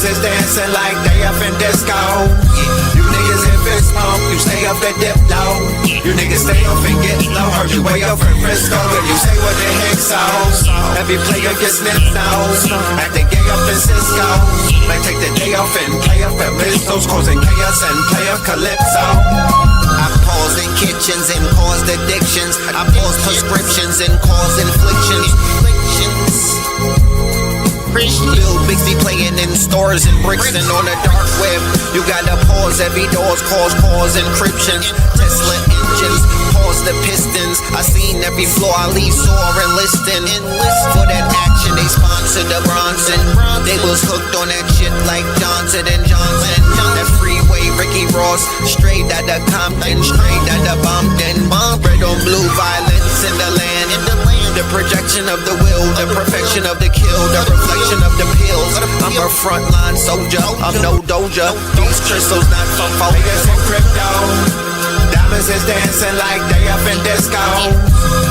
is dancing like they up in disco. You niggas in fist pump, you stay up at dip low. You niggas stay up and get low. Heard you way up in Frisco, and you say what the heck so. Every player gets snipped nose, acting gay up in Cisco. Might take the day off and play up at Mistos, causing chaos and play up Calypso. I pause in kitchens and caused addictions. I pause prescriptions and cause inflictions. Lil Bixby playing in stores and bricks and on the dark web. You gotta pause every doors, cause encryption. Tesla engines, pause the pistons. I seen every floor I leave sore and listing. For that action, they sponsored the Bronson. They was hooked on that shit like Johnson and Johnson. That freeway, Ricky Ross, straight out of Compton, straight out of Bumpton. Red on blue, violence in the land. The projection of the will, the perfection of the kill, the reflection of the pills. I'm a frontline soldier, I'm no doja. These crystals not from focus and crypto. Diamonds is dancing like they up in disco.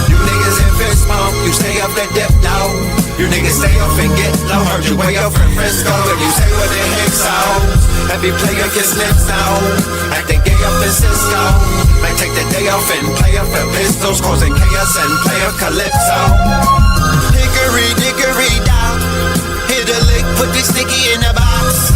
You niggas in fist pump, you stay up at dip low. You niggas stay up and get low. Heard you way up in Frisco, and you say what the heck so. Every player gets lips now, acting gay up in Cisco. Might take the day off and play up at Mistos, causing chaos and play up Calypso. Hickory dickory down, hit a lick, put the sticky in the box.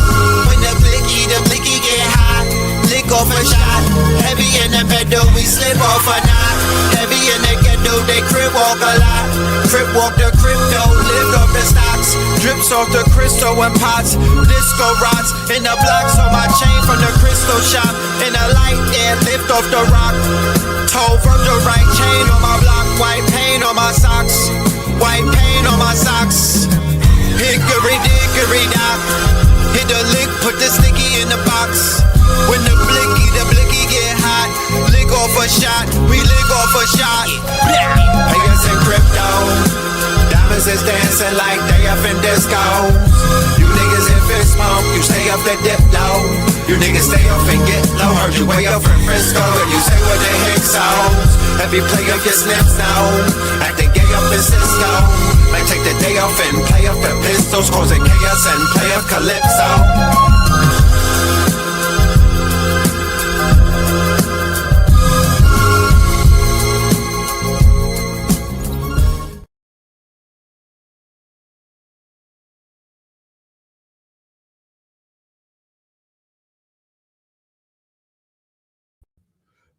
When the blicky get hot, lick off a shot. Heavy in the pedal, we slip off a knot. Heavy in the ghetto, they crib walk a lot. Crip walk the crypto, lift off the stocks. Drips off the crystal and pots. Disco rods in the blocks on my chain from the crystal shop. In the light air, lift off the rock. Toe from the right chain on my block. White paint on my socks. White paint on my socks. Hickory dickory dock. Hit the lick, put the sticky in the box. When the blicky get hot, lick off a shot, we lick off a shot. Players in crypto, diamonds is dancing like they up in disco. You niggas in fist pump, you stay up at dip low. You niggas stay up and get low. Heard you way up in Frisco, and you say what the heck so. Every player gets snips now, acting gay up in Cisco. Might take the day off and play up at Mistos, causing chaos and play up Calypso.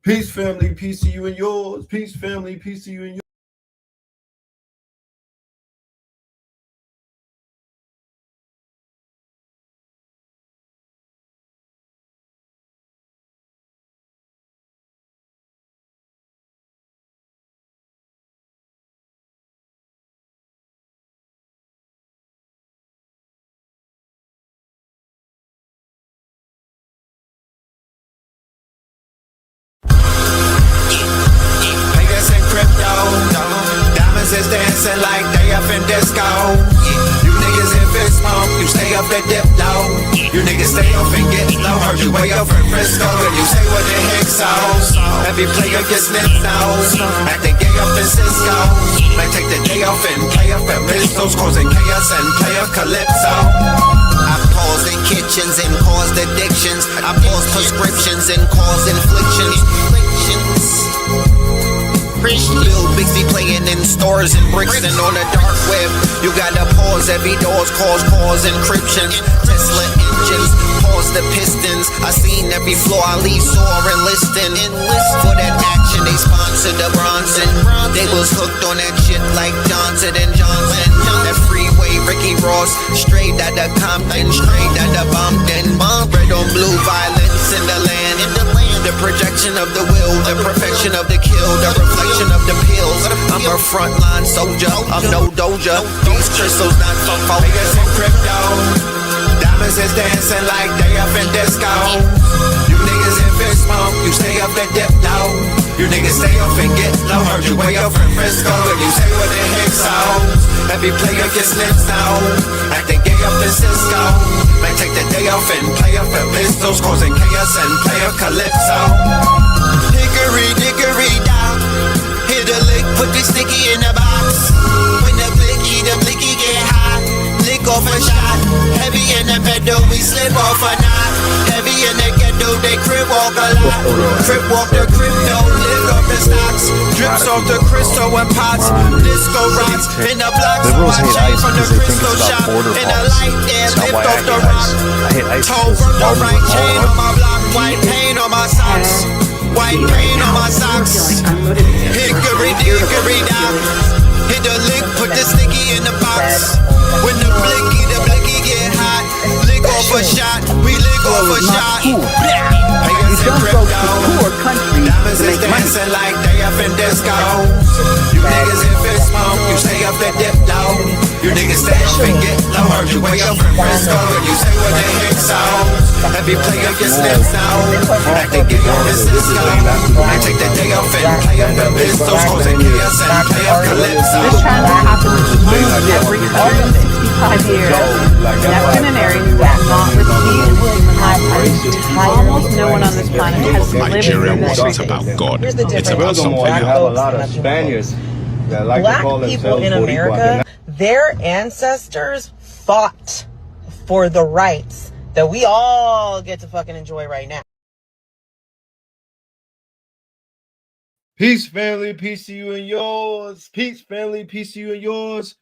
Peace, family. Peace to you and yours. Peace, family. Peace to you and yours. Diamonds is dancing like they up in disco. You niggas in fist pump, you stay up at dip low. You niggas stay up and get low. Heard you way up in Frisco, and you say what the heck so. Every player gets snipped nose, acting gay up in Cisco. Might take the day off and play up at Mistos, causing chaos and play up Calypso. I pause in kitchens and caused addictions. I pause prescriptions and cause inflictions. Lil Bixby playing in stores and bricks and on the dark web. You gotta pause every doors, cause encryption. Tesla engines, pause the pistons. I seen every floor I leave sore and listing. For that action, they sponsored the Bronson. They was hooked on that shit like Johnson and Johnson. That freeway, Ricky Ross, straight out of Compton, straight out of Bumpton. Red on blue, violence in the land. The projection of the will, the perfection of the kill, the reflection of the pills. I'm a frontline soldier, I'm no doja. These crystals not from focus and crypto. Diamonds is dancing like they up in disco. You niggas in fist pump, you stay up at dip low. You niggas stay up and get low. Heard you way up in Frisco, and you say what the heck so. Every player gets lips now, acting gay up in Cisco. Might take the day off and play up at Mistos, causing chaos and play up Calypso. Hickory dickory down, hit a lick, put the sticky in the box. When the blicky get hot, lick off off a shot. Heavy in the bedroom, we slip off a knot. Heavy in the ghetto, they crib walk a lot. Crib walk the crypto, live off the stocks. Drips off the crystal and pots. Disco rocks in the blocks. Liberals hate ice From the because they think crystal it's shop. about border In the policy. light, yeah, That's not lift why off the I rock. hate ice. Toe Because from the all we right chain recall on my block. White paint on my socks. White paint on my socks. Hickory dickory dock. Hit the lick, put the sticky in the box. When the blicky get hot. Lick off a shot, we lick off a shot. You don't go to poor countries Diamonds to is make money. dancing like they up in discos. You niggas if it's smoke, you stay up the dip low. You niggas stay up and get low. Heard you way up from Frisco and you say what they hit so. Every play up your slips now. Like they get on the Cisco. I take the day off and play up the pistols. Cause they kill us and play up Calypso. This trend happens every 165 years. Neptune and Aries will not receive human lifetime. Almost no one on this planet has lived Nigeria through this. wasn't about God. Here's the It's difference. about something Black You have a folks lot and of Latino Spaniards that like to Black call people themselves in America, their ancestors fought for the rights that we all get to fucking enjoy right now. Peace, family. Peace to you and yours. Peace, family. Peace to you and yours.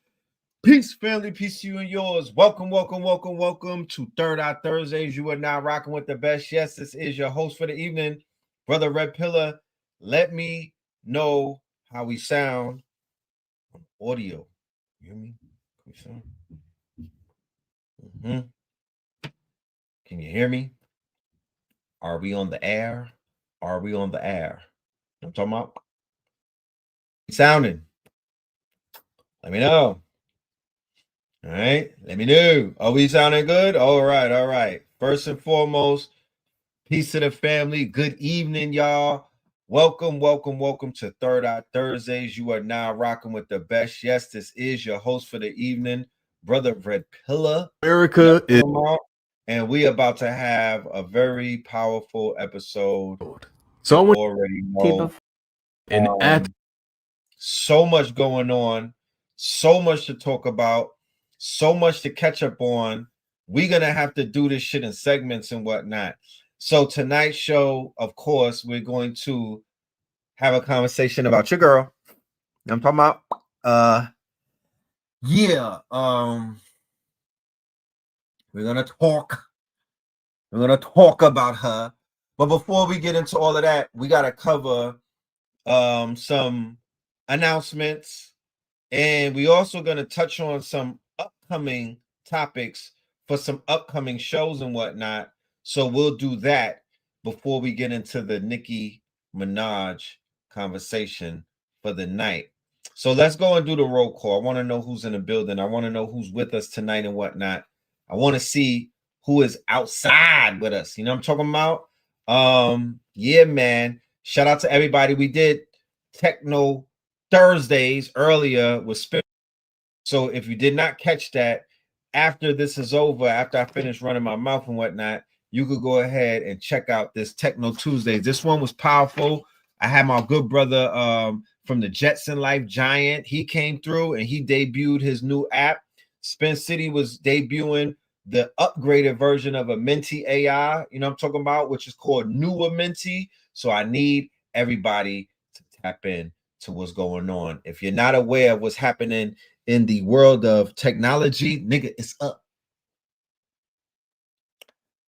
Peace, family. Peace to you and yours. Welcome to Third Eye Thursdays. You are now rocking with the best. Yes, this is your host for the evening, Brother Red Pillar. Let me know how we sound on audio. You hear me? Can we sound? Can you hear me? Are we on the air? Are we on the air? I'm talking about sounding. Let me know. All right, let me know. Are we sounding good? All right. First and foremost, peace to the family. Good evening, y'all. Welcome to Third Eye Thursdays. You are now rocking with the best. Yes, this is your host for the evening, Brother Red Pillar. America is And we about to have a very powerful episode. someone Already know. and So much going on, so much to talk about, so much to catch up on. We're gonna have to do this shit in segments and whatnot. So tonight's show, of course, we're going to have a conversation about your girl. I'm talking about we're gonna talk about her. But before we get into all of that, we gotta cover some announcements, and we also going to touch on some upcoming topics for some upcoming shows and whatnot. So we'll do that before we get into the Nicki Minaj conversation for the night. So let's go and do the roll call. I want to know who's in the building. I want to know who's with us tonight and whatnot. I want to see who is outside with us. You know what I'm talking about? Yeah, man. Shout out to everybody. We did Techno Thursdays earlier with Spin. So if you did not catch that, after this is over, after I finish running my mouth and whatnot, you could go ahead and check out this Techno Tuesdays. This one was powerful. I had my good brother from the Jetson Life Giant. He came through and he debuted his new app. Spin City was debuting the upgraded version of a Menti AI, you know what I'm talking about, which is called Newer Menti. So I need everybody to tap in to what's going on. If you're not aware of what's happening in the world of technology, nigga, it's up.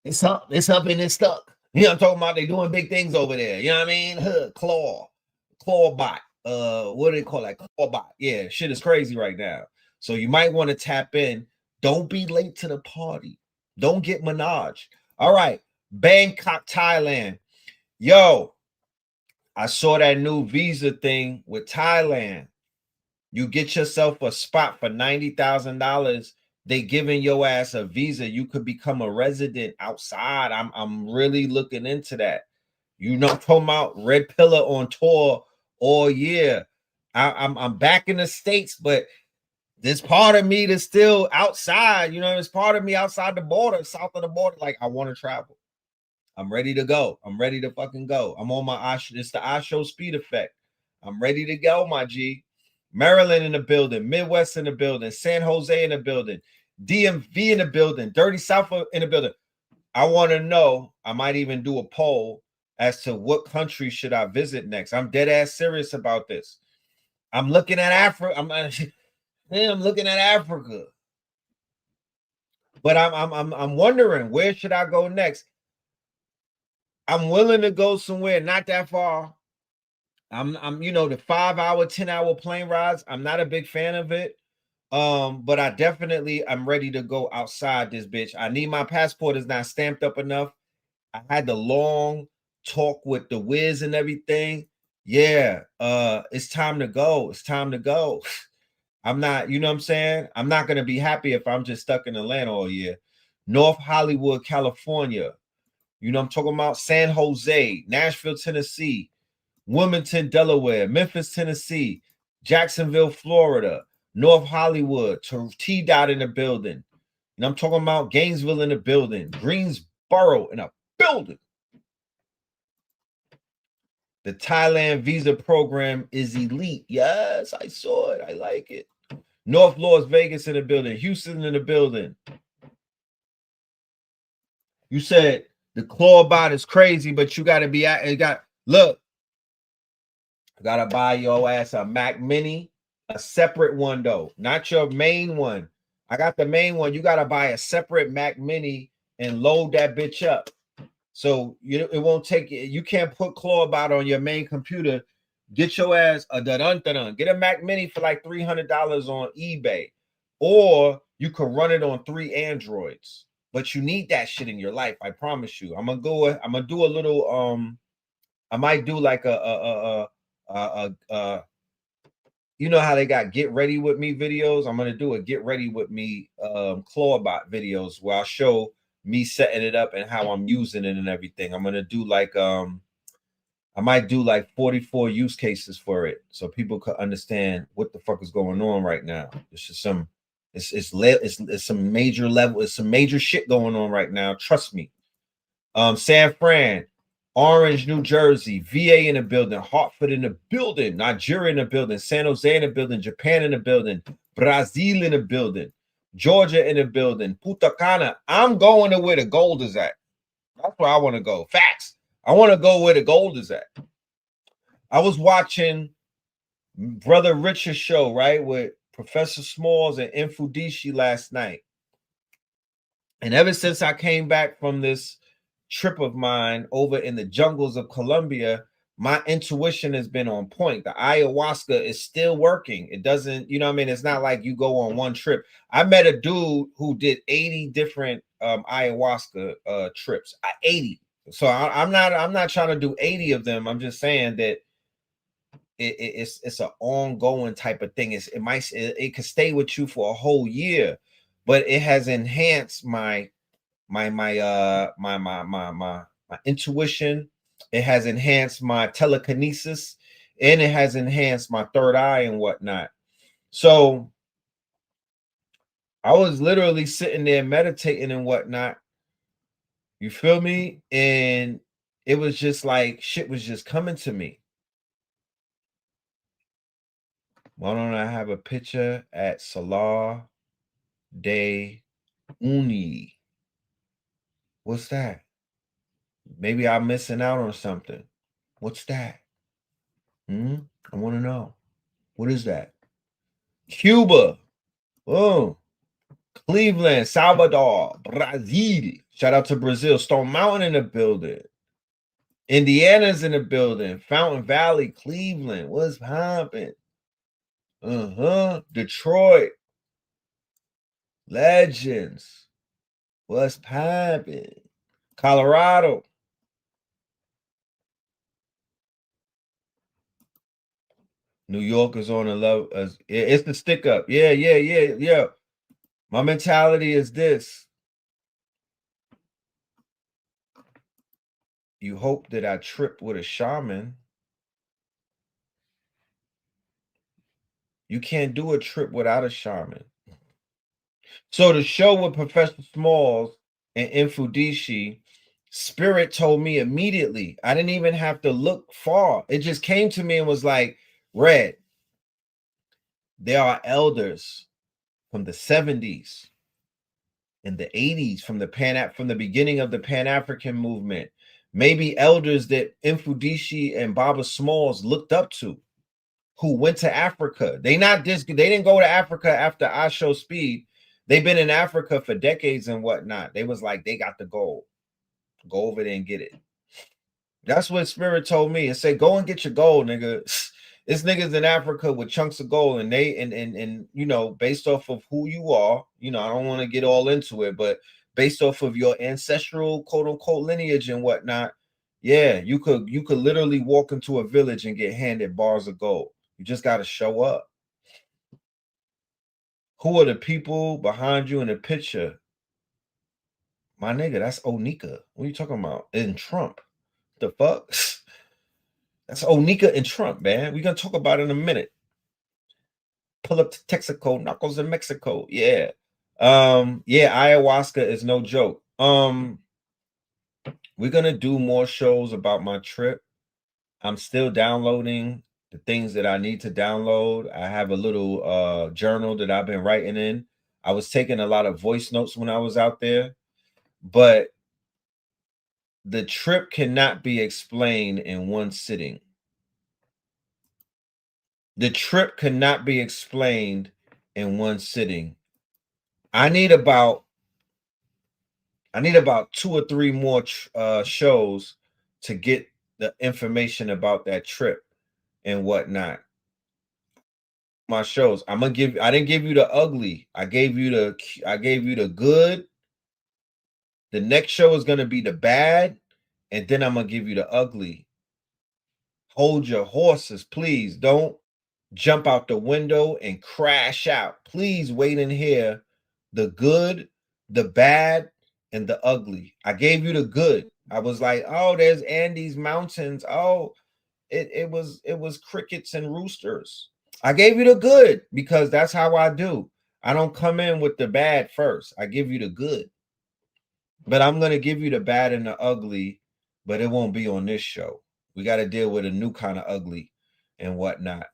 It's up and it's stuck. You know what I'm talking about? They doing big things over there. You know what I mean? Clawbot. What do they call that? Clawbot. Yeah, shit is crazy right now. So you might want to tap in. Don't be late to the party. Don't get Minaj. All right. Bangkok, Thailand. Yo, I saw that new visa thing with Thailand. You get yourself a spot for $90,000. They giving your ass a visa. You could become a resident outside. I'm really looking into that. You know, talking about Red Pillar on tour all year. I'm back in the States, but there's part of me that's still outside. You know, there's part of me outside the border, south of the border. Like, I want to travel. I'm ready to go. I'm ready to fucking go. I'm on my it's the iShow speed effect. I'm ready to go, my G. Maryland in the building, Midwest in the building, San Jose in the building, DMV in the building, Dirty South in the building. I want to know. I might even do a poll as to what country should I visit next. I'm dead ass serious about this. I'm looking at Africa. I'm looking at Africa. But I'm wondering, where should I go next? I'm willing to go somewhere not that far. I'm you know, the 5-hour, 10-hour plane rides. I'm not a big fan of it. But I'm ready to go outside this bitch. I need my passport is not stamped up enough. I had the long talk with the Wiz and everything. Yeah, it's time to go. It's time to go. I'm not, you know what I'm saying? I'm not gonna be happy if I'm just stuck in Atlanta all year. North Hollywood, California. You know I'm talking about? San Jose, Nashville, Tennessee, Wilmington, Delaware, Memphis, Tennessee, Jacksonville, Florida, North Hollywood, T-Dot in the building. And I'm talking about Gainesville in the building, Greensboro in a building. The Thailand visa program is elite. Yes, I saw it. I like it. North Las Vegas in the building, Houston in the building. You said the claw bot is crazy, but you got to be at it. Look, I got to buy your ass a Mac Mini, a separate one though, not your main one. I got the main one. You got to buy a separate Mac Mini and load that bitch up. So it won't take it. You can't put Clawbot on your main computer. Get your ass a dun-dun-dun. Get a Mac Mini for like $300 on eBay, or you can run it on 3 Androids. But you need that shit in your life. I promise you. I'm gonna do a little. I might do like a you know how they got get ready with me videos. I'm gonna do a get ready with me Clawbot videos where I'll show me setting it up and how I'm using it and everything. I'm gonna do like I might do like 44 use cases for it so people could understand what the fuck is going on right now. It's just some it's some major level, it's some major shit going on right now. Trust me. San Fran, Orange, New Jersey, VA in the building, Hartford in the building, Nigeria in the building, San Jose in the building, Japan in the building, Brazil in the building, Georgia in the building, Punta Cana. I'm going to where the gold is at. That's where I want to go. Facts. I want to go where the gold is at. I was watching Brother Richard's show, right, with Professor Smalls and Infudishi last night. And ever since I came back from this trip of mine over in the jungles of Colombia, my intuition has been on point. The ayahuasca is still working. It doesn't, you know what I mean? It's not like you go on one trip. I met a dude who did 80 different ayahuasca trips. 80. So I'm not trying to do 80 of them. I'm just saying that it's an ongoing type of thing. It could stay with you for a whole year, but it has enhanced my intuition. It has enhanced my telekinesis, and it has enhanced my third eye and whatnot. So I was literally sitting there meditating and whatnot. You feel me? And it was just like shit was just coming to me. Why don't I have a picture at Salar de Uni? What's that? Maybe I'm missing out on something. What's that? I want to know. What is that? Cuba. Oh, Cleveland, Salvador, Brazil. Shout out to Brazil. Stone Mountain in the building. Indiana's in the building. Fountain Valley, Cleveland. What's popping? Detroit. Legends. What's popping? Colorado. New York is on a level. It's the stick up. Yeah. My mentality is this. You hope that I trip with a shaman. You can't do a trip without a shaman. So the show with Professor Smalls and Infudishi, Spirit told me immediately. I didn't even have to look far. It just came to me and was like, Red, there are elders from the 70s in the 80s from the beginning of the Pan-African movement. Maybe elders that Mfudishi and Baba Smalls looked up to, who went to Africa. They didn't go to Africa after I Show Speed. They've been in Africa for decades and whatnot. They was like, they got the gold. Go over there and get it. That's what Spirit told me. It said, go and get your gold, nigga. It's niggas in Africa with chunks of gold, and they and you know, based off of who you are, you know, I don't want to get all into it, but based off of your ancestral quote unquote lineage and whatnot, yeah, you could literally walk into a village and get handed bars of gold. You just got to show up. Who are the people behind you in the picture? My nigga, that's Onika. What are you talking about? And Trump. The fuck? That's Onika and Trump, man. We're gonna talk about it in a minute. Pull up to Texaco, Knuckles in Mexico. Yeah. Yeah, ayahuasca is no joke. We're gonna do more shows about my trip. I'm still downloading the things that I need to download. I have a little journal that I've been writing in. I was taking a lot of voice notes when I was out there, but the trip cannot be explained in one sitting. The trip cannot be explained in one sitting. I need about 2 or 3 more shows to get the information about that trip and whatnot. My shows. I didn't give you the ugly. I gave you the good. The next show is gonna be the bad, and then I'm gonna give you the ugly. Hold your horses, please. Don't jump out the window and crash out. Please wait and hear the good, the bad, and the ugly. I gave you the good. I was like, oh, there's Andes Mountains. Oh, it was crickets and roosters. I gave you the good because that's how I do. I don't come in with the bad first. I give you the good. But I'm going to give you the bad and the ugly, but it won't be on this show. We got to deal with a new kind of ugly and whatnot.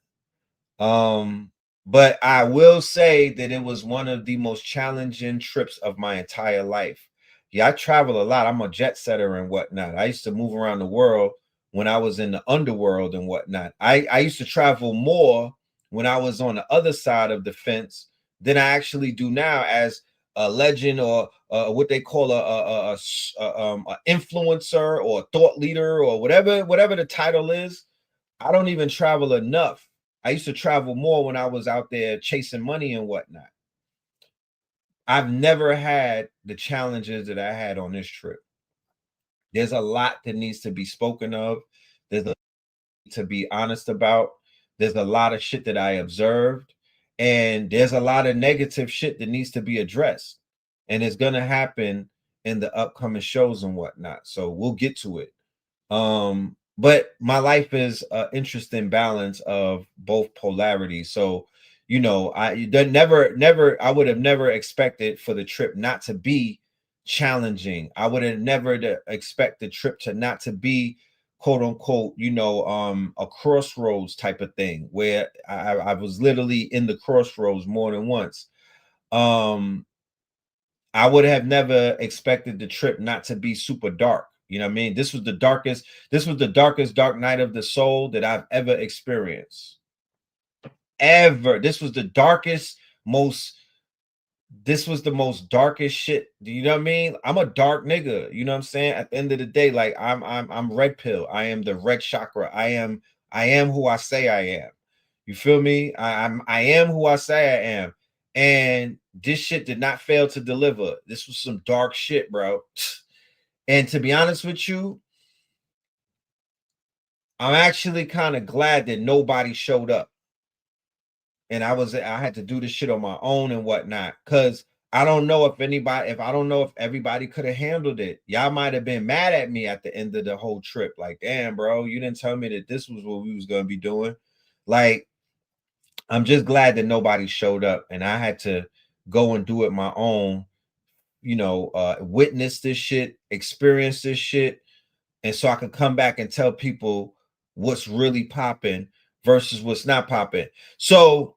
But I will say that it was one of the most challenging trips of my entire life. Yeah, I travel a lot. I'm a jet setter and whatnot. I used to move around the world when I was in the underworld and whatnot. I used to travel more when I was on the other side of the fence than I actually do now as a legend or what they call a influencer or a thought leader or whatever the title is. I don't even travel enough. I used to travel more when I was out there chasing money and whatnot. I've never had the challenges that I had on this trip. There's a lot that needs to be spoken of. There's a to be honest about. There's a lot of shit that I observed, and there's a lot of negative shit that needs to be addressed, and it's gonna happen in the upcoming shows and whatnot. So we'll get to it. But my life is an interesting balance of both polarities. So, you know, I would have never expected for the trip not to be challenging. I would have never expect the trip to not to be quote unquote, you know, a crossroads type of thing where I was literally in the crossroads more than once. I would have never expected the trip not to be super dark. You know what I mean? This was the darkest dark night of the soul that I've ever experienced. Ever. This was the most darkest shit. Do you know what I mean? I'm a dark nigga. You know what I'm saying? At the end of the day, like I'm red pill. I am the red chakra. I am who I say I am. You feel me? I am who I say I am. And this shit did not fail to deliver. This was some dark shit, bro. And to be honest with you, I'm actually kind of glad that nobody showed up. And I had to do this shit on my own and whatnot. Cause I don't know if everybody could have handled it. Y'all might have been mad at me at the end of the whole trip. Like, damn, bro, you didn't tell me that this was what we was gonna be doing. Like, I'm just glad that nobody showed up and I had to go and do it my own, you know, witness this shit, experience this shit. And so I could come back and tell people what's really popping versus what's not popping. So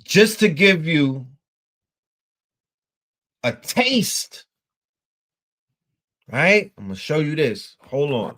just to give you a taste. Right? I'm gonna show you this. Hold on.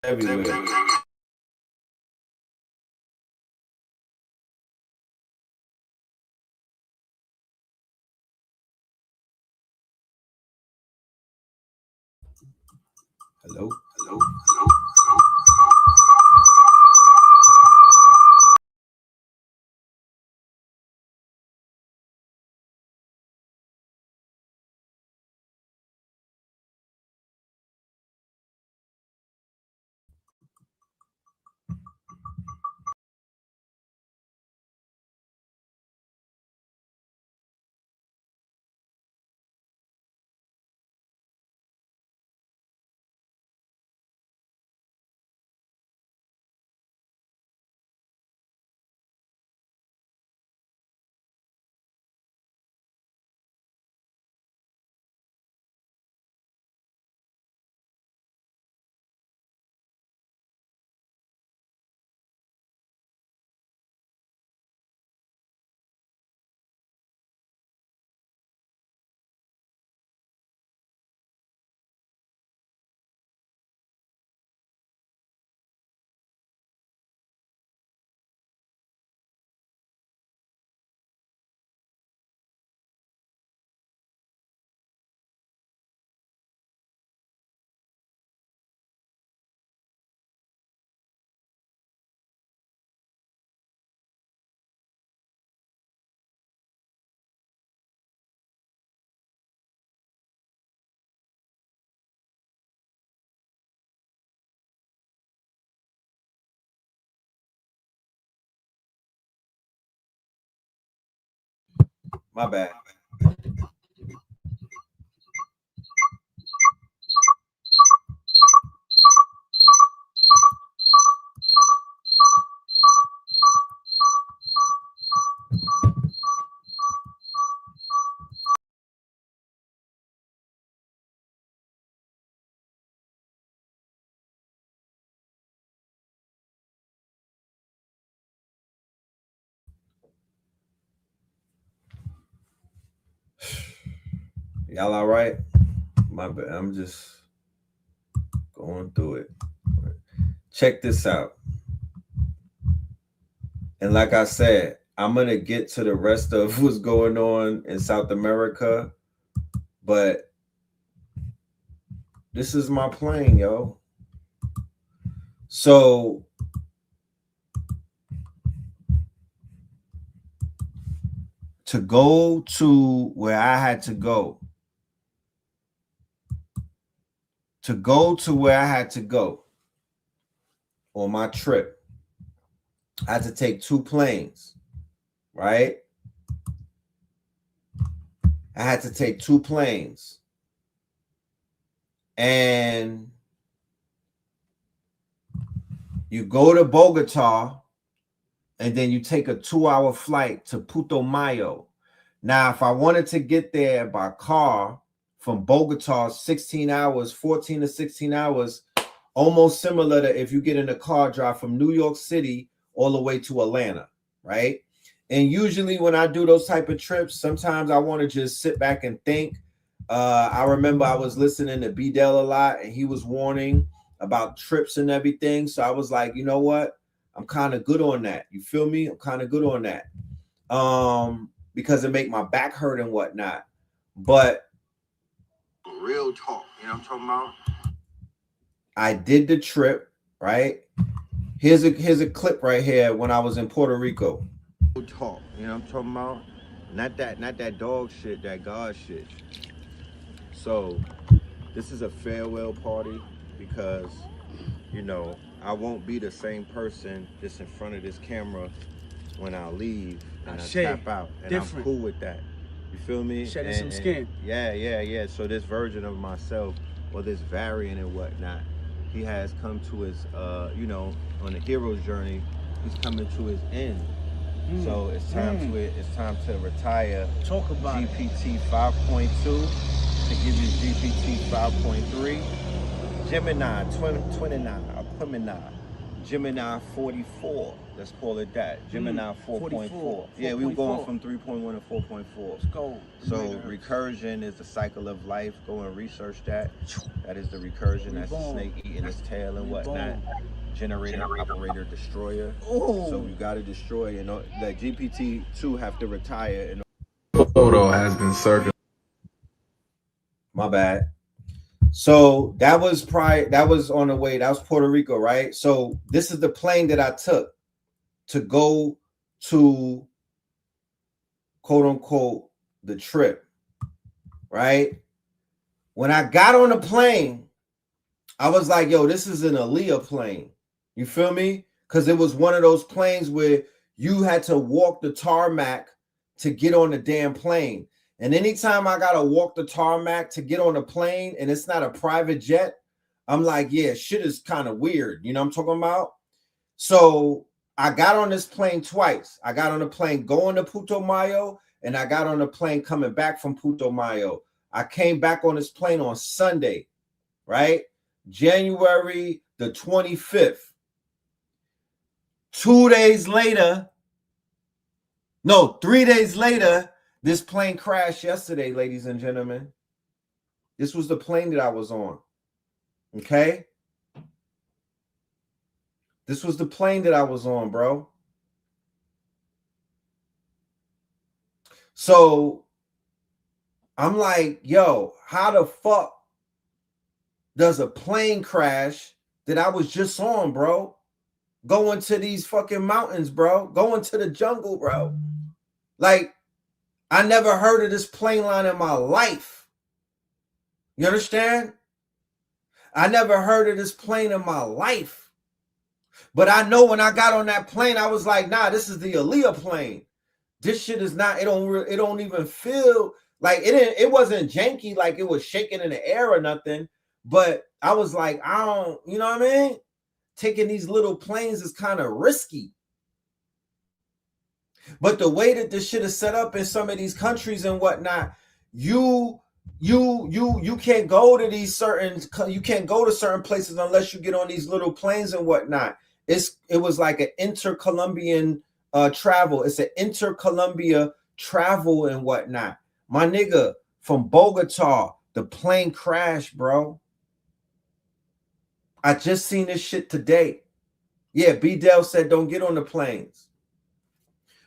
Everywhere. Hello? Hello? Hello? My bad. Y'all all right? My bad. I'm just going through it. Check this out. And like I said, I'm going to get to the rest of what's going on in South America, but this is my plane, yo. So to go to where I had to go, on my trip, I had to take 2 planes, right? I had to take 2 planes. And you go to Bogota, and then you take a 2-hour flight to Putumayo. Now, if I wanted to get there by car from Bogota, 16 hours, 14 to 16 hours, almost similar to if you get in a car drive from New York City all the way to Atlanta, right? And usually when I do those type of trips, sometimes I want to just sit back and think. I remember I was listening to B-Dell a lot, and he was warning about trips and everything. So I was like, you know what? I'm kind of good on that. You feel me? I'm kind of good on that. because it make my back hurt and whatnot. But real talk, you know what I'm talking about? I did the trip, right? Here's a clip right here when I was in Puerto Rico. Real talk, you know what I'm talking about? Not that dog shit, that God shit. So this is a farewell party because, you know, I won't be the same person just in front of this camera when I leave and I tap out. And I'm cool with that. You feel me? Shedding some skin. Yeah. So this version of myself, or this variant and whatnot, he has come to his, you know, on the hero's journey, he's coming to his end. So it's time to retire. Talk about GPT 5.2 to give you GPT 5.3. Gemini 29, Gemini 44. Let's call it that. Gemini 4.4. Yeah, we were going from 3.1 to 4.4. Let's go. So recursion is the cycle of life. Go and research that. That is the recursion. That's the snake eating its tail and whatnot. Generator, operator, destroyer. Ooh. So you got to destroy. You know, that GPT-2 have to retire. And Photo has been circulated. my bad. So that was on the way. That was Puerto Rico, right? So this is the plane that I took to go to, quote unquote, the trip, right? When I got on the plane, I was like, yo, this is an Aaliyah plane. You feel me? Because it was one of those planes where you had to walk the tarmac to get on the damn plane. And anytime I gotta walk the tarmac to get on a plane and it's not a private jet, I'm like, yeah, shit is kind of weird. You know what I'm talking about? So I got on this plane twice. I got on the plane going to Putumayo, and I got on the plane coming back from Putumayo. I came back on this plane on Sunday, right? January the 25th. 3 days later, this plane crashed yesterday, ladies and gentlemen. This was the plane that I was on. Okay? This was the plane that I was on, bro. So I'm like, yo, how the fuck does a plane crash that I was just on, bro? Going to these fucking mountains, bro. Going to the jungle, bro. Like, I never heard of this plane line in my life. You understand? I never heard of this plane in my life. But I know when I got on that plane, I was like, nah, this is the Aaliyah plane. This shit is not, it don't even feel like it wasn't janky, like it was shaking in the air or nothing. But I was like, I don't, you know what I mean? Taking these little planes is kind of risky. But the way that this shit is set up in some of these countries and whatnot, you can't go to certain places unless you get on these little planes and whatnot. It was like an inter-Colombian travel. It's an inter-Colombia travel and whatnot. My nigga, from Bogota, the plane crashed, bro. I just seen this shit today. Yeah, B-Del said don't get on the planes.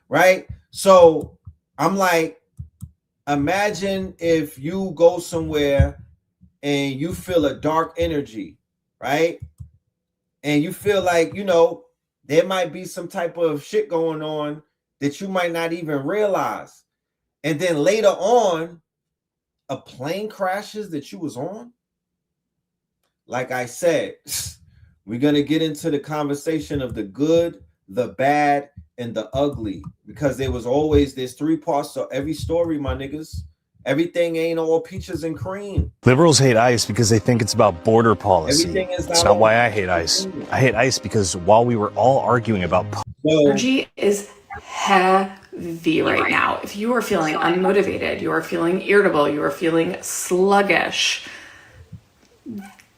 Right? So I'm like, imagine if you go somewhere and you feel a dark energy, right? And you feel like, you know, there might be some type of shit going on that you might not even realize. And then later on, a plane crashes that you was on. Like I said, we're going to get into the conversation of the good, the bad, and the ugly, because there's 3 parts to every story, my niggas. Everything ain't all peaches and cream. Liberals hate ICE because they think it's about border policy. Everything is That's not why I hate ICE. I hate ICE because while we were all arguing about energy is heavy right now. If you are feeling unmotivated, you are feeling irritable, you are feeling sluggish,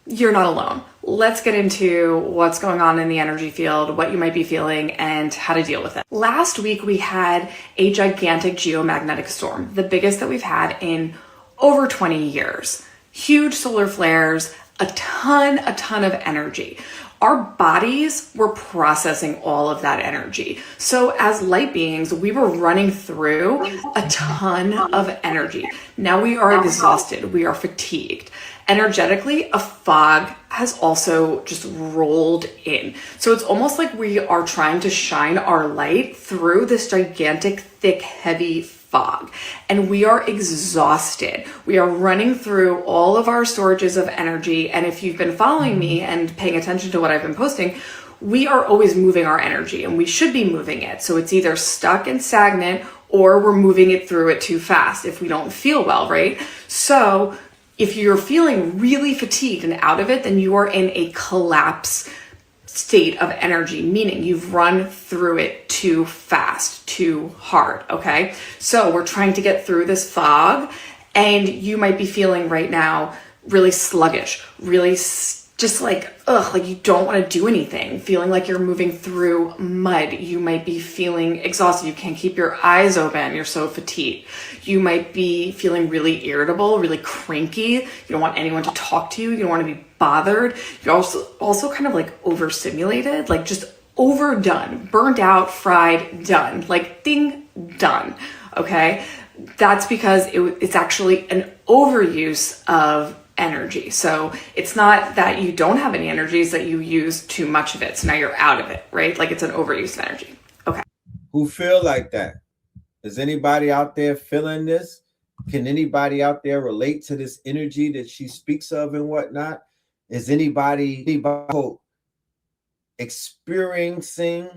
you're not alone. Let's get into what's going on in the energy field, what you might be feeling, and how to deal with it. Last week, we had a gigantic geomagnetic storm, the biggest that we've had in over 20 years. Huge solar flares, a ton of energy. our bodies were processing all of that energy. So as light beings, we were running through a ton of energy. Now we are exhausted, we are fatigued. Energetically, a fog has also just rolled in. So it's almost like we are trying to shine our light through this gigantic, thick, heavy fog. And we are exhausted. We are running through all of our storages of energy. And if you've been following me and paying attention to what I've been posting, we are always moving our energy and we should be moving it. So it's either stuck and stagnant or we're moving it through it too fast if we don't feel well, right? So if you're feeling really fatigued and out of it, then you are in a collapse state of energy, meaning you've run through it too fast, too hard, okay? So we're trying to get through this fog, and you might be feeling right now really sluggish, really just like, like you don't want to do anything, feeling like you're moving through mud. You might be feeling exhausted. You can't keep your eyes open. You're so fatigued. You might be feeling really irritable, really cranky. You don't want anyone to talk to you. You don't want to be bothered. You're also kind of like overstimulated, like just overdone, burnt out, fried, done, like ding, done. Okay. That's because it's actually an overuse of energy. So it's not that you don't have any energy, it's that you use too much of it. So now you're out of it, right? Like it's an overuse of energy. Okay. Who feel like that? Is anybody out there feeling this? Can anybody out there relate to this energy that she speaks of and whatnot? Is anybody experiencing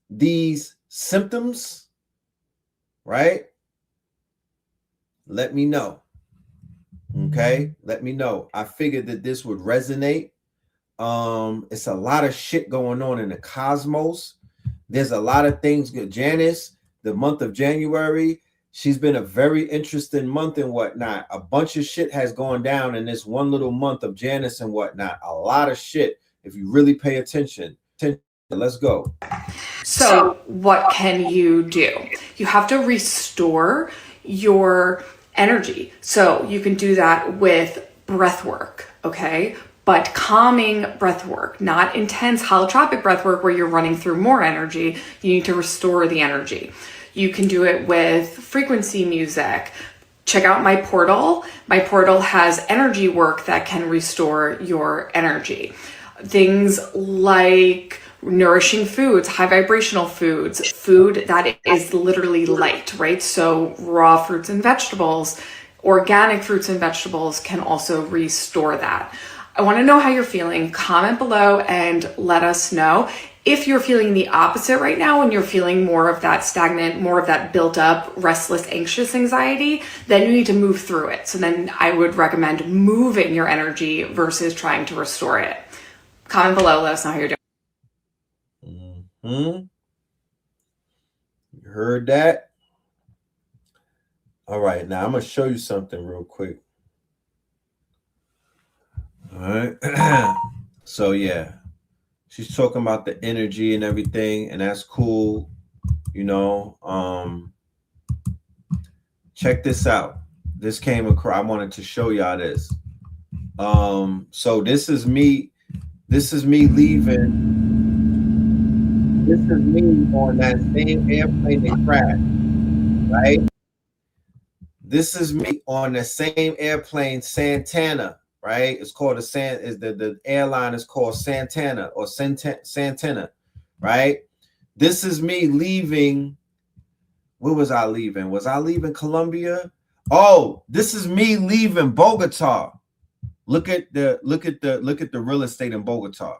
these symptoms? Right? Let me know. Okay, let me know. I figured that this would resonate. It's a lot of shit going on in the cosmos. There's a lot of things good. Janice, the month of January, she's been a very interesting month and whatnot. A bunch of shit has gone down in this one little month of Janice and whatnot. A lot of shit. If you really pay attention. Let's go. So what can you do? You have to restore your energy. So you can do that with breath work, okay? But calming breath work, not intense holotropic breath work where you're running through more energy. You need to restore the energy. You can do it with frequency music. Check out my portal. My portal has energy work that can restore your energy. Things like nourishing foods, high vibrational foods, food that is literally light, right? So raw fruits and vegetables, organic fruits and vegetables can also restore that. I want to know how you're feeling. Comment below and let us know. If you're feeling the opposite right now and you're feeling more of that stagnant, more of that built up, restless, anxious anxiety, then you need to move through it. So then I would recommend moving your energy versus trying to restore it. Comment below, let us know how you're doing. You heard that? All right, now I'm gonna show you something real quick. All right. So yeah, she's talking about the energy and everything, and that's cool. You know, check this out. This came across. I wanted to show y'all this. So this is me leaving. This is me on that same airplane that crashed, right? This is me on the same airplane, Santana, right? It's called the airline is called Santana or Santana, right? This is me leaving. Where was I leaving? Was I leaving Colombia? Oh, this is me leaving Bogota. Look at the real estate in Bogota.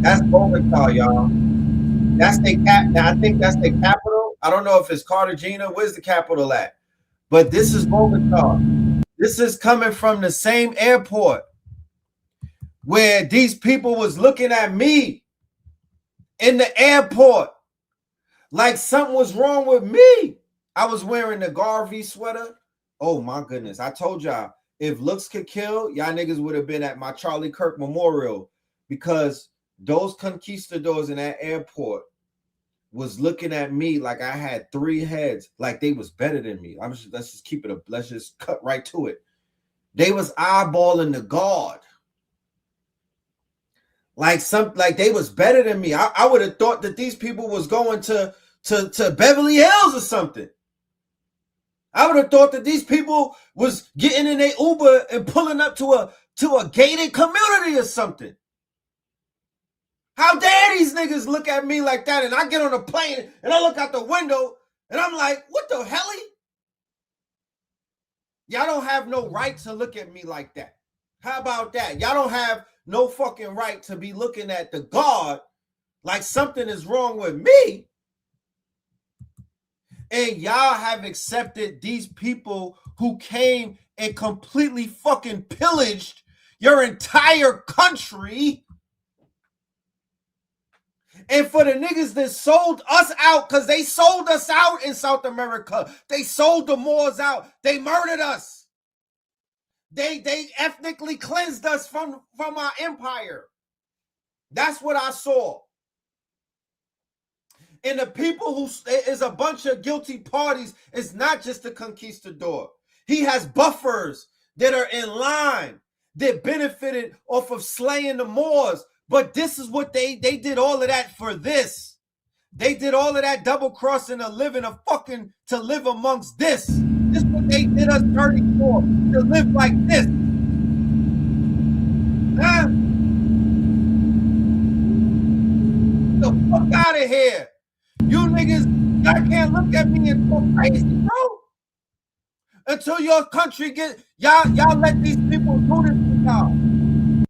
That's Bogota, y'all. That's I think that's the capital. I don't know if it's Cartagena. Where's the capital at? But this is Bogota. This is coming from the same airport where these people was looking at me in the airport like something was wrong with me. I was wearing the Garvey sweater. Oh my goodness. I told y'all, if looks could kill, y'all niggas would have been at my Charlie Kirk Memorial, because those conquistadors in that airport was looking at me like I had 3 heads, like they was better than me. Let's just keep it let's just cut right to it. They was eyeballing the God. Like they was better than me. I would have thought that these people was going to Beverly Hills or something. I would have thought that these people was getting in a Uber and pulling up to a gated community or something. How dare these niggas look at me like that? And I get on a plane and I look out the window and I'm like, what the hell? Y'all don't have no right to look at me like that. How about that? Y'all don't have no fucking right to be looking at the God like something is wrong with me. And y'all have accepted these people who came and completely fucking pillaged your entire country. And for the niggas that sold us out, because they sold us out in South America. They sold the Moors out. They murdered us. They ethnically cleansed us from our empire. That's what I saw. And the people who is a bunch of guilty parties. It's not just the conquistador. He has buffers that are in line that benefited off of slaying the Moors. But this is what they did all of that for this. They did all of that double crossing to live amongst this. This is what they did us dirty for, to live like this. Huh? Get the fuck out of here. You niggas, y'all can't look at me and go crazy, bro. Until your country y'all let these people do this to y'all.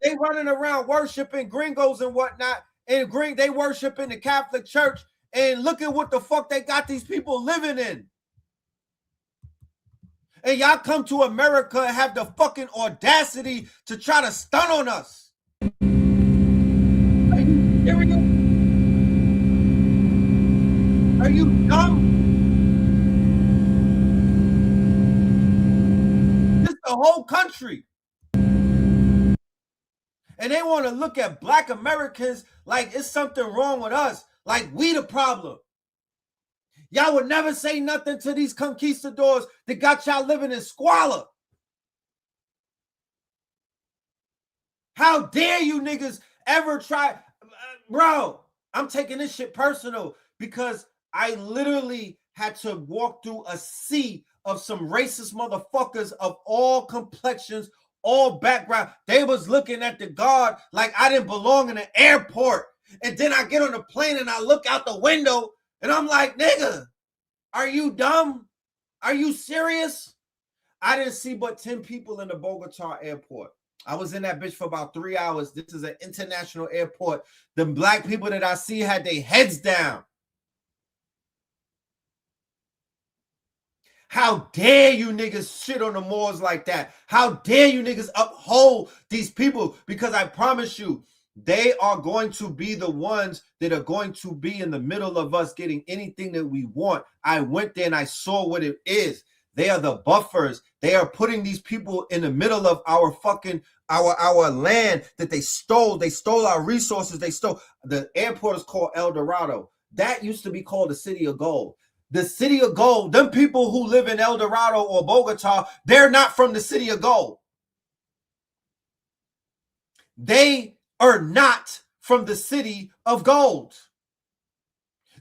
They running around worshiping gringos and whatnot, and they worship in the Catholic Church, and look at what the fuck they got these people living in. And y'all come to America and have the fucking audacity to try to stun on us. Are you serious? Are you dumb? This is the whole country. And they want to look at Black Americans like it's something wrong with us, like we the problem. Y'all would never say nothing to these conquistadors that got y'all living in squalor. How dare you niggas ever try? Bro, I'm taking this shit personal because I literally had to walk through a sea of some racist motherfuckers of all complexions, all background. They was looking at the guard like I didn't belong in an airport. And then I get on the plane and I look out the window and I'm like, nigga, are you dumb? Are you serious? I didn't see but 10 people in the Bogota airport. I was in that bitch for about 3 hours. This is an international airport. The Black people that I see had their heads down. How dare you niggas shit on the Moors like that? How dare you niggas uphold these people? Because I promise you, they are going to be the ones that are going to be in the middle of us getting anything that we want. I went there and I saw what it is. They are the buffers. They are putting these people in the middle of our fucking our land that they stole. They stole our resources. They stole. The airport is called El Dorado. That used to be called the City of Gold. The City of Gold, them people who live in El Dorado or Bogota, they're not from the City of Gold. They are not from the City of Gold.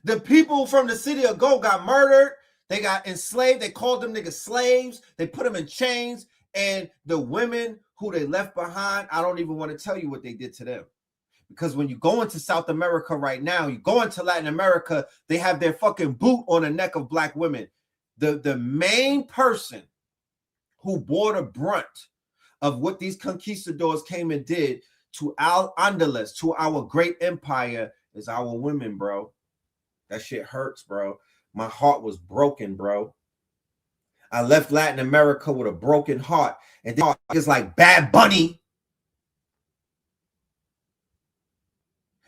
The people from the City of Gold got murdered. They got enslaved. They called them niggas slaves. They put them in chains. And the women who they left behind, I don't even want to tell you what they did to them. Because when you go into South America right now, you go into Latin America, they have their fucking boot on the neck of Black women. The main person who bore the brunt of what these conquistadors came and did to Al Andalus, to our great empire, is our women, bro. That shit hurts, bro. My heart was broken, bro. I left Latin America with a broken heart. And then it's like Bad Bunny.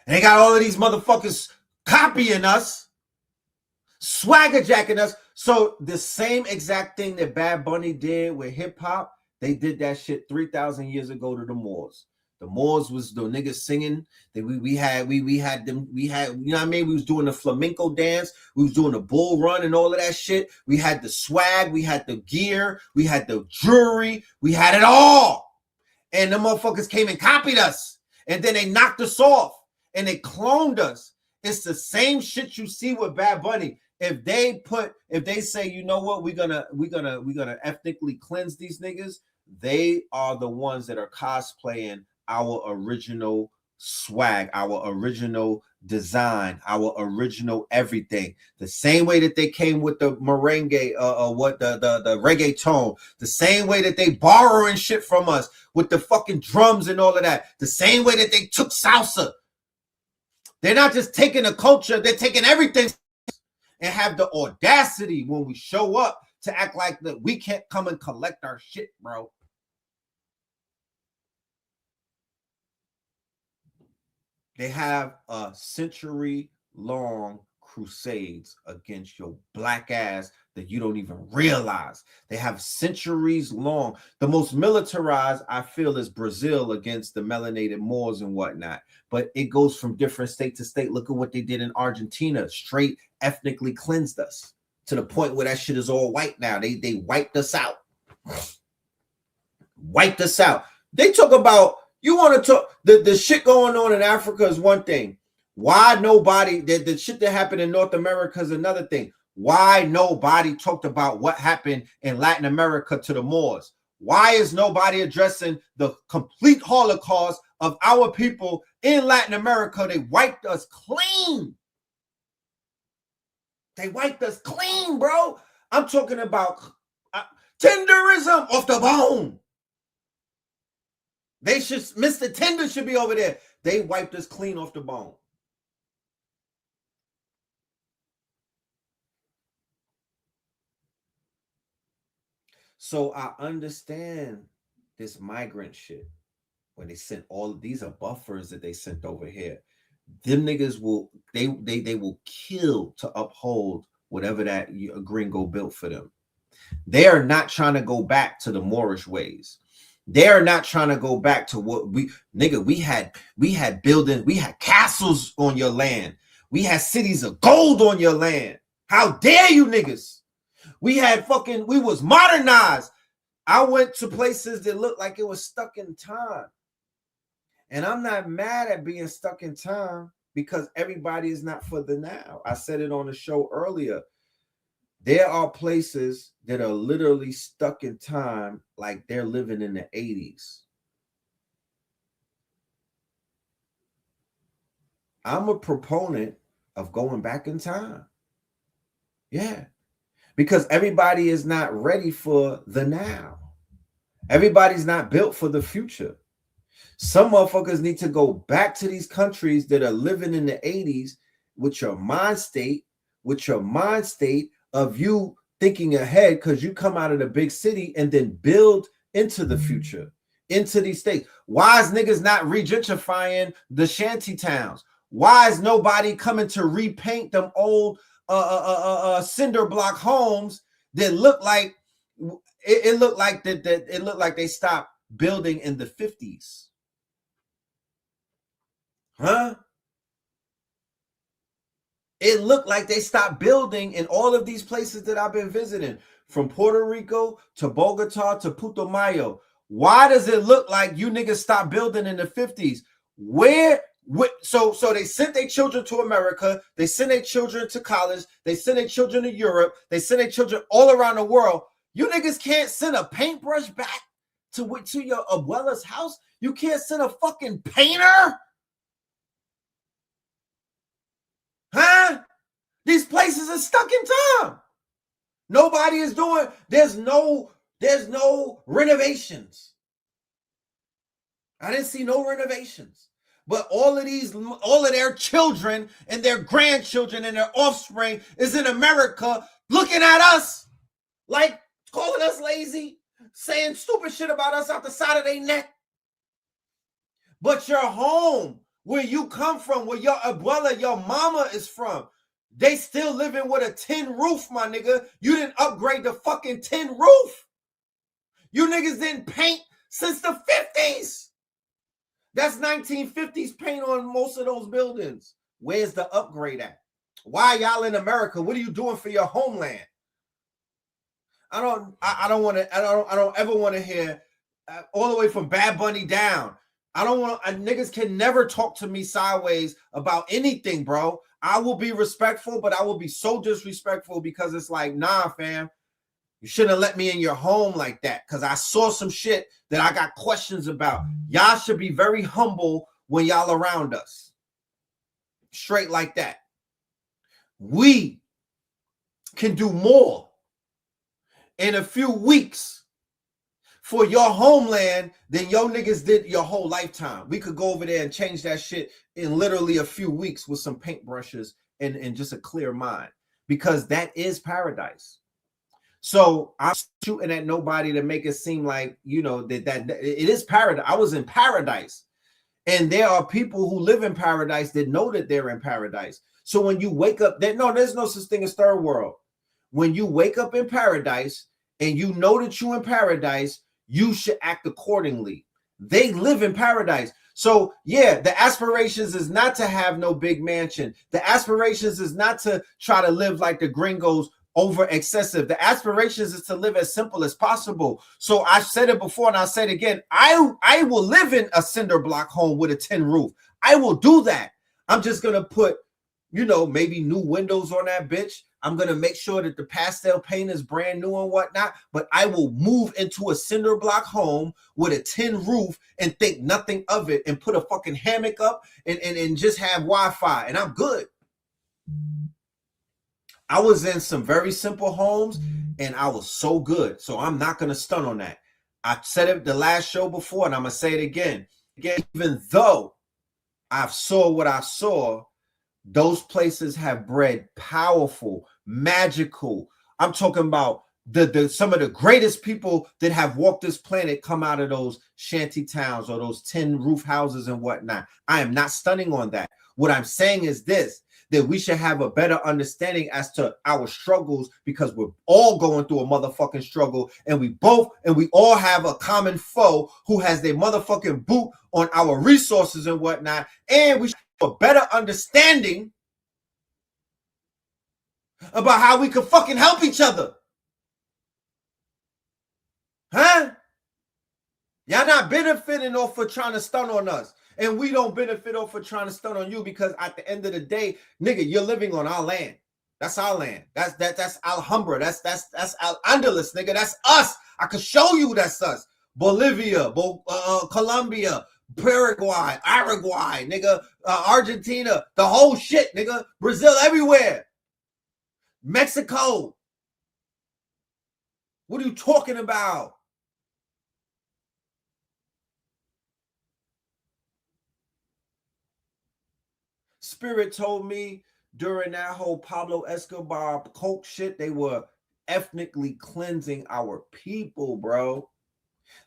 And they got all of these motherfuckers copying us, swagger jacking us. So the same exact thing that Bad Bunny did with hip hop, they did that shit 3,000 years ago to the Moors. The Moors was the niggas singing. That we had them, you know what I mean? We was doing the flamenco dance, we was doing the bull run and all of that shit. We had the swag, we had the gear, we had the jewelry, we had it all. And the motherfuckers came and copied us. And then they knocked us off and they cloned us. It's the same shit you see with Bad Bunny. If they say, you know what, we're gonna ethnically cleanse these niggas, they are the ones that are cosplaying our original swag, our original design, our original everything. The same way that they came with the merengue, the reggaeton, the same way that they borrowing shit from us with the fucking drums and all of that, the same way that they took salsa. They're not just taking a culture, they're taking everything and have the audacity when we show up to act like that we can't come and collect our shit, bro. They have a century-long crusades against your black ass that you don't even realize. They have centuries long. The most militarized, I feel, is Brazil against the melanated Moors and whatnot. But it goes from different state to state. Look at what they did in Argentina. Straight ethnically cleansed us to the point where that shit is all white now. They wiped us out. Wiped us out. They talk about, you want to talk, the shit going on in Africa is one thing. Why nobody, the shit that happened in North America is another thing. Why nobody talked about what happened in Latin America to the Moors? Why is nobody addressing the complete Holocaust of our people in Latin America? They wiped us clean. They wiped us clean, bro. I'm talking about tenderism off the bone. They should, Mr. Tender should be over there. They wiped us clean off the bone. So I understand this migrant shit. When they sent all of these are buffers that they sent over here. Them niggas will, they will kill to uphold whatever that gringo built for them. They are not trying to go back to the Moorish ways. They're not trying to go back to what we had buildings, we had castles on your land. We had cities of gold on your land. How dare you niggas? We was modernized. I went to places that looked like it was stuck in time. And I'm not mad at being stuck in time because everybody is not for the now. I said it on the show earlier. There are places that are literally stuck in time like they're living in the 80s. I'm a proponent of going back in time. Yeah. Because everybody is not ready for the now. Everybody's not built for the future. Some motherfuckers need to go back to these countries that are living in the 80s with your mind state of you thinking ahead because you come out of the big city and then build into the future, into these states. Why is niggas not regentrifying the shanty towns? Why is nobody coming to repaint them old cinder block homes that look like it looked like they stopped building in the 50s? Huh? It looked like they stopped building in all of these places that I've been visiting, from Puerto Rico to Bogota to Putumayo. Why does it look like you niggas stopped building in the 50s? So they sent their children to America, they sent their children to college, they sent their children to Europe, they sent their children all around the world. You niggas can't send a paintbrush back to your abuela's house. You can't send a fucking painter. Huh? These places are stuck in time. Nobody is doing, there's no renovations. I didn't see no renovations. But all of their children and their grandchildren and their offspring is in America looking at us like calling us lazy, saying stupid shit about us out the side of their neck. But your home, where you come from, where your abuela, your mama is from, they still living with a tin roof, my nigga. You didn't upgrade the fucking tin roof. You niggas didn't paint since the 50s. That's 1950s paint on most of those buildings. Where's the upgrade at? Why y'all in America? What are you doing for your homeland? I don't ever want to hear all the way from Bad Bunny down. I don't want niggas can never talk to me sideways about anything, bro. I will be respectful, but I will be so disrespectful because it's like, nah, fam, you shouldn't have let me in your home like that because I saw some shit that I got questions about. Y'all should be very humble when y'all around us. Straight like that. We can do more in a few weeks for your homeland than your niggas did your whole lifetime. We could go over there and change that shit in literally a few weeks with some paintbrushes and just a clear mind, because that is paradise. So I'm shooting at nobody to make it seem like, you know, that it is paradise. I was in paradise, and there are people who live in paradise that know that they're in paradise. So when you wake up, there's no such thing as third world. When you wake up in paradise and you know that you're in paradise, you should act accordingly. They live in paradise. So yeah, the aspirations is not to have no big mansion. The aspirations is not to try to live like the gringos over excessive. The aspirations is to live as simple as possible. So I've said it before and I'll say it again. I will live in a cinder block home with a tin roof. I will do that. I'm just going to put, you know, maybe new windows on that bitch. I'm going to make sure that the pastel paint is brand new and whatnot, but I will move into a cinder block home with a tin roof and think nothing of it and put a fucking hammock up and just have Wi-Fi and I'm good. I was in some very simple homes and I was so good. So I'm not going to stun on that. I said it the last show before and I'm going to say it again. Even though I saw what I saw, those places have bred powerful, magical. I'm talking about some of the greatest people that have walked this planet come out of those shanty towns or those tin roof houses and whatnot. I am not stunning on that. What I'm saying is this, that we should have a better understanding as to our struggles, because we're all going through a motherfucking struggle, and we all have a common foe who has their motherfucking boot on our resources and whatnot, and we should have a better understanding about how we can fucking help each other. Huh? Y'all not benefiting off for trying to stun on us. And we don't benefit off for trying to stun on you, because at the end of the day, nigga, you're living on our land. That's our land. That's Alhambra. That's Al Andalus, nigga. That's us. I can show you that's us. Bolivia, Colombia, Paraguay, Uruguay, nigga, Argentina, the whole shit, nigga. Brazil, everywhere. Mexico. What are you talking about? Spirit told me during that whole Pablo Escobar coke shit, they were ethnically cleansing our people, bro.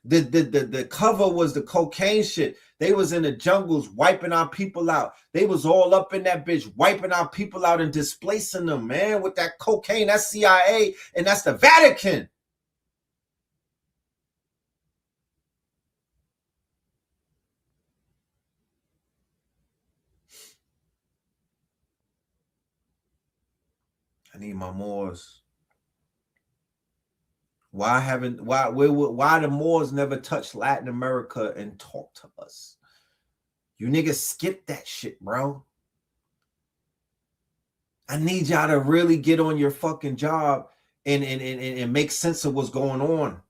The cover was the cocaine shit. They was in the jungles wiping our people out. They was all up in that bitch wiping our people out and displacing them, man, with that cocaine. That's CIA and that's the Vatican. I need my Moors. Why the Moors never touched Latin America and talk to us? You niggas skip that shit, bro. I need y'all to really get on your fucking job and make sense of what's going on.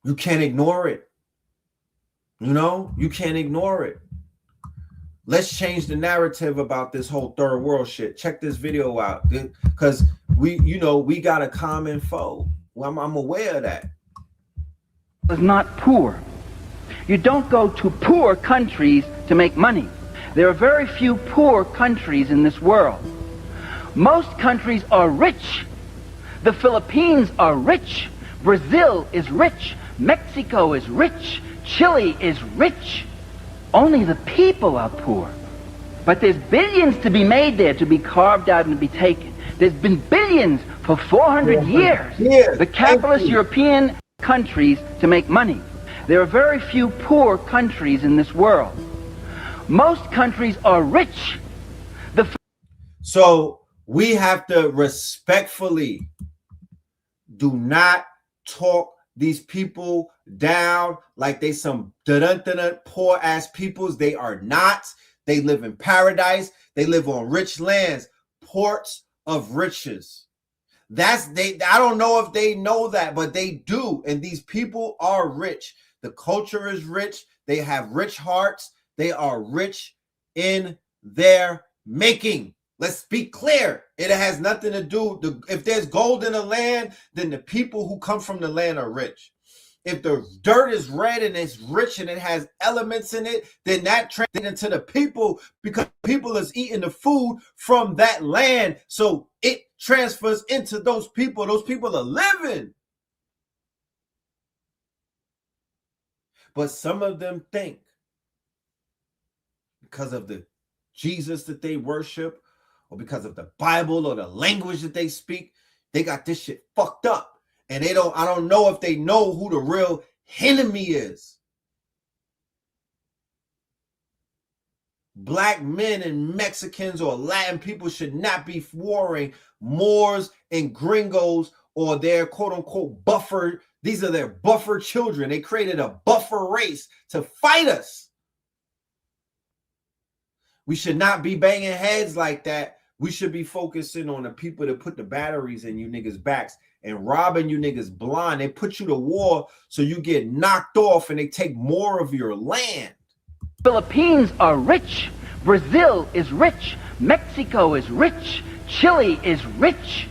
You can't ignore it. You know, you can't ignore it. Let's change the narrative about this whole third world shit. Check this video out, because we got a common foe. Well, I'm aware of that. Is not poor. You don't go to poor countries to make money. There are very few poor countries in this world. Most countries are rich. The Philippines are rich. Brazil is rich. Mexico is rich. Chile is rich. Only the people are poor. But there's billions to be made there, to be carved out and to be taken. There's been billions for 400 years. The capitalist European countries to make money. There are very few poor countries in this world. Most countries are rich. So we have to respectfully do not talk these people down like they some poor ass peoples. They are not. They live in paradise. They live on rich lands, ports of riches. I don't know if they know that, but they do. And these people are rich. The culture is rich. They have rich hearts. They are rich in their making. Let's be clear. It has nothing to do. If there's gold in the land, then the people who come from the land are rich. If the dirt is red and it's rich and it has elements in it, then that translates into the people, because people is eating the food from that land. So it transfers into those people. Those people are living. But some of them think because of the Jesus that they worship, or because of the Bible or the language that they speak, they got this shit fucked up. And I don't know if they know who the real enemy is. Black men and Mexicans or Latin people should not be warring Moors and gringos or their quote unquote buffer. These are their buffer children. They created a buffer race to fight us. We should not be banging heads like that. We should be focusing on the people that put the batteries in you niggas' backs and robbing you niggas blind. They put you to war so you get knocked off and they take more of your land. Philippines are rich. Brazil is rich. Mexico is rich. Chile is rich.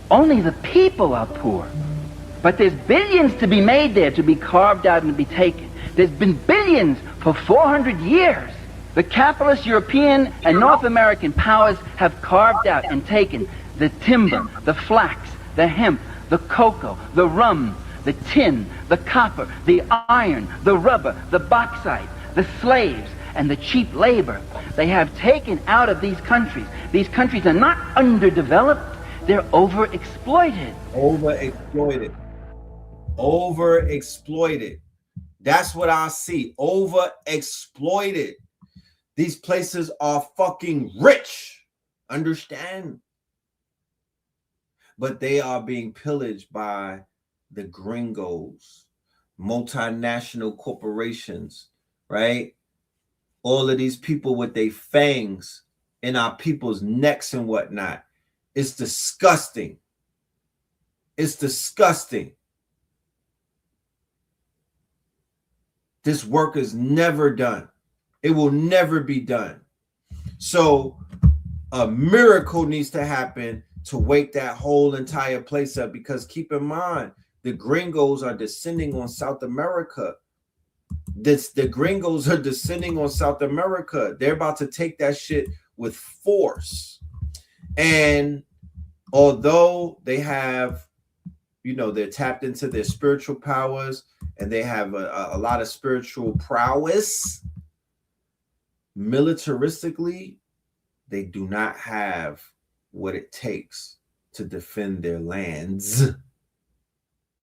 Only the people are poor. But there's billions to be made there, to be carved out and to be taken. There's been billions for 400 years. The capitalist European and North American powers have carved out and taken the timber, the flax, the hemp, the cocoa, the rum, the tin, the copper, the iron, the rubber, the bauxite, the slaves, and the cheap labor. They have taken out of these countries. These countries are not underdeveloped, they're overexploited. Overexploited. Overexploited. That's what I see. Overexploited. These places are fucking rich. Understand? But they are being pillaged by the gringos, multinational corporations, right? All of these people with their fangs in our people's necks and whatnot. It's disgusting. It's disgusting. This work is never done. It will never be done. So a miracle needs to happen to wake that whole entire place up, because keep in mind, the gringos are descending on South America. The gringos are descending on South America. They're about to take that shit with force. And although they have, they're tapped into their spiritual powers and they have a lot of spiritual prowess, militaristically, they do not have what it takes to defend their lands.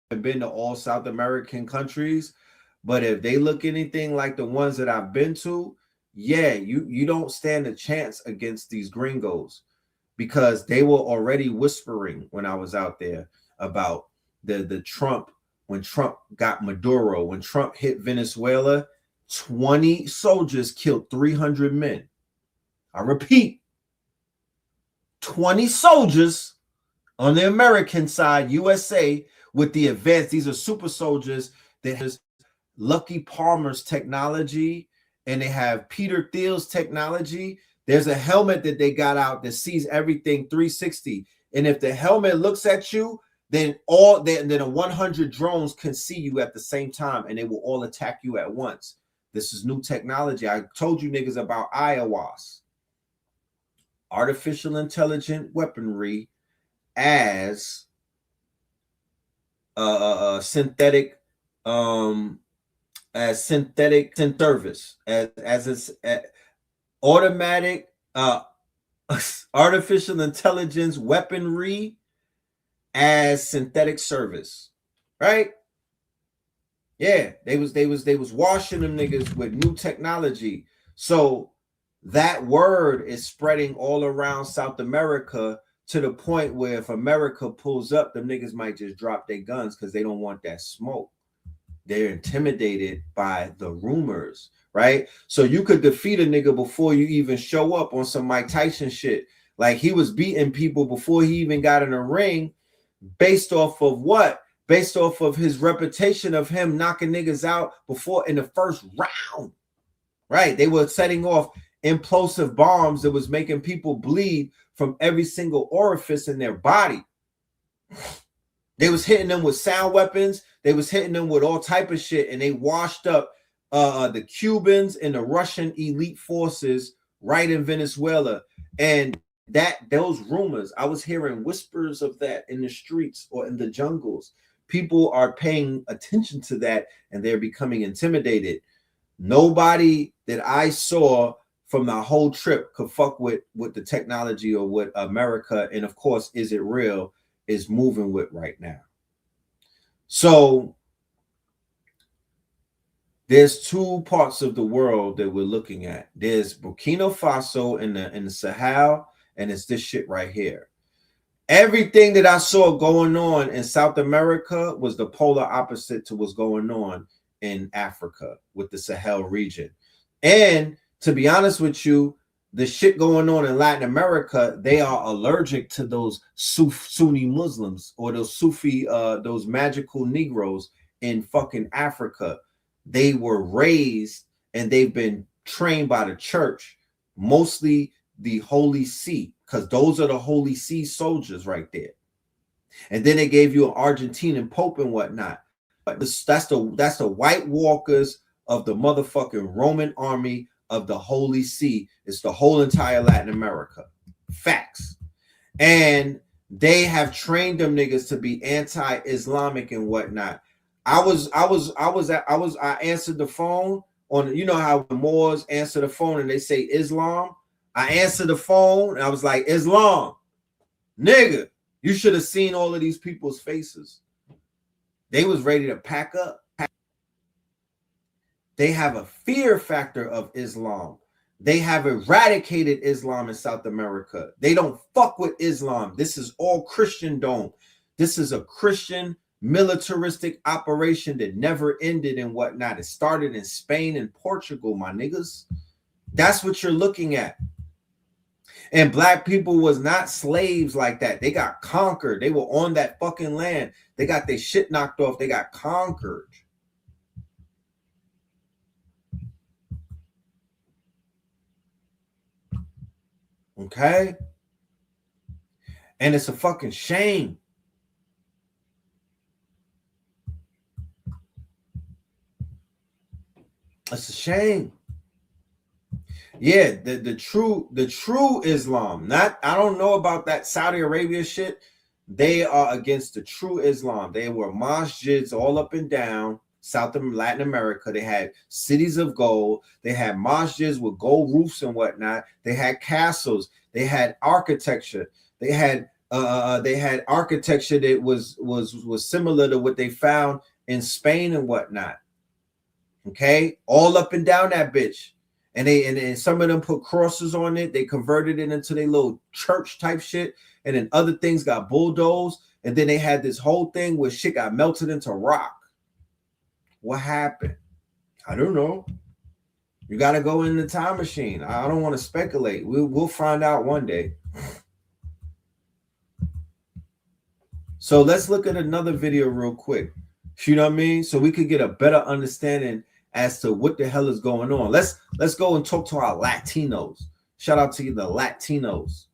I've been to all South American countries, but if they look anything like the ones that I've been to, yeah, you don't stand a chance against these gringos, because they were already whispering when I was out there about the Trump, when Trump got Maduro, when Trump hit Venezuela, 20 soldiers killed 300 men. I repeat, 20 soldiers on the American side, USA, with the advanced, these are super soldiers that has Lucky Palmer's technology, and they have Peter Thiel's technology. There's a helmet that they got out that sees everything 360. And if the helmet looks at you, then then 100 drones can see you at the same time, and they will all attack you at once. This is new technology. I told you niggas about IOWAS. Artificial intelligent weaponry as synthetic service, as it's automatic artificial intelligence weaponry as synthetic service, right? Yeah, they was washing them niggas with new technology. So that word is spreading all around South America to the point where if America pulls up, them niggas might just drop their guns because they don't want that smoke. They're intimidated by the rumors, right? So you could defeat a nigga before you even show up on some Mike Tyson shit. Like he was beating people before he even got in a ring based off of what? Based off of his reputation of him knocking niggas out before in the first round, right? They were setting off implosive bombs that was making people bleed from every single orifice in their body. They was hitting them with sound weapons. They was hitting them with all type of shit, and they washed up the Cubans and the Russian elite forces right in Venezuela. And those rumors, I was hearing whispers of that in the streets or in the jungles. People are paying attention to that, and they're becoming intimidated. Nobody that I saw from the whole trip could fuck with the technology or what America, and of course, is it real, is moving with right now. So there's two parts of the world that we're looking at. There's Burkina Faso in the Sahel, and it's this shit right here. Everything that I saw going on in South America was the polar opposite to what's going on in Africa with the Sahel region. And to be honest with you, the shit going on in Latin America, they are allergic to those Sunni Muslims or those Sufi, those magical Negroes in fucking Africa. They were raised and they've been trained by the church, mostly the Holy See, because those are the Holy See soldiers right there. And then they gave you an Argentinian Pope and whatnot. But that's the White Walkers of the motherfucking Roman army of the Holy See. It's the whole entire Latin America. Facts. And they have trained them niggas to be anti-Islamic and whatnot. I answered the phone on, you know how the Moors answer the phone and they say Islam. I answered the phone and I was like, Islam, nigga, you should have seen all of these people's faces. They was ready to pack up. They have a fear factor of Islam. They have eradicated Islam in South America. They don't fuck with Islam. This is all Christendom. This is a Christian militaristic operation that never ended and whatnot. It started in Spain and Portugal, my niggas. That's what you're looking at. And black people was not slaves like that. They got conquered. They were on that fucking land. They got their shit knocked off. They got conquered. Okay? And it's a fucking shame. It's a shame. Yeah, the true Islam. Not, I don't know about that Saudi Arabia shit. They are against the true Islam. They were masjids all up and down South and Latin America. They had cities of gold. They had masjids with gold roofs and whatnot. They had castles. They had architecture. They had architecture that was similar to what they found in Spain and whatnot. Okay, all up and down that bitch. And some of them put crosses on it. They converted it into their little church type shit. And then other things got bulldozed. And then they had this whole thing where shit got melted into rock. What happened? I don't know. You got to go in the time machine. I don't want to speculate. We'll find out one day. So let's look at another video real quick. You know what I mean? So we could get a better understanding as to what the hell is going on. Let's go and talk to our Latinos. Shout out to you, the Latinos.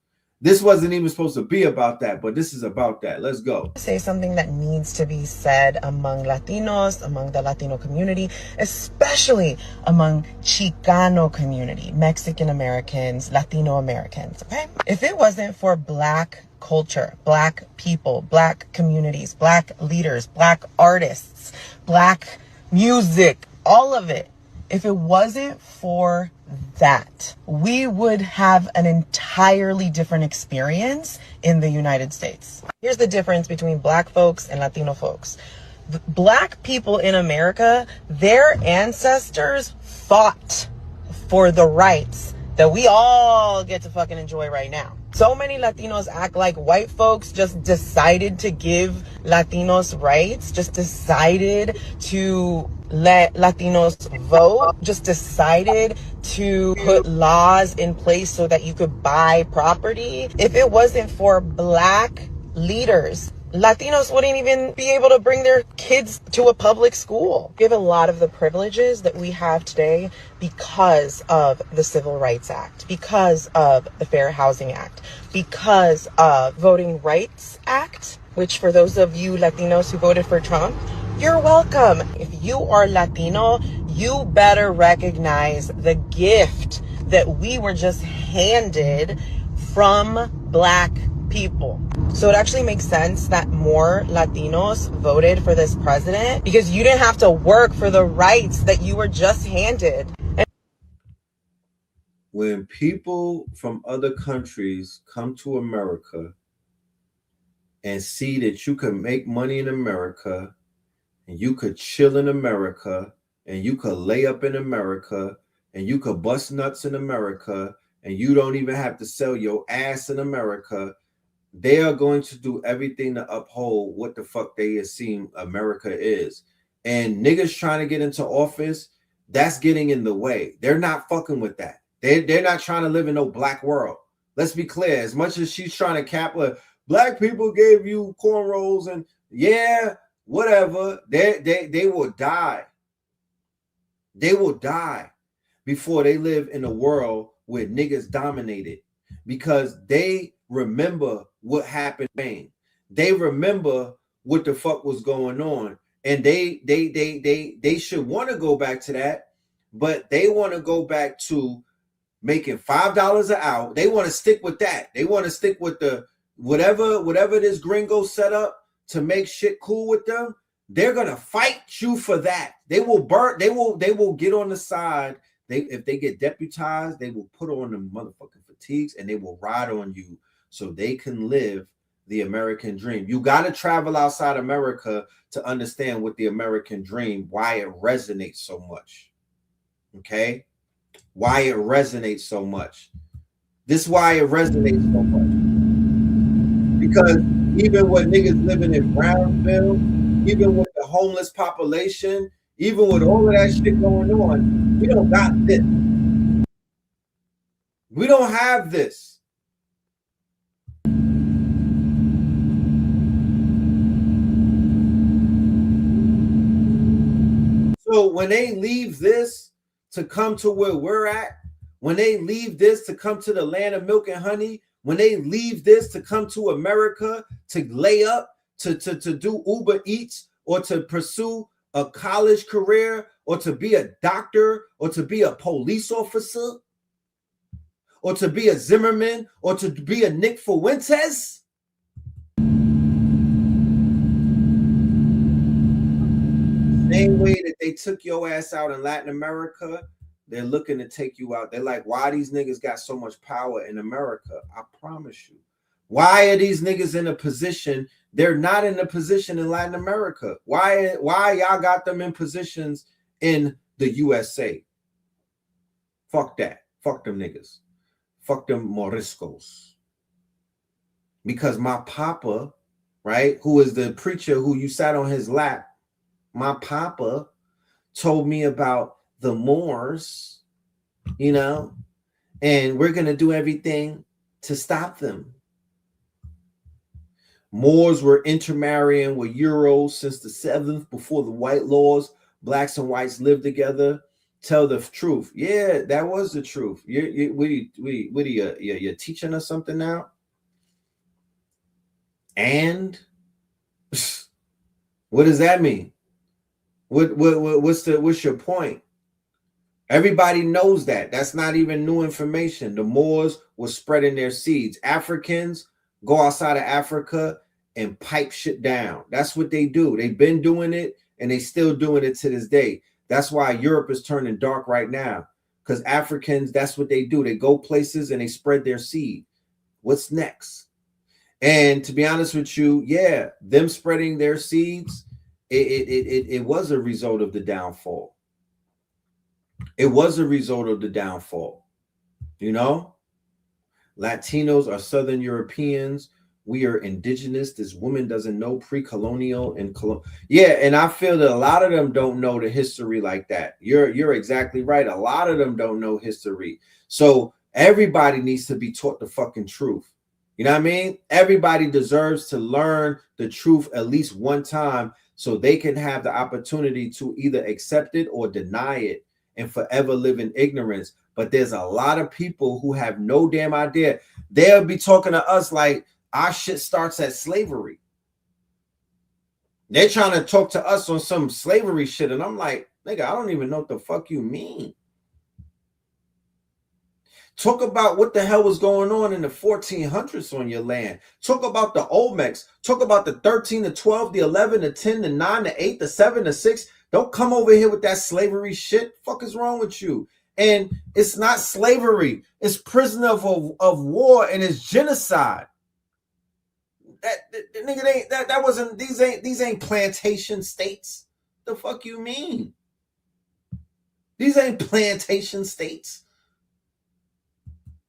This wasn't even supposed to be about that, but this is about that. Let's go. Say something that needs to be said among Latinos, among the Latino community, especially among Chicano community, Mexican Americans, Latino Americans, okay? If it wasn't for Black culture, Black people, Black communities, Black leaders, Black artists, Black music, all of it, if it wasn't for that, we would have an entirely different experience in the United States. Here's the difference between Black folks and Latino folks. Black people in America, their ancestors fought for the rights that we all get to fucking enjoy right now. So many Latinos act like white folks just decided to give Latinos rights, just decided to let Latinos vote, just decided to put laws in place so that you could buy property. If it wasn't for Black leaders, Latinos wouldn't even be able to bring their kids to a public school. We have a lot of the privileges that we have today because of the Civil Rights Act, because of the Fair Housing Act, because of Voting Rights Act, which for those of you Latinos who voted for Trump, you're welcome. If you are Latino, you better recognize the gift that we were just handed from Black people. So it actually makes sense that more Latinos voted for this president because you didn't have to work for the rights that you were just handed. When people from other countries come to America and see that you can make money in America and you could chill in America and you could lay up in America and you could bust nuts in America and you don't even have to sell your ass in America, they are going to do everything to uphold what the fuck they assume America is. And niggas trying to get into office, that's getting in the way. They're not fucking with that. They're not trying to live in no black world. Let's be clear. As much as she's trying to cap, black people gave you cornrows and yeah, whatever. They will die. They will die before they live in a world where niggas dominated, because they remember what happened. They remember what the fuck was going on, and they should want to go back to that, but they want to go back to making $5 an hour. They want to stick with that. They want to stick with the whatever this gringo set up to make shit cool with them. They're gonna fight you for that. They will burn. They will get on the side. If they get deputized, they will put on the motherfucking fatigues and they will ride on you so they can live the American dream. You got to travel outside America to understand what the American dream, why it resonates so much. Okay? Why it resonates so much. This is why it resonates so much. Because even with niggas living in Brownsville, even with the homeless population, even with all of that shit going on, we don't got this. We don't have this. So when they leave this to come to where we're at, when they leave this to come to the land of milk and honey, when they leave this to come to America to lay up, to do Uber Eats, or to pursue a college career, or to be a doctor, or to be a police officer, or to be a Zimmerman, or to be a Nick Fuentes, same way that they took your ass out in Latin America, they're looking to take you out. They're like, why these niggas got so much power in America? I promise you. Why are these niggas in a position? They're not in a position in Latin America. Why y'all got them in positions in the USA? Fuck that. Fuck them niggas. Fuck them Moriscos. Because my papa, right, who is the preacher who you sat on his lap, my papa told me about the Moors, you know, and we're going to do everything to stop them. Moors were intermarrying with Euros since the 7th, before the white laws. Blacks and whites lived together. Tell the truth. Yeah, that was the truth. You're teaching us something now? And what does that mean? What's your point? Everybody knows that. That's not even new information. The Moors were spreading their seeds. Africans go outside of Africa and pipe shit down. That's what they do. They've been doing it and they still doing it to this day. That's why Europe is turning dark right now, because Africans, that's what they do. They go places and they spread their seed. What's next? And to be honest with you, yeah, them spreading their seeds it was a result of the downfall. It was a result of the downfall. You know, Latinos are Southern Europeans. We are indigenous. This woman doesn't know pre-colonial and yeah, and I feel that a lot of them don't know the history like that. You're exactly right. A lot of them don't know history. So everybody needs to be taught the fucking truth. You know what I mean? Everybody deserves to learn the truth at least one time so they can have the opportunity to either accept it or deny it and forever live in ignorance. But there's a lot of people who have no damn idea. They'll be talking to us like our shit starts at slavery. They're trying to talk to us on some slavery shit. And I'm like, nigga, I don't even know what the fuck you mean. Talk about what the hell was going on in the 1400s on your land. Talk about the Olmecs. Talk about the 13, the 12, the 11, the 10, the 9, the 8, the 7, the 6. Don't come over here with that slavery shit. Fuck is wrong with you? And it's not slavery. It's prisoner of war, and it's genocide. That nigga ain't that wasn't these ain't plantation states. The fuck you mean? These ain't plantation states.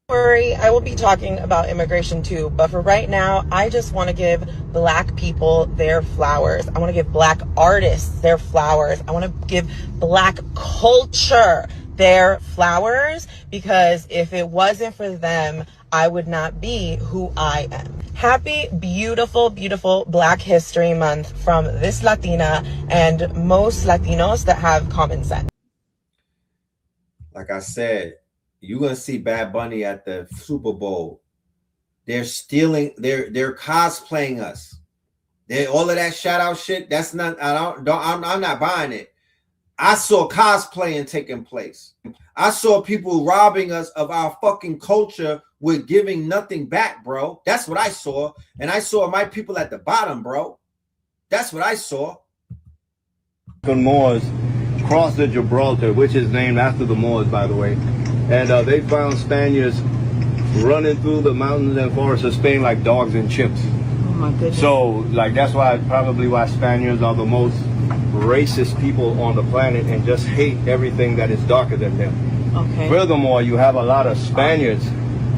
Worry, I will be talking about immigration too, but for right now, I just want to give Black people their flowers. I want to give Black artists their flowers. I want to give Black culture their flowers, because if it wasn't for them, I would not be who I am. Happy, beautiful, beautiful Black History Month from this Latina and most Latinos that have common sense. Like I said, you're gonna see Bad Bunny at the Super Bowl. They're stealing, they're cosplaying us. They all of that shout out shit. That's not, I'm not buying it. I saw cosplaying taking place. I saw people robbing us of our fucking culture with giving nothing back, bro. That's what I saw. And I saw my people at the bottom, bro. That's what I saw. Moors crossed the Gibraltar, which is named after the Moors, by the way. And they found Spaniards running through the mountains and forests of Spain like dogs and chimps. Oh my goodness. So, like, that's probably why Spaniards are the most racist people on the planet and just hate everything that is darker than them. Okay. Furthermore, you have a lot of Spaniards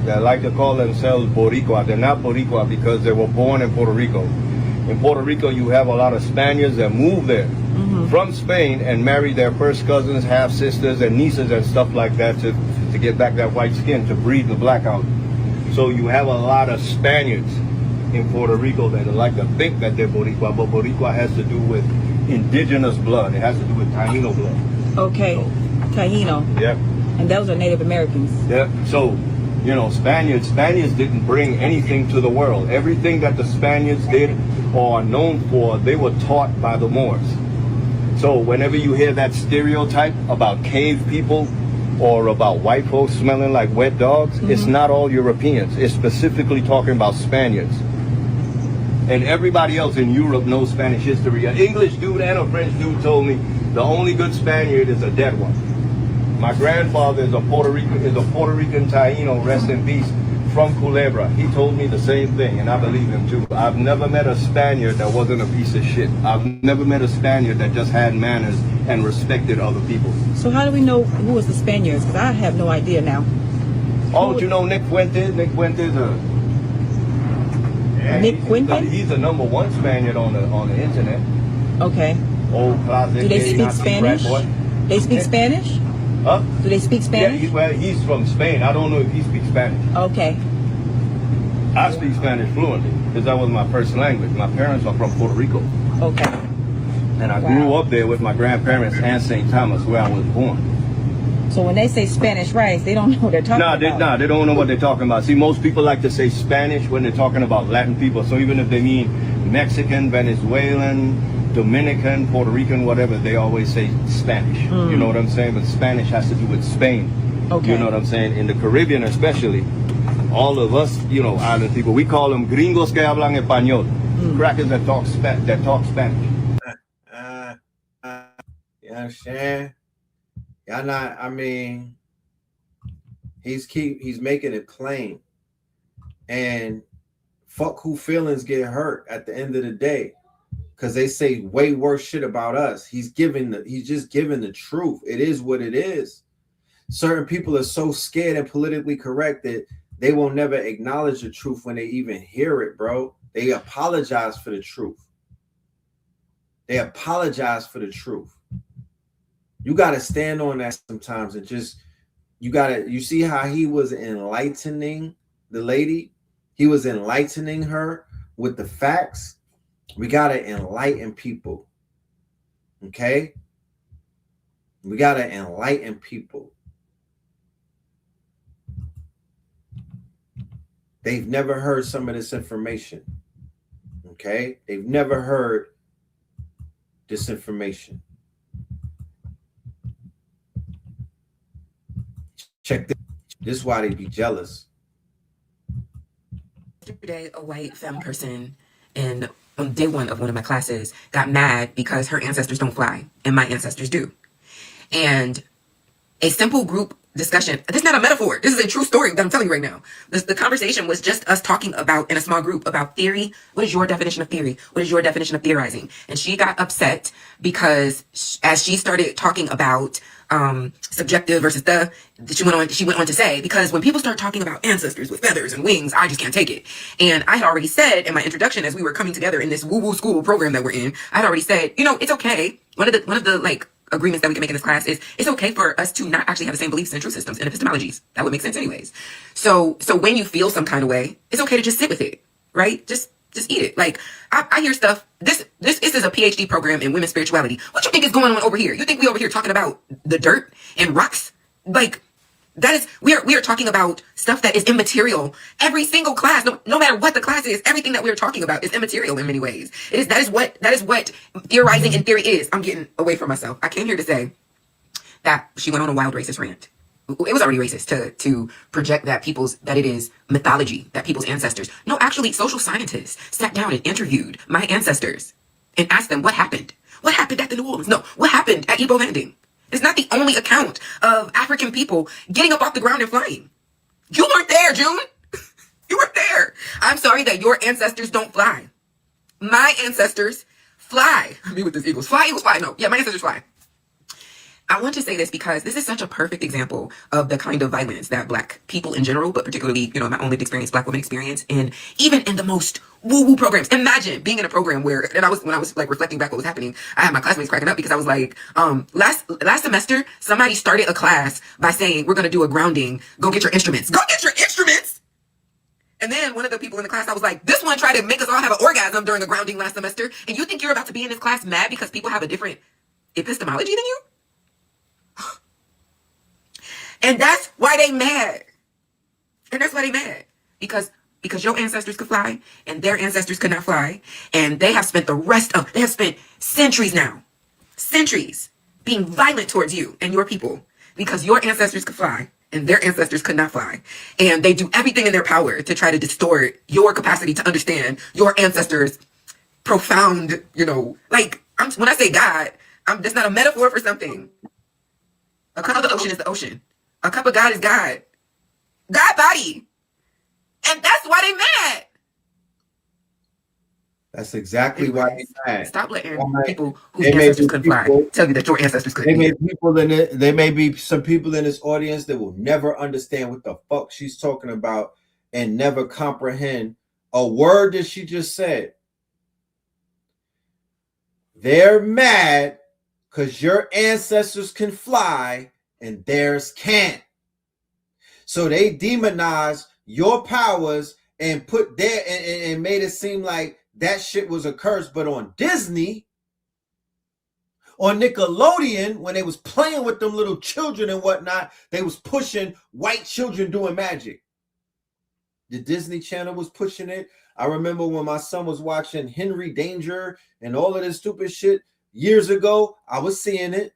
that like to call themselves Boricua. They're not Boricua because they were born in Puerto Rico. In Puerto Rico, you have a lot of Spaniards that move there from Spain and marry their first cousins, half sisters, and nieces and stuff like that to get back that white skin, to breed the black out. So you have a lot of Spaniards in Puerto Rico that like to think that they're Boricua, but Boricua has to do with indigenous blood. It has to do with Taino blood. Okay, so, Taino. Yep. And those are Native Americans. Yep. So, you know, Spaniards didn't bring anything to the world. Everything that the Spaniards did or are known for, they were taught by the Moors. So whenever you hear that stereotype about cave people or about white folks smelling like wet dogs, it's not all Europeans. It's specifically talking about Spaniards. And everybody else in Europe knows Spanish history. An English dude and a French dude told me the only good Spaniard is a dead one. My grandfather is a Puerto Rican Taino, rest in peace, from Culebra. He told me the same thing, and I believe him too. I've never met a Spaniard that wasn't a piece of shit. I've never met a Spaniard that just had manners and respected other people. So how do we know who was the Spaniards? Because I have no idea now. Oh, you know Nick Fuentes? Nick Fuentes, Nick Fuentes? He's the #1 Spaniard on the internet. Okay. Old closet. Do they speak Spanish? They speak Spanish? Huh? Do they speak Spanish? Yeah, he's from Spain. I don't know if he speaks Spanish. Okay. I speak Spanish fluently because that was my first language. My parents are from Puerto Rico. Okay. And I grew up there with my grandparents and St. Thomas, where I was born. So when they say Spanish rice, they don't know what they're talking about. They don't know what they're talking about. See, most people like to say Spanish when they're talking about Latin people. So even if they mean Mexican, Venezuelan, Dominican, Puerto Rican, whatever, they always say Spanish. You know what I'm saying? But Spanish has to do with Spain. Okay. You know what I'm saying? In the Caribbean especially, all of us, you know, island people, we call them gringos que hablan español. Crackers that talk Spanish. You understand? Y'all not, I mean, he's making it plain. And fuck who feelings get hurt at the end of the day. because they say way worse shit about us. He's just giving the truth. It is what it is. Certain people are so scared and politically correct that they will never acknowledge the truth when they even hear it, bro. They apologize for the truth. They apologize for the truth. You got to stand on that sometimes and just, you see how he was enlightening the lady? He was enlightening her with the facts. We got to enlighten people. Okay? We got to enlighten people. They've never heard some of this information. Okay? They've never heard this information. Check this. This is why they be jealous. Yesterday, a white femme person in on day one of one of my classes got mad because her ancestors don't fly and my ancestors do. And a simple group discussion, this is not a metaphor, this is a true story that I'm telling you right now. The conversation was just us talking about, in a small group, about theory. What is your definition of theory? What is your definition of theorizing? And she got upset because as she started talking about subjective versus she went on to say, because when people start talking about ancestors with feathers and wings, I just can't take it. And I had already said in my introduction, as we were coming together in this woo-woo school program that we're in, I had already said, you know, it's okay. One of the like agreements that we can make in this class is it's okay for us to not actually have the same beliefs and truth systems and epistemologies. That would make sense anyways. So when you feel some kind of way, it's okay to just sit with it, right? Just eat it. Like, I hear stuff. This is a PhD program in women's spirituality. What you think is going on over here? You think we over here talking about the dirt and rocks? Like, that is, we are talking about stuff that is immaterial. Every single class, no matter what the class is, everything that we are talking about is immaterial in many ways. That is what theorizing in theory is. I'm getting away from myself. I came here to say that she went on a wild racist rant. It was already racist to project that it is mythology, that people's ancestors. No, actually, social scientists sat down and interviewed my ancestors and asked them what happened. What happened at the New Orleans? No, what happened at Igbo Landing? It's not the only account of African people getting up off the ground and flying. You weren't there, June. You weren't there. I'm sorry that your ancestors don't fly. My ancestors fly. I mean, with this Eagles. Fly, Eagles fly. No, yeah, my ancestors fly. I want to say this because this is such a perfect example of the kind of violence that Black people in general, but particularly, you know, my own lived experience, Black women experience, and even in the most woo-woo programs. Imagine being in a program where, and when I was like reflecting back what was happening, I had my classmates cracking up because I was like, last semester, somebody started a class by saying, we're going to do a grounding. Go get your instruments. Go get your instruments! And then one of the people in the class, I was like, this one tried to make us all have an orgasm during a grounding last semester. And you think you're about to be in this class mad because people have a different epistemology than you? And that's why they mad. And that's why they mad. Because your ancestors could fly and their ancestors could not fly. And they have spent they have spent centuries being violent towards you and your people because your ancestors could fly and their ancestors could not fly. And they do everything in their power to try to distort your capacity to understand your ancestors' profound, you know, like, when I say God, that's not a metaphor for something. A cup of the ocean is the ocean. A cup of God is God. God body. And that's why they mad. That's exactly why they mad. Stop letting people whose ancestors couldn't fly tell you that your ancestors couldn't. There may be some people in this audience that will never understand what the fuck she's talking about and never comprehend a word that she just said. They're mad because your ancestors can fly and theirs can't. So they demonize your powers and put and made it seem like that shit was a curse. But on Disney, on Nickelodeon, when they was playing with them little children and whatnot, they was pushing white children doing magic. The Disney Channel was pushing it. I remember when my son was watching Henry Danger and all of this stupid shit years ago, I was seeing it.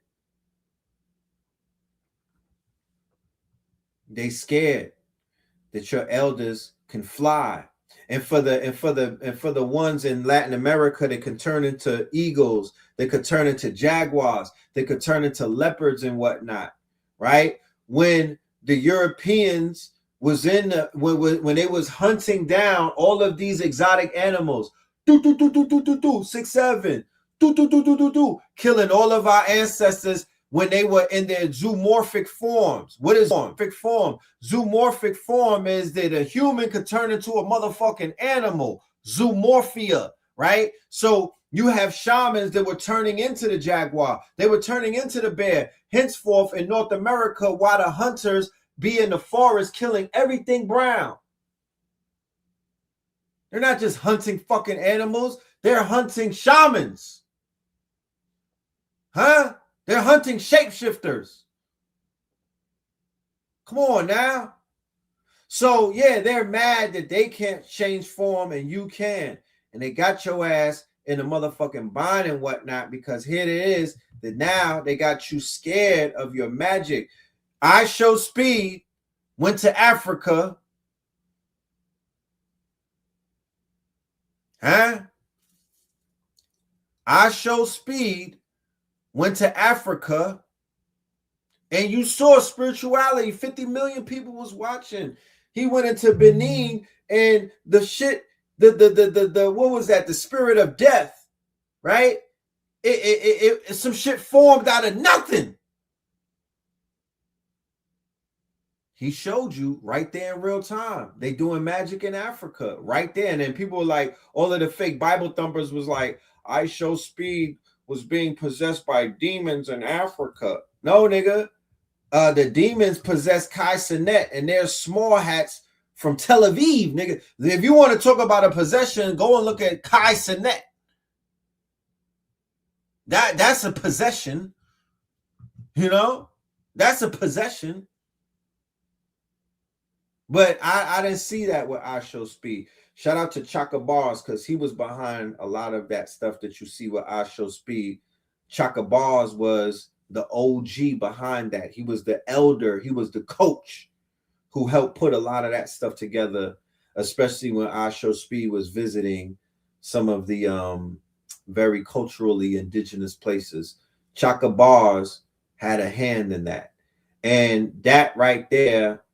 They scared that your elders can fly. And for the ones in Latin America that can turn into eagles, they could turn into jaguars, they could turn into leopards and whatnot, right? When the Europeans was when they was hunting down all of these exotic animals, 6'7", killing all of our ancestors when they were in their zoomorphic forms. What is zoomorphic form? Zoomorphic form is that a human could turn into a motherfucking animal. Zoomorphia, right? So you have shamans that were turning into the jaguar. They were turning into the bear. Henceforth in North America, while the hunters be in the forest killing everything brown. They're not just hunting fucking animals. They're hunting shamans. Huh? They're hunting shapeshifters. Come on now. So, yeah, they're mad that they can't change form and you can. And they got your ass in a motherfucking bind and whatnot because here it is that now they got you scared of your magic. I Show Speed went to Africa. Huh? I Show Speed went to Africa and you saw spirituality. 50 million people was watching. He went into Benin and the shit, the what was that? The spirit of death, right? It some shit formed out of nothing. He showed you right there in real time. They doing magic in Africa right there. And then people were like, all of the fake Bible thumpers was like, I Show Speed was being possessed by demons in Africa. No, nigga. The demons possess Kai Cenat and they're small hats from Tel Aviv, nigga. If you want to talk about a possession, go and look at Kai Cenat. That's a possession. You know? That's a possession. But I didn't see that with I Show Speed. Shout out to Chaka Bars because he was behind a lot of that stuff that you see with I Show Speed. Chaka Bars was the OG behind that. He was the elder. He was the coach who helped put a lot of that stuff together, especially when I Show Speed was visiting some of the very culturally indigenous places. Chaka Bars had a hand in that. And that right there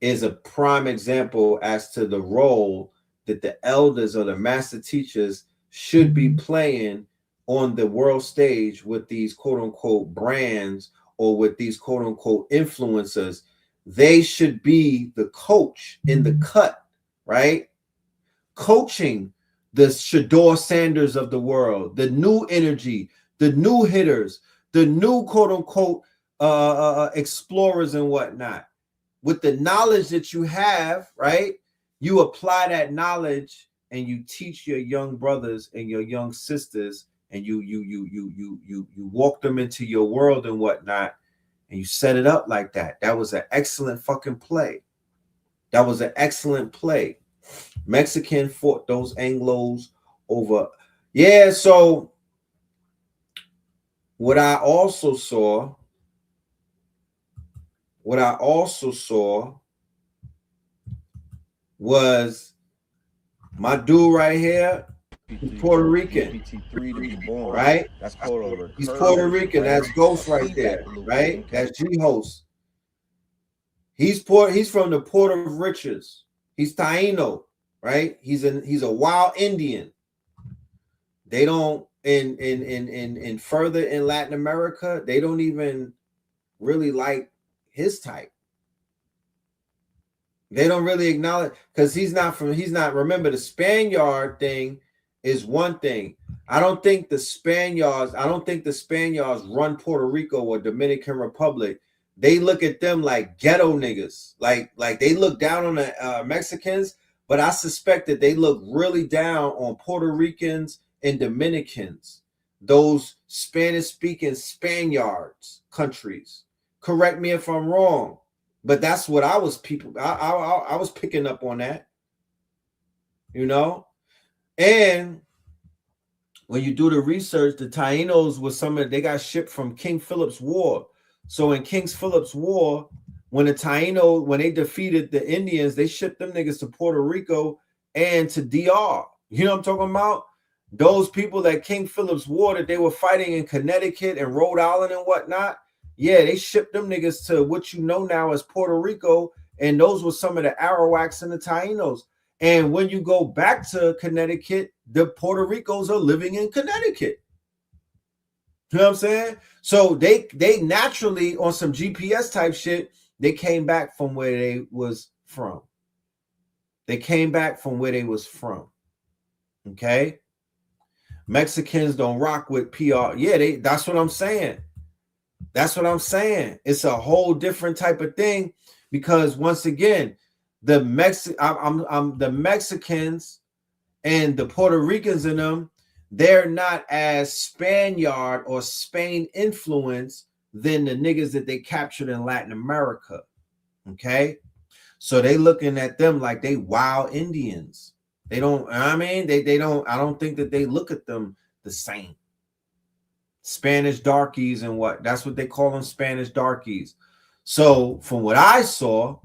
is a prime example as to the role that the elders or the master teachers should be playing on the world stage with these quote unquote brands or with these quote unquote influencers. They should be the coach in the cut, right? Coaching the Shador Sanders of the world, the new energy, the new hitters, the new quote unquote explorers and whatnot. With the knowledge that you have, right? You apply that knowledge and you teach your young brothers and your young sisters, and you walk them into your world and whatnot, and you set it up like that. That was an excellent fucking play. That was an excellent play. Mexican fought those Anglos over. Yeah, so what I also saw was my dude right here. He's Puerto Rican, right? That's called He's Puerto Rican. That's Ghost right there, right? That's G-Host. He's from the Port of Riches. He's Taino, right? He's a wild Indian. They don't in further in Latin America, they don't even really like his type. They don't really acknowledge because he's not. Remember, the Spaniard thing is one thing. I don't think the Spaniards run Puerto Rico or Dominican Republic. They look at them like ghetto niggas. Like they look down on the Mexicans, but I suspect that they look really down on Puerto Ricans and Dominicans, those Spanish-speaking Spaniards countries. Correct me if I'm wrong. But that's what I was picking up on that, you know. And when you do the research, the Tainos was they got shipped from King Philip's War. So in King Philip's War, when they defeated the Indians, they shipped them niggas to Puerto Rico and to DR. You know what I'm talking about? Those people that King Philip's War that they were fighting in Connecticut and Rhode Island and whatnot. Yeah, they shipped them niggas to what you know now as Puerto Rico, and those were some of the Arawaks and the Tainos. And when you go back to Connecticut, the Puerto Ricos are living in Connecticut. You know what I'm saying? So they naturally, on some GPS type shit, they came back from where they was from. They came back from where they was from. Okay? Mexicans don't rock with PR. Yeah, that's what I'm saying. That's what I'm saying. It's a whole different type of thing because once again, the Mexicans and the Puerto Ricans in them, they're not as Spaniard or Spain influenced than the niggas that they captured in Latin America. Okay? So they looking at them like they wild Indians. They don't, I mean, they don't, I don't think that they look at them the same. Spanish darkies and what? That's what they call them, Spanish darkies. So from what I saw,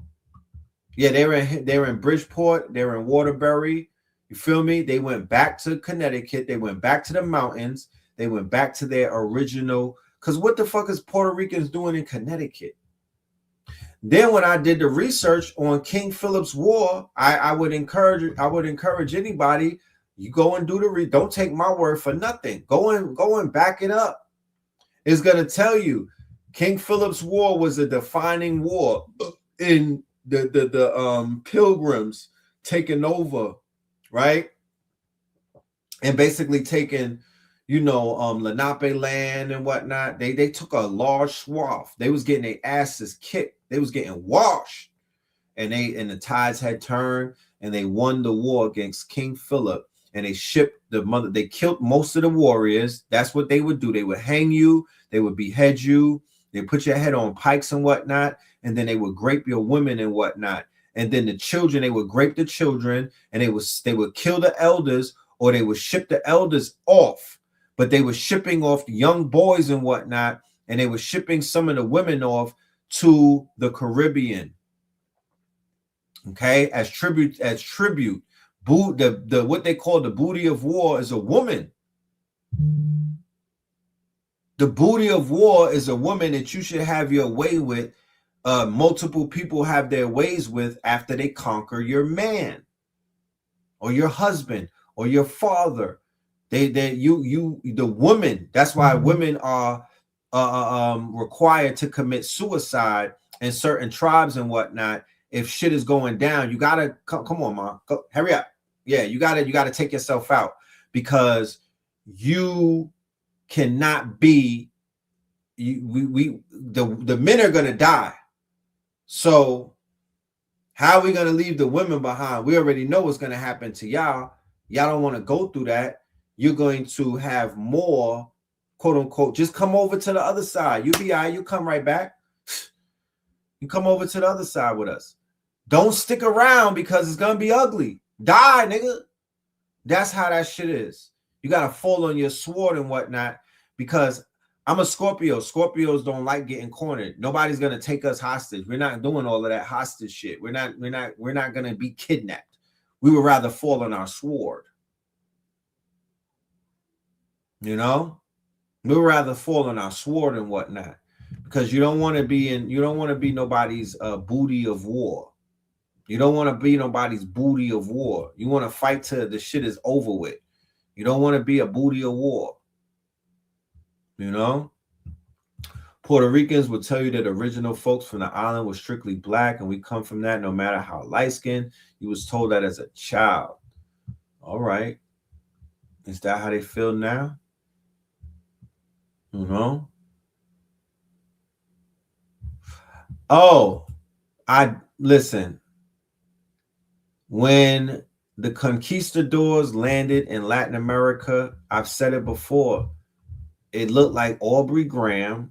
yeah, they were in Bridgeport, they were in Waterbury. You feel me? They went back to Connecticut, they went back to the mountains, they went back to their original. Because what the fuck is Puerto Ricans doing in Connecticut? Then when I did the research on King Philip's War, I would encourage anybody, you go and do the don't take my word for nothing. Go and back it up. It's gonna tell you King Philip's War was a defining war in the Pilgrims taking over, right? And basically taking, you know, Lenape land and whatnot. They took a large swath. They was getting their asses kicked. They was getting washed, and the tides had turned, and they won the war against King Philip. And they killed most of the warriors. That's what they would do. They would hang you, they would behead you, they put your head on pikes and whatnot, and then they would grape your women and whatnot. And then the children, they would grape the children, and they would kill the elders, or they would ship the elders off. But they were shipping off young boys and whatnot, and they were shipping some of the women off to the Caribbean. Okay, as tribute. The what they call the booty of war is a woman. The booty of war is a woman that you should have your way with. Multiple people have their ways with after they conquer your man, or your husband, or your father. The woman. That's why women are required to commit suicide in certain tribes and whatnot. If shit is going down, you gotta come on, mom, hurry up. Yeah, you gotta take yourself out, because you cannot be. The men are gonna die. So how are we gonna leave the women behind? We already know what's gonna happen to y'all. Y'all don't want to go through that. You're going to have more, quote unquote, just come over to the other side. You be all right, you come right back. You come over to the other side with us. Don't stick around because it's gonna be ugly. Die, nigga. That's how that shit is. You gotta fall on your sword and whatnot, because I'm a Scorpio. Scorpios don't like getting cornered. Nobody's gonna take us hostage. We're not doing all of that hostage shit. We're not gonna be kidnapped. We would rather fall on our sword. You know, we would rather fall on our sword and whatnot, because you don't want to be nobody's booty of war. You don't want to be nobody's booty of war. You want to fight till the shit is over with. You don't want to be a booty of war. You know? Puerto Ricans will tell you that original folks from the island were strictly black, and we come from that no matter how light-skinned. You was told that as a child. All right. Is that how they feel now? You know? Oh, listen. When the conquistadors landed in Latin America, I've said it before, it looked like Aubrey Graham.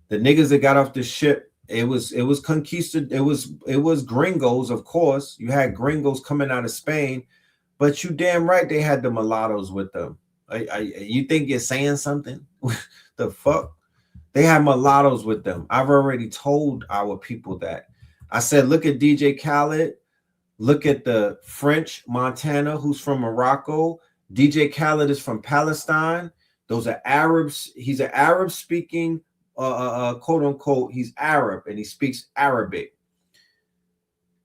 The niggas that got off the ship, it was conquistad, it was gringos, of course. You had gringos coming out of Spain, but you damn right they had the mulattoes with them. You think you're saying something? The fuck? They had mulattoes with them. I've already told our people that. I said, look at DJ Khaled. Look at the French Montana, who's from Morocco. DJ Khaled is from Palestine. Those are Arabs. He's an Arab speaking, quote unquote, he's Arab and he speaks Arabic.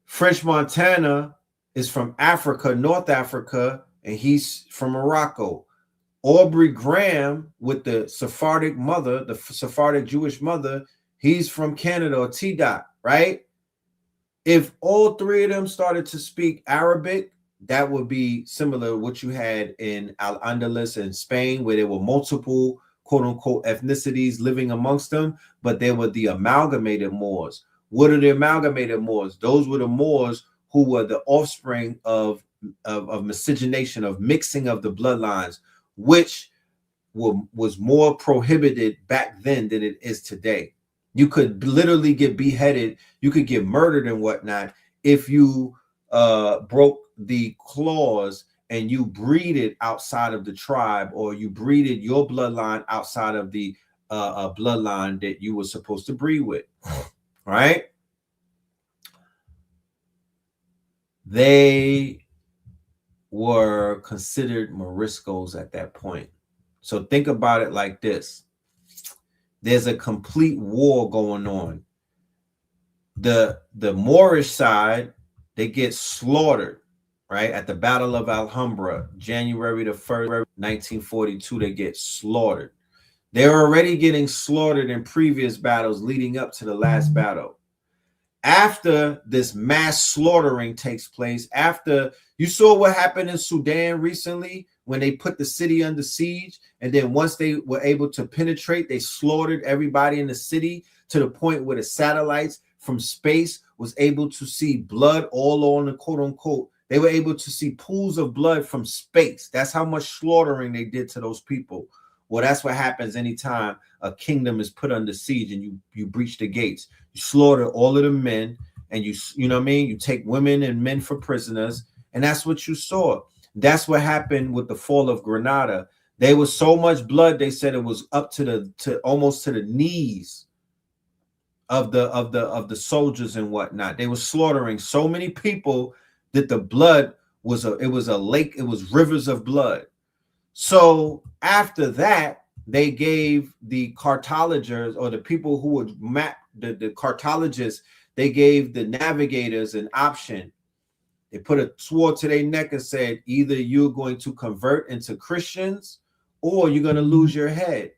French Montana is from Africa, North Africa, and he's from Morocco. Aubrey Graham with the Sephardic mother, the Sephardic Jewish mother, he's from Canada, or T-Dot, right? If all three of them started to speak Arabic, that would be similar to what you had in Al-Andalus in Spain, where there were multiple quote-unquote ethnicities living amongst them, but they were the amalgamated Moors. What are the amalgamated Moors? Those were the Moors who were the offspring of miscegenation, of mixing of the bloodlines, which was more prohibited back then than it is today. You could literally get beheaded, you could get murdered and whatnot if you broke the clause and you breeded outside of the tribe, or you breeded your bloodline outside of the bloodline that you were supposed to breed with, right? They were considered Moriscos at that point. So think about it like this. There's a complete war going on. The Moorish side, they get slaughtered, right? At the Battle of Alhambra, January the 1st, 1942, they get slaughtered. They're already getting slaughtered in previous battles leading up to the last battle. After this mass slaughtering takes place, after you saw what happened in Sudan recently when they put the city under siege, and then once they were able to penetrate, they slaughtered everybody in the city to the point where the satellites from space was able to see blood all on the quote unquote. They were able to see pools of blood from space. That's how much slaughtering they did to those people. Well, that's what happens anytime a kingdom is put under siege and you breach the gates. You slaughter all of the men, and you know what I mean? You take women and men for prisoners, and that's what you saw. That's what happened with the fall of Granada. There was so much blood, they said it was up to almost to the knees of the soldiers and whatnot. They were slaughtering so many people that the blood was a lake, it was rivers of blood. So after that, they gave the cartologers, or the people who would map the cartologists, they gave the navigators an option. They put a sword to their neck and said, either you're going to convert into Christians or you're going to lose your head.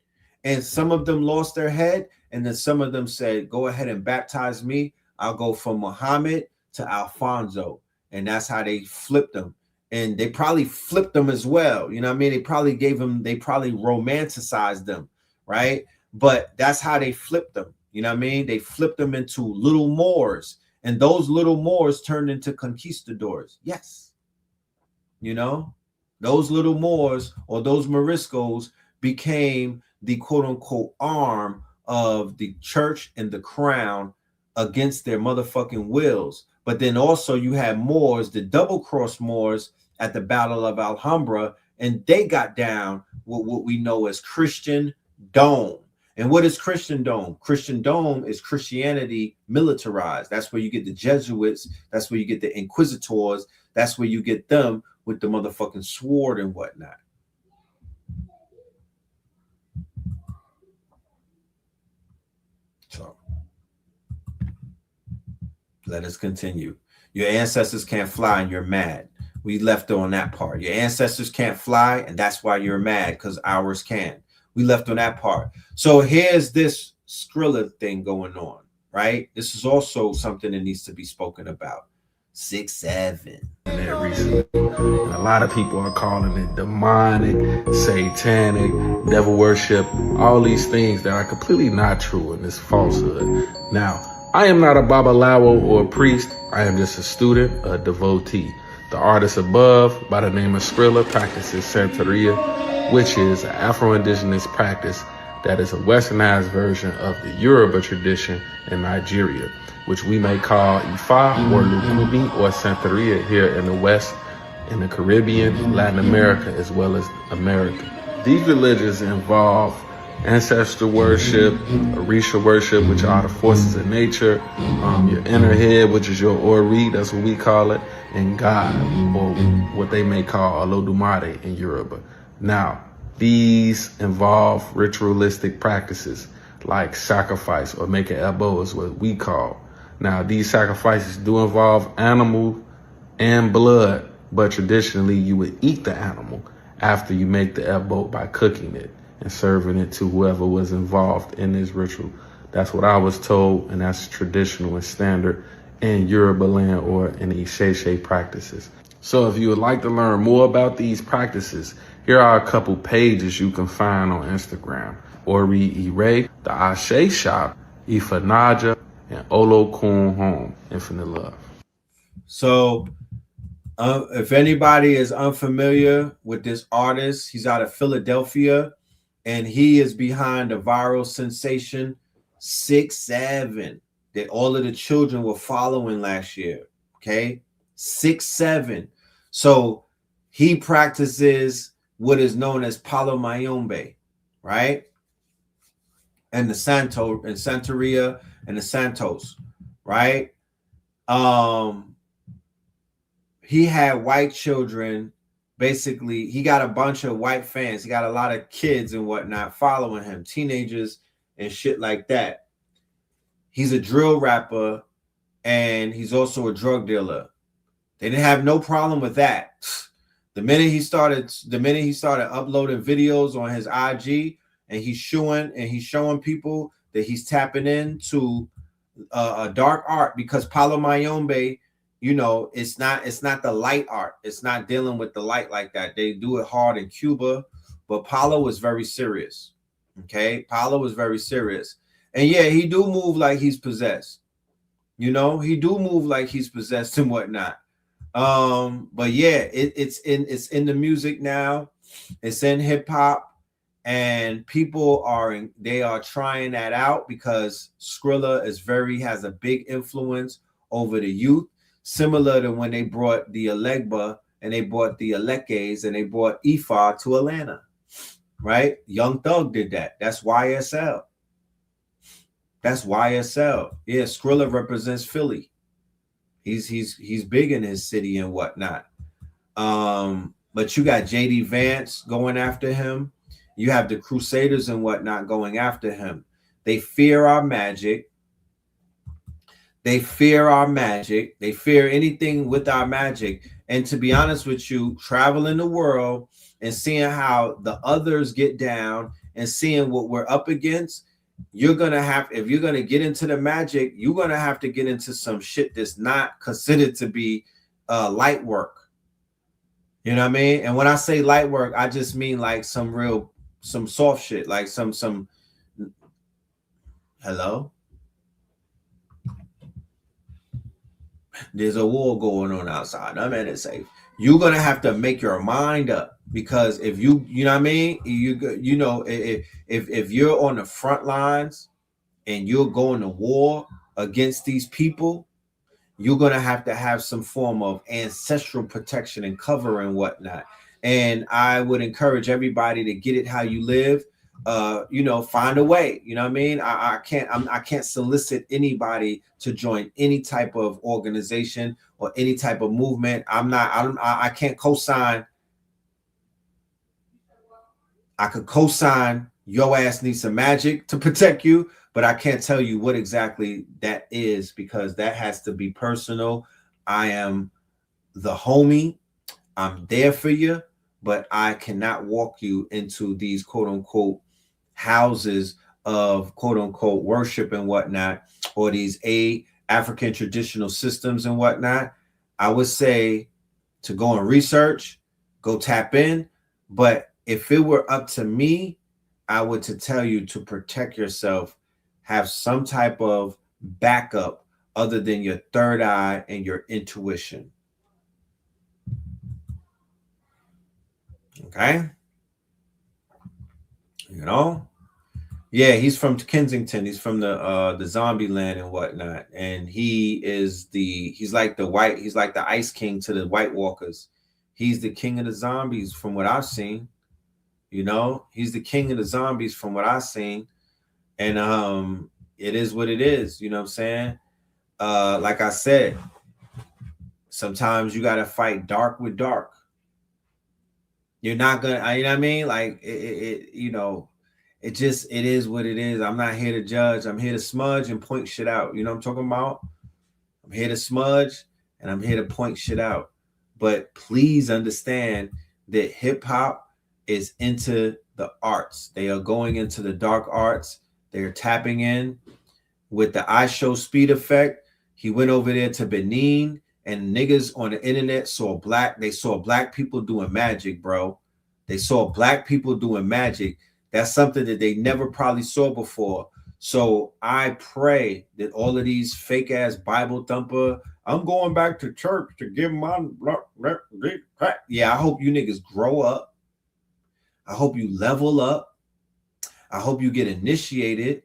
And some of them lost their head, and then some of them said, go ahead and baptize me. I'll go from Muhammad to Alfonso. And that's how they flipped them. And they probably flipped them as well. You know what I mean? They probably romanticized them, right? But that's how they flipped them. You know what I mean? They flipped them into little Moors, and those little Moors turned into conquistadors. Yes. You know, those little Moors, or those Moriscos, became the quote unquote arm of the church and the crown against their motherfucking wills. But then also you had Moors, the double-cross Moors at the Battle of Alhambra, and they got down with what we know as Christian Dome. And what is Christian Dome? Christian Dome is Christianity militarized. That's where you get the Jesuits. That's where you get the Inquisitors. That's where you get them with the motherfucking sword and whatnot. So let us continue. Your ancestors can't fly and you're mad. We left on that part. Your ancestors can't fly, and that's why you're mad, because ours can. We left on that part. So here's this Skrilla thing going on, right? This is also something that needs to be spoken about. 6-7. That recently, and a lot of people are calling it demonic, satanic, devil worship, all these things that are completely not true in this falsehood. Now, I am not a babalawo or a priest. I am just a student, a devotee. The artist above, by the name of Skrilla, practices Santeria, which is an Afro-Indigenous practice that is a westernized version of the Yoruba tradition in Nigeria, which we may call Ifa or Lukumi or Santeria here in the West, in the Caribbean, Latin America, as well as America. These religions involve ancestor worship, Orisha worship, which are the forces of nature, your inner head, which is your Ori, that's what we call it, and God, or what they may call Olodumare in Yoruba. Now, these involve ritualistic practices like sacrifice or making ebo is what we call. Now, these sacrifices do involve animal and blood, but traditionally you would eat the animal after you make the ebo by cooking it and serving it to whoever was involved in this ritual. That's what I was told, and that's traditional and standard in Yoruba land or in the Isheshe practices. So if you would like to learn more about these practices, here are a couple pages you can find on Instagram. Ori Ire, the Ashe Shop, Ifanaja, and Olo Kun Home. Infinite love. So if anybody is unfamiliar with this artist, he's out of Philadelphia, and he is behind the viral sensation 6'7" that all of the children were following last year. Okay, 6'7". So he practices what is known as Palo Mayombe, right? And the Santo and Santeria and the Santos, right? He had white children. Basically, he got a bunch of white fans. He got a lot of kids and whatnot following him, teenagers and shit like that. He's a drill rapper, and he's also a drug dealer. They didn't have no problem with that. The minute he started uploading videos on his IG, and he's showing people that he's tapping into a dark art, because Palo Mayombe, you know, it's not the light art. It's not dealing with the light like that. They do it hard in Cuba, but Palo is very serious. Okay, Palo is very serious, and yeah, he do move like he's possessed. You know, he do move like he's possessed and whatnot. But yeah, it's in the music now. It's in hip hop, and people are trying that out because Skrilla has a big influence over the youth, similar to when they brought the Alegba and they brought the Alekes and they brought Ifa to Atlanta, right? Young Thug did that. That's YSL. That's YSL. Yeah, Skrilla represents Philly. He's big in his city and whatnot. But you got JD Vance going after him. You have the Crusaders and whatnot going after him. They fear our magic. They fear our magic. They fear anything with our magic. And to be honest with you, traveling the world and seeing how the others get down and seeing what we're up against, you're gonna have, if you're gonna get into the magic, you're gonna have to get into some shit that's not considered to be light work. You know what I mean? And when I say light work, I just mean like some soft shit, like some hello. There's a war going on outside. I'm in it safe. You're gonna have to make your mind up, because if you know what I mean, you know, if you're on the front lines and you're going to war against these people, you're gonna have to have some form of ancestral protection and cover and whatnot. And I would encourage everybody to get it how you live. You know, find a way. You know what I mean? I can't solicit anybody to join any type of organization or any type of movement. I can't co-sign. I could co-sign your ass needs some magic to protect you, but I can't tell you what exactly that is, because that has to be personal. I am the homie. I'm there for you, but I cannot walk you into these quote unquote houses of quote unquote worship and whatnot, or these African traditional systems and whatnot. I would say to go and research, go tap in. But if it were up to me, I would to tell you to protect yourself, have some type of backup other than your third eye and your intuition. Okay. You know? Yeah, he's from Kensington. He's from the zombie land and whatnot. And he's like the Ice King to the White Walkers. He's the king of the zombies from what I've seen. You know, he's the king of the zombies from what I've seen. And it is what it is, you know what I'm saying? Like I said, sometimes you gotta fight dark with dark. You're not gonna, you know what I mean? Like you know, it is what it is. I'm not here to judge. I'm here to smudge and point shit out. You know what I'm talking about? I'm here to smudge and I'm here to point shit out. But please understand that hip hop is into the arts. They are going into the dark arts. They're tapping in with the I Show Speed effect. He went over there to Benin, and niggas on the internet saw black people doing magic, bro. They saw black people doing magic. That's something that they never probably saw before. So I pray that all of these fake ass Bible thumper, I'm going back to church to give my, yeah, I hope you niggas grow up. I hope you level up. I hope you get initiated.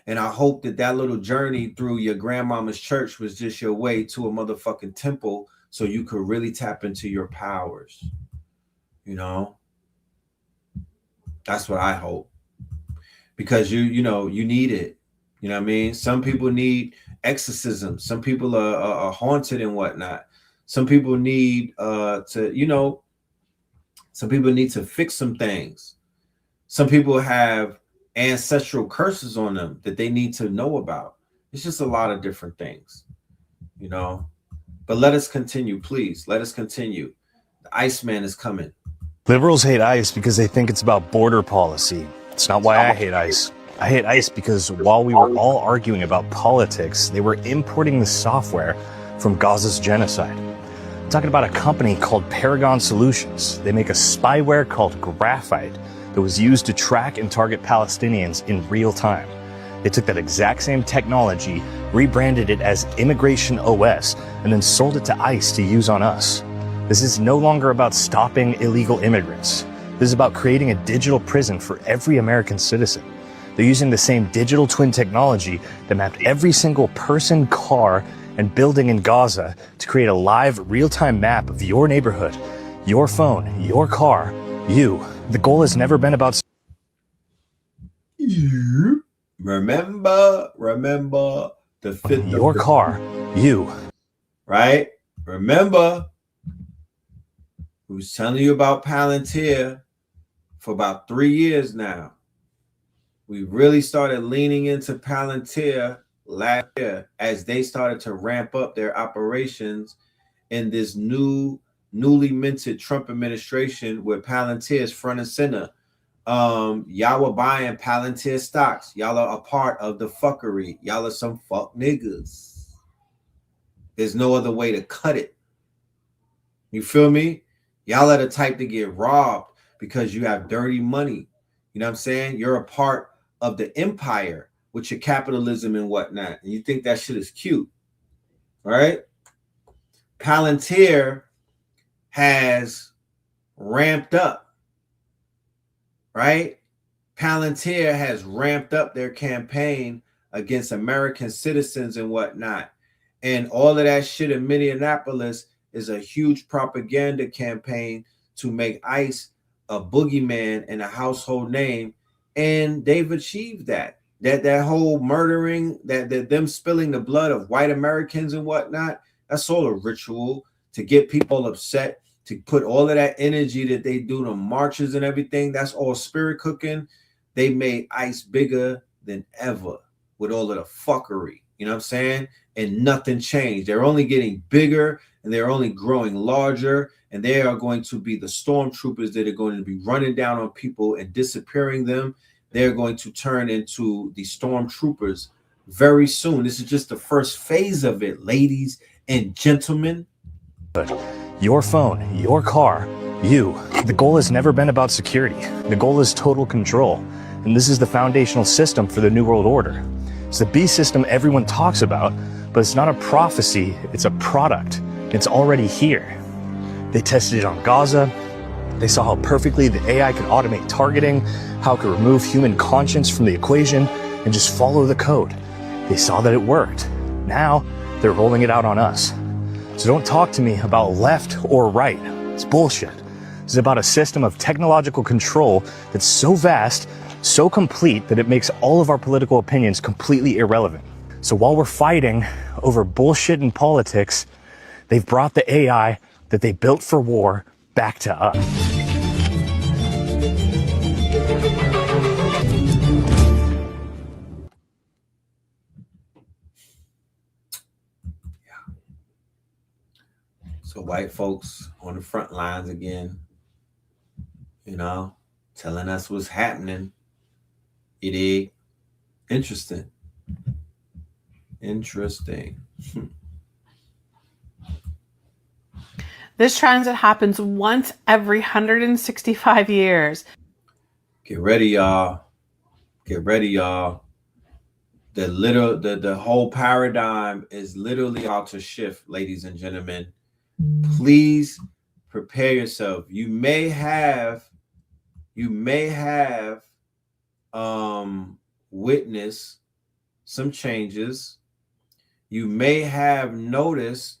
And I hope that that little journey through your grandmama's church was just your way to a motherfucking temple so you could really tap into your powers. You know? That's what I hope. Because you need it. You know what I mean? Some people need exorcism. Some people are haunted and whatnot. Some people need some people need to fix some things. Some people have ancestral curses on them that they need to know about. It's just a lot of different things, you know. But let us continue, please. Let us continue. The Iceman is coming. Liberals hate ICE because they think it's about border policy. It's not why I hate ICE. I hate ICE because while we were all arguing about politics, they were importing the software from Gaza's genocide. I'm talking about a company called Paragon Solutions. They make a spyware called Graphite that was used to track and target Palestinians in real time. They took that exact same technology, rebranded it as Immigration OS, and then sold it to ICE to use on us. This is no longer about stopping illegal immigrants. This is about creating a digital prison for every American citizen. They're using the same digital twin technology that mapped every single person, car, and building in Gaza to create a live, real-time map of your neighborhood, your phone, your car, you. The goal has never been about... Remember the fifth your car, you. Right? Remember who's telling you about Palantir for about 3 years now. We really started leaning into Palantir last year as they started to ramp up their operations in this newly minted Trump administration where Palantir is front and center. Y'all were buying Palantir stocks. Y'all are a part of the fuckery. Y'all are some fuck niggas. There's no other way to cut it. You feel me? Y'all are the type to get robbed because you have dirty money. You know what I'm saying? You're a part of the empire with your capitalism and whatnot. And you think that shit is cute. Right? Palantir has ramped up. Right? Palantir has ramped up their campaign against American citizens and whatnot. And all of that shit in Minneapolis is a huge propaganda campaign to make ICE a boogeyman and a household name. And they've achieved that. That whole murdering, that them spilling the blood of white Americans and whatnot, that's all a ritual to get people upset, to put all of that energy that they do to marches and everything. That's all spirit cooking. They made ICE bigger than ever with all of the fuckery. You know what I'm saying? And nothing changed. They're only getting bigger and they're only growing larger. And they are going to be the stormtroopers that are going to be running down on people and disappearing them. They're going to turn into the stormtroopers very soon. This is just the first phase of it, ladies and gentlemen. Your phone, your car, you. The goal has never been about security. The goal is total control. And this is the foundational system for the New World Order. It's the beast system everyone talks about, but it's not a prophecy, it's a product. It's already here. They tested it on Gaza. They saw how perfectly the AI could automate targeting, how it could remove human conscience from the equation, and just follow the code. They saw that it worked. Now, they're rolling it out on us. So don't talk to me about left or right. It's bullshit. This is about a system of technological control that's so vast, so complete, that it makes all of our political opinions completely irrelevant. So while we're fighting over bullshit in politics, they've brought the AI that they built for war back to us. So white folks on the front lines again, you know, telling us what's happening. It is interesting. Interesting. This transit happens once every 165 years. Get ready, y'all. Get ready, y'all. The whole paradigm is literally about to shift, ladies and gentlemen. Please prepare yourself. You may have witnessed some changes. You may have noticed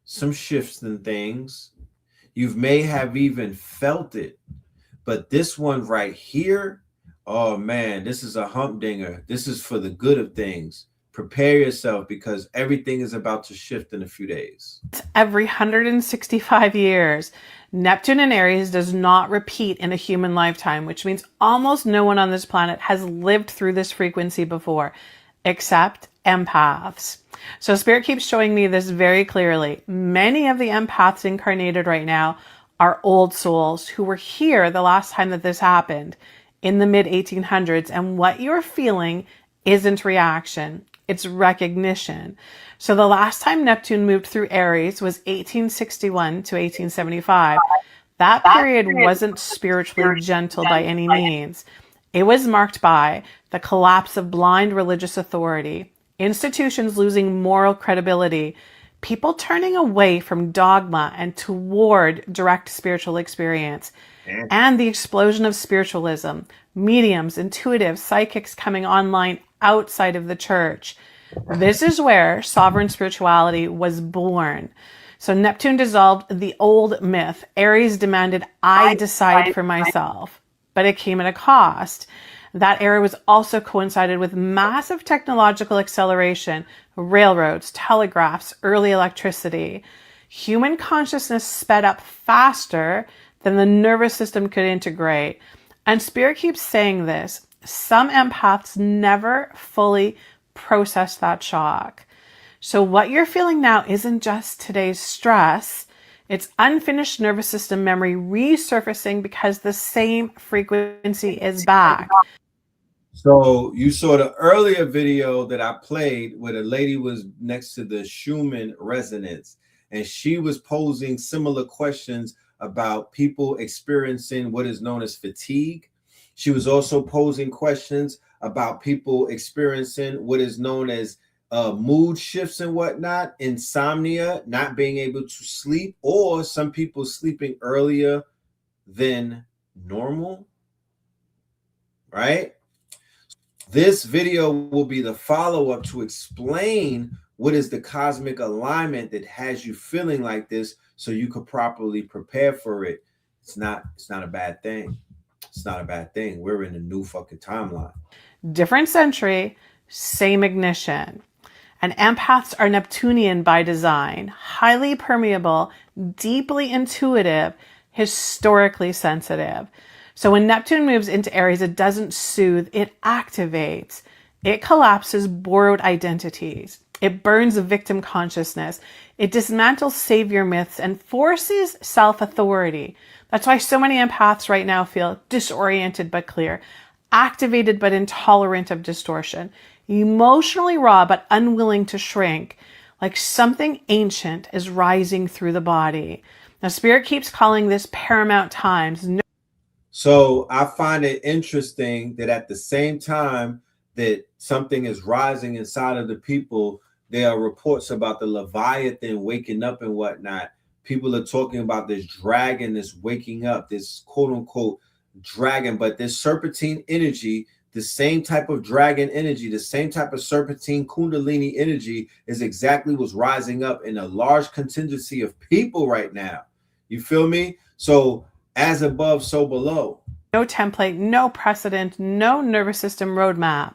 some shifts in things. You may have even felt it. But this one right here, oh man, this is a humdinger. This is for the good of things. Prepare yourself because everything is about to shift in a few days. Every 165 years, Neptune in Aries does not repeat in a human lifetime, which means almost no one on this planet has lived through this frequency before, except empaths. So Spirit keeps showing me this very clearly. Many of the empaths incarnated right now are old souls who were here the last time that this happened in the mid 1800s. And what you're feeling isn't reaction, it's recognition. So the last time Neptune moved through Aries was 1861 to 1875. That period wasn't spiritually gentle by any means. It was marked by the collapse of blind religious authority, institutions losing moral credibility, people turning away from dogma and toward direct spiritual experience, and the explosion of spiritualism, mediums, intuitives, psychics coming online outside of the church. This is where sovereign spirituality was born. So Neptune dissolved the old myth. Aries demanded, I decide for myself, but it came at a cost. That era was also coincided with massive technological acceleration, railroads, telegraphs, early electricity. Human consciousness sped up faster than the nervous system could integrate. And Spirit keeps saying this. Some empaths never fully process that shock. So what you're feeling now isn't just today's stress. It's unfinished nervous system memory resurfacing because the same frequency is back. So you saw the earlier video that I played where the lady was next to the Schumann resonance, and she was posing similar questions about people experiencing what is known as fatigue. She was also posing questions about people experiencing what is known as mood shifts and whatnot, insomnia, not being able to sleep, or some people sleeping earlier than normal, right? This video will be the follow-up to explain what is the cosmic alignment that has you feeling like this so you could properly prepare for it. It's not a bad thing. It's not a bad thing. We're in a new fucking timeline. Different century, same ignition. And empaths are Neptunian by design, highly permeable, deeply intuitive, historically sensitive. So when Neptune moves into Aries, it doesn't soothe, it activates. It collapses borrowed identities. It burns victim consciousness. It dismantles savior myths and forces self-authority. That's why so many empaths right now feel disoriented but clear, activated but intolerant of distortion, emotionally raw but unwilling to shrink, like something ancient is rising through the body. Now, Spirit keeps calling this paramount times. So I find it interesting that at the same time that something is rising inside of the people, there are reports about the Leviathan waking up and whatnot. People are talking about this dragon that's waking up, this quote unquote dragon, but this serpentine energy, the same type of dragon energy, the same type of serpentine kundalini energy is exactly what's rising up in a large contingency of people right now. You feel me? So as above, so below. No template, no precedent, no nervous system roadmap.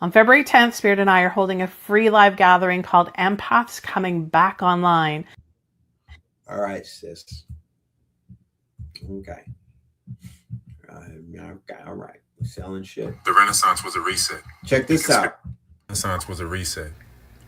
On February 10th, Spirit and I are holding a free live gathering called Empaths Coming Back Online. All right, sis. Okay. All right. We're selling shit. The Renaissance was a reset. Check this out. The Renaissance was a reset.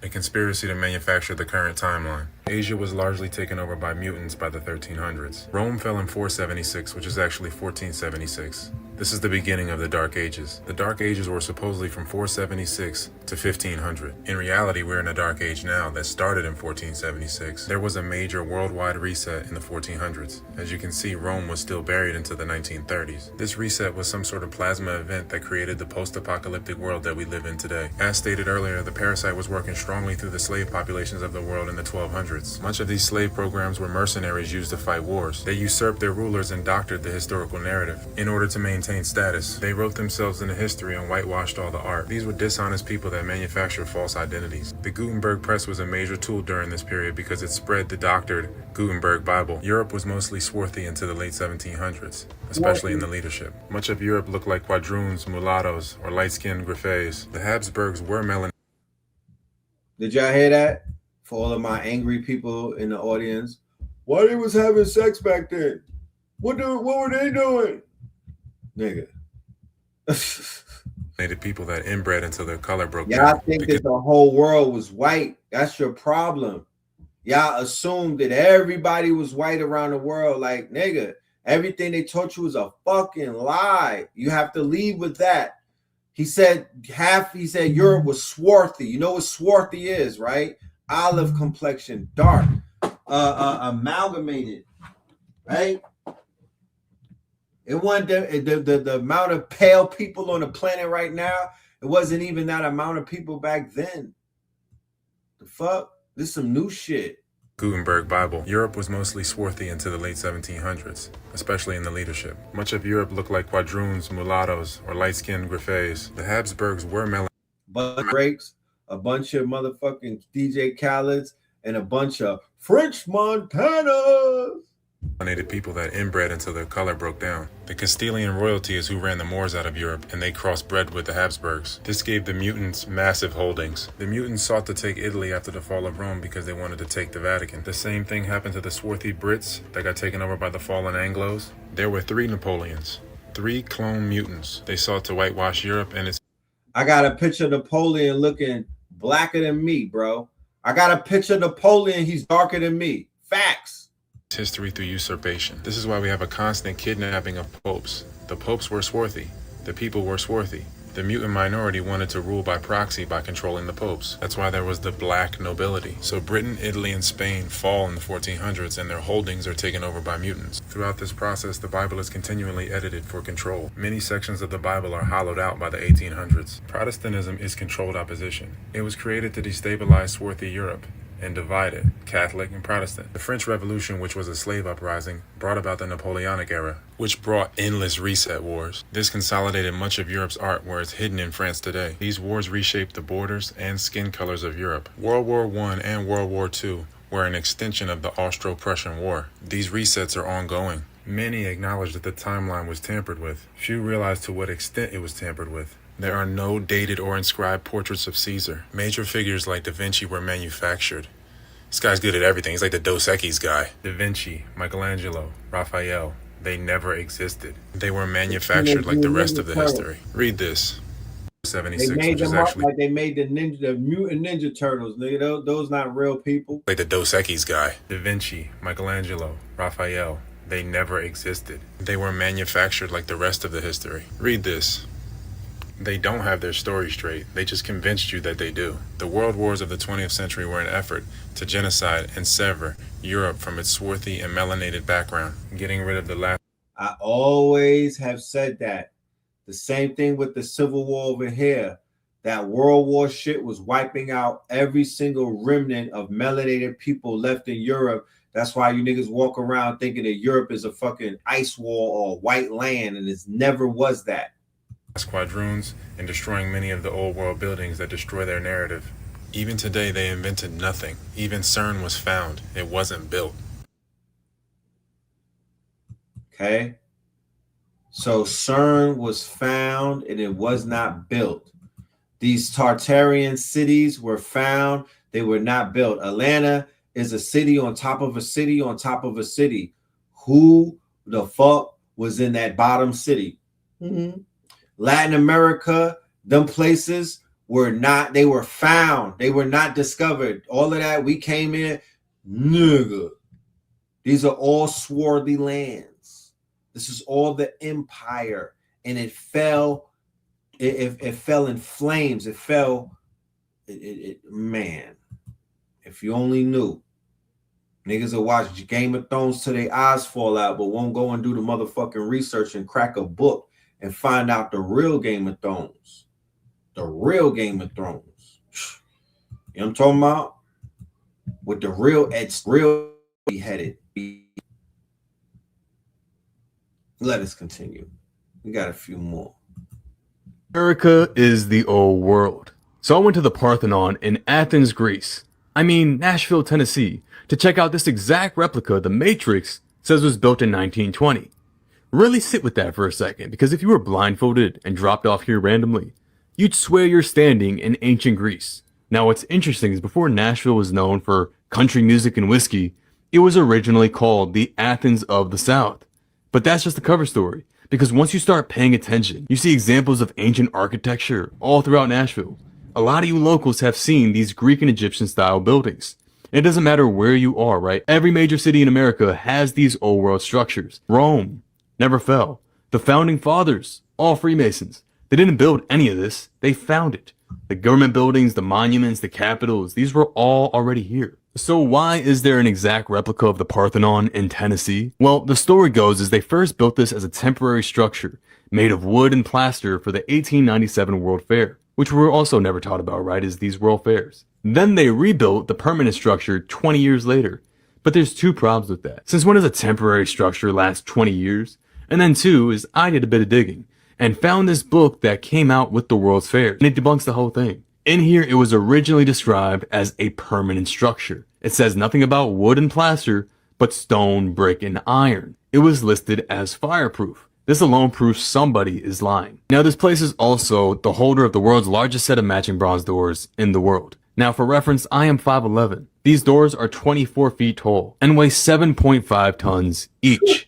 A conspiracy to manufacture the current timeline. Asia was largely taken over by mutants by the 1300s. Rome fell in 476, which is actually 1476. This is the beginning of the Dark Ages. The Dark Ages were supposedly from 476 to 1500. In reality, we're in a Dark Age now that started in 1476. There was a major worldwide reset in the 1400s. As you can see, Rome was still buried into the 1930s. This reset was some sort of plasma event that created the post-apocalyptic world that we live in today. As stated earlier, the parasite was working strongly through the slave populations of the world in the 1200s. Much of these slave programs were mercenaries used to fight wars. They usurped their rulers and doctored the historical narrative. In order to maintain status, they wrote themselves into history and whitewashed all the art. These were dishonest people that manufactured false identities. The Gutenberg press was a major tool during this period because it spread the doctored Gutenberg Bible. Europe was mostly swarthy into the late 1700s, especially in the leadership. Much of Europe looked like quadroons, mulattoes, or light-skinned griffes. The Habsburgs were melanated. Did y'all hear that? For all of my angry people in the audience, why they was having sex back then? What were they doing? Nigga. People that inbred until their color broke down. Y'all think that the whole world was white. That's your problem. Y'all assumed that everybody was white around the world. Like, nigga, everything they taught you was a fucking lie. You have to leave with that. He said Europe was swarthy. You know what swarthy is, right? Olive complexion, dark, amalgamated, right? It wasn't the amount of pale people on the planet right now. It wasn't even that amount of people back then. The fuck? This is some new shit. Gutenberg Bible. Europe was mostly swarthy into the late 1700s, especially in the leadership. Much of Europe looked like quadroons, mulattoes, or light-skinned griffes. The Habsburgs were breaks, a bunch of motherfucking DJ Khaled's, and a bunch of French Montanas. People that inbred until their color broke down. The Castilian royalty is who ran the Moors out of Europe, and they crossbred with the Habsburgs. This gave the mutants massive holdings. The mutants sought to take Italy after the fall of Rome because they wanted to take the Vatican. The same thing happened to the swarthy Brits that got taken over by the fallen Anglos. There were 3 Napoleons, 3 clone mutants. They sought to whitewash Europe, and I got a picture of Napoleon looking blacker than me, bro. I got a picture of Napoleon, he's darker than me. Facts. History through usurpation. This is why we have a constant kidnapping of popes. The popes were swarthy. The people were swarthy. The mutant minority wanted to rule by proxy by controlling the popes. That's why there was the black nobility. So Britain, Italy, and Spain fall in the 1400s and their holdings are taken over by mutants. Throughout this process, the Bible is continually edited for control. Many sections of the Bible are hollowed out by the 1800s. Protestantism is controlled opposition. It was created to destabilize swarthy Europe and divided Catholic and Protestant. The French Revolution, which was a slave uprising, brought about the Napoleonic era, which brought endless reset wars. This consolidated much of Europe's art where it's hidden in France today. These wars reshaped the borders and skin colors of Europe. World War I and World War II were an extension of the Austro-Prussian War. These resets are ongoing. Many acknowledge that the timeline was tampered with. Few realize to what extent it was tampered with. There are no dated or inscribed portraits of Caesar. Major figures like Da Vinci were manufactured. This guy's good at everything. He's like the Dos Equis guy. Da Vinci, Michelangelo, Raphael, they never existed. They were manufactured like the rest of the history. Read this. 76, which is actually like they made the mutant ninja turtles, nigga. Those not real people. Like the Dos Equis guy. Da Vinci, Michelangelo, Raphael, they never existed. They were manufactured like the rest of the history. Read this. They don't have their story straight. They just convinced you that they do. The world wars of the 20th century were an effort to genocide and sever Europe from its swarthy and melanated background, getting rid of the last. I always have said that. The same thing with the Civil War over here. That World War shit was wiping out every single remnant of melanated people left in Europe. That's why you niggas walk around thinking that Europe is a fucking ice wall or white land, and it never was that. Quadroons and destroying many of the old world buildings that destroy their narrative. Even today, they invented nothing. Even CERN was found. It wasn't built. Okay. So CERN was found and it was not built. These Tartarian cities were found. They were not built. Atlanta is a city on top of a city on top of a city. Who the fuck was in that bottom city? Latin America, them places were not, they were found. They were not discovered. All of that, we came in, Nigga. These are all swarthy lands. This is all the empire. And it fell. It fell in flames. It fell. Man. If you only knew. Niggas will watch Game of Thrones till their eyes fall out, but won't go and do the motherfucking research and crack a book and find out the real Game of Thrones. The real Game of Thrones. You know what I'm talking about? With the real, it's real beheaded. Let us continue. We got a few more. America is the old world. So I went to the Parthenon in Athens, Greece. Nashville, Tennessee, to check out this exact replica the Matrix says was built in 1920. Really sit with that for a second, because if you were blindfolded and dropped off here randomly, you'd swear you're standing in ancient Greece. Now what's interesting is before Nashville was known for country music and whiskey, it was originally called the Athens of the South. But that's just the cover story, because once you start paying attention, you see examples of ancient architecture all throughout Nashville. A lot of you locals have seen these Greek and Egyptian style buildings. It doesn't matter where you are, right? Every major city in America has these old world structures. Rome never fell. The founding fathers, all Freemasons. They didn't build any of this. They found it. The government buildings, the monuments, the capitals, these were all already here. So why is there an exact replica of the Parthenon in Tennessee? Well, the story goes is they first built this as a temporary structure made of wood and plaster for the 1897 World Fair, which we're also never taught about, right, is these World Fairs. Then they rebuilt the permanent structure 20 years later. But there's two problems with that. Since when does a temporary structure last 20 years? And then two is I did a bit of digging and found this book that came out with the World's Fairs, and it debunks the whole thing. In here, it was originally described as a permanent structure. It says nothing about wood and plaster, but stone, brick, and iron. It was listed as fireproof. This alone proves somebody is lying. Now, this place is also the holder of the world's largest set of matching bronze doors in the world. Now, for reference, I am 5'11". These doors are 24 feet tall and weigh 7.5 tons each.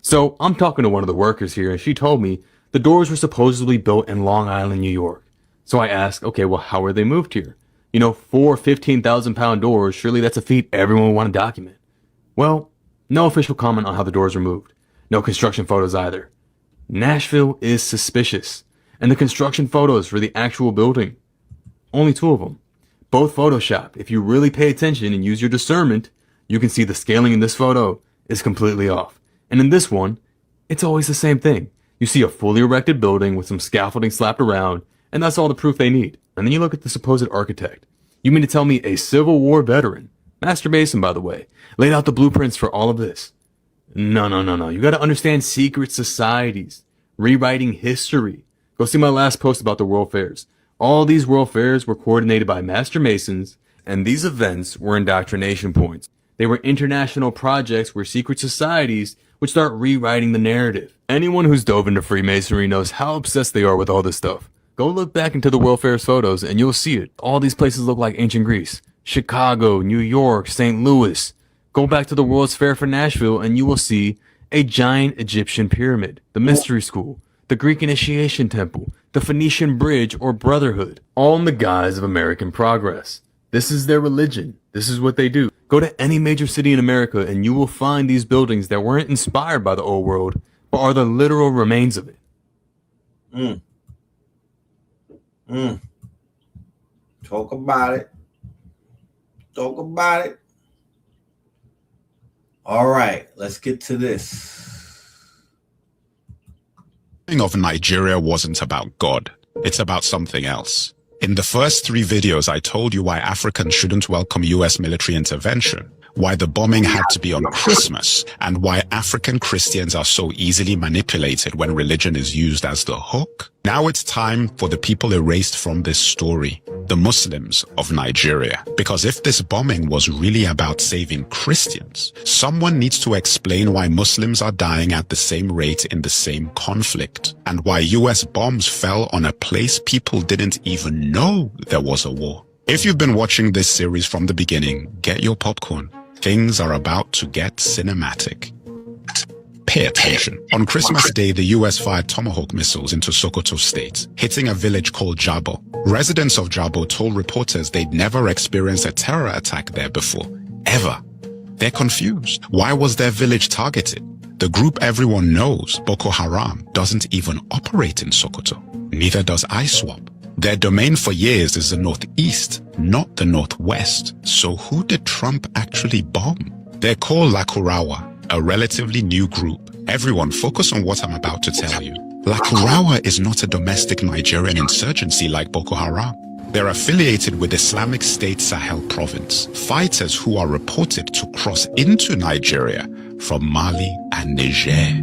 So I'm talking to one of the workers here, and she told me the doors were supposedly built in Long Island, New York. So I asked, okay, well, how were they moved here? 4 15,000-pound doors, surely that's a feat everyone would want to document. Well, no official comment on how the doors were moved. No construction photos either. Nashville is suspicious. And the construction photos for the actual building, only 2 of them. Both Photoshopped. If you really pay attention and use your discernment, you can see the scaling in this photo is completely off. And in this one, it's always the same thing. You see a fully erected building with some scaffolding slapped around, and that's all the proof they need. And then you look at the supposed architect. You mean to tell me a Civil War veteran, Master Mason by the way, laid out the blueprints for all of this? No. You gotta understand secret societies, rewriting history. Go see my last post about the World Fairs. All these World Fairs were coordinated by Master Masons, and these events were indoctrination points. They were international projects where secret societies would start rewriting the narrative. Anyone who's dove into Freemasonry knows how obsessed they are with all this stuff. Go look back into the World Fair's photos and you'll see it. All these places look like ancient Greece. Chicago, New York, St. Louis. Go back to the World's Fair for Nashville and you will see a giant Egyptian pyramid, the Mystery School, the Greek Initiation Temple, the Phoenician Bridge or Brotherhood, all in the guise of American progress. This is their religion. This is what they do. Go to any major city in America and you will find these buildings that weren't inspired by the old world, but are the literal remains of it. Talk about it. Talk about it. All right, let's get to this. Of Nigeria wasn't about God. It's about something else. In the first 3 videos, I told you why Africans shouldn't welcome US military intervention, why the bombing had to be on Christmas, and why African Christians are so easily manipulated when religion is used as the hook. Now it's time for the people erased from this story, the Muslims of Nigeria. Because if this bombing was really about saving Christians, someone needs to explain why Muslims are dying at the same rate in the same conflict, and why US bombs fell on a place people didn't even know there was a war. If you've been watching this series from the beginning, get your popcorn. Things are about to get cinematic. Pay attention. On Christmas Day, the US fired Tomahawk missiles into Sokoto State, hitting a village called Jabo. Residents of Jabo told reporters they'd never experienced a terror attack there before, ever. They're confused. Why was their village targeted? The group everyone knows, Boko Haram, doesn't even operate in Sokoto. Neither does ISWAP. Their domain for years is the northeast, not the northwest. So who did Trump actually bomb? They're called Lakurawa, a relatively new group. Everyone focus on what I'm about to tell you. Lakurawa is not a domestic Nigerian insurgency like Boko Haram. They're affiliated with Islamic State Sahel province, fighters who are reported to cross into Nigeria from Mali and Niger.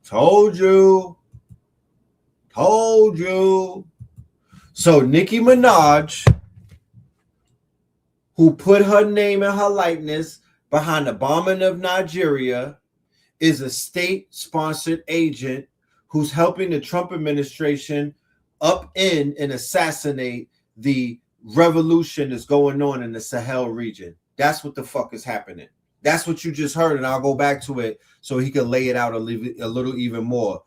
Told you. So Nicki Minaj, who put her name and her likeness behind the bombing of Nigeria, is a state-sponsored agent who's helping the Trump administration upend and assassinate the revolution that's going on in the Sahel region. That's what the fuck is happening. That's what you just heard, and I'll go back to it so he can lay it out a little even more.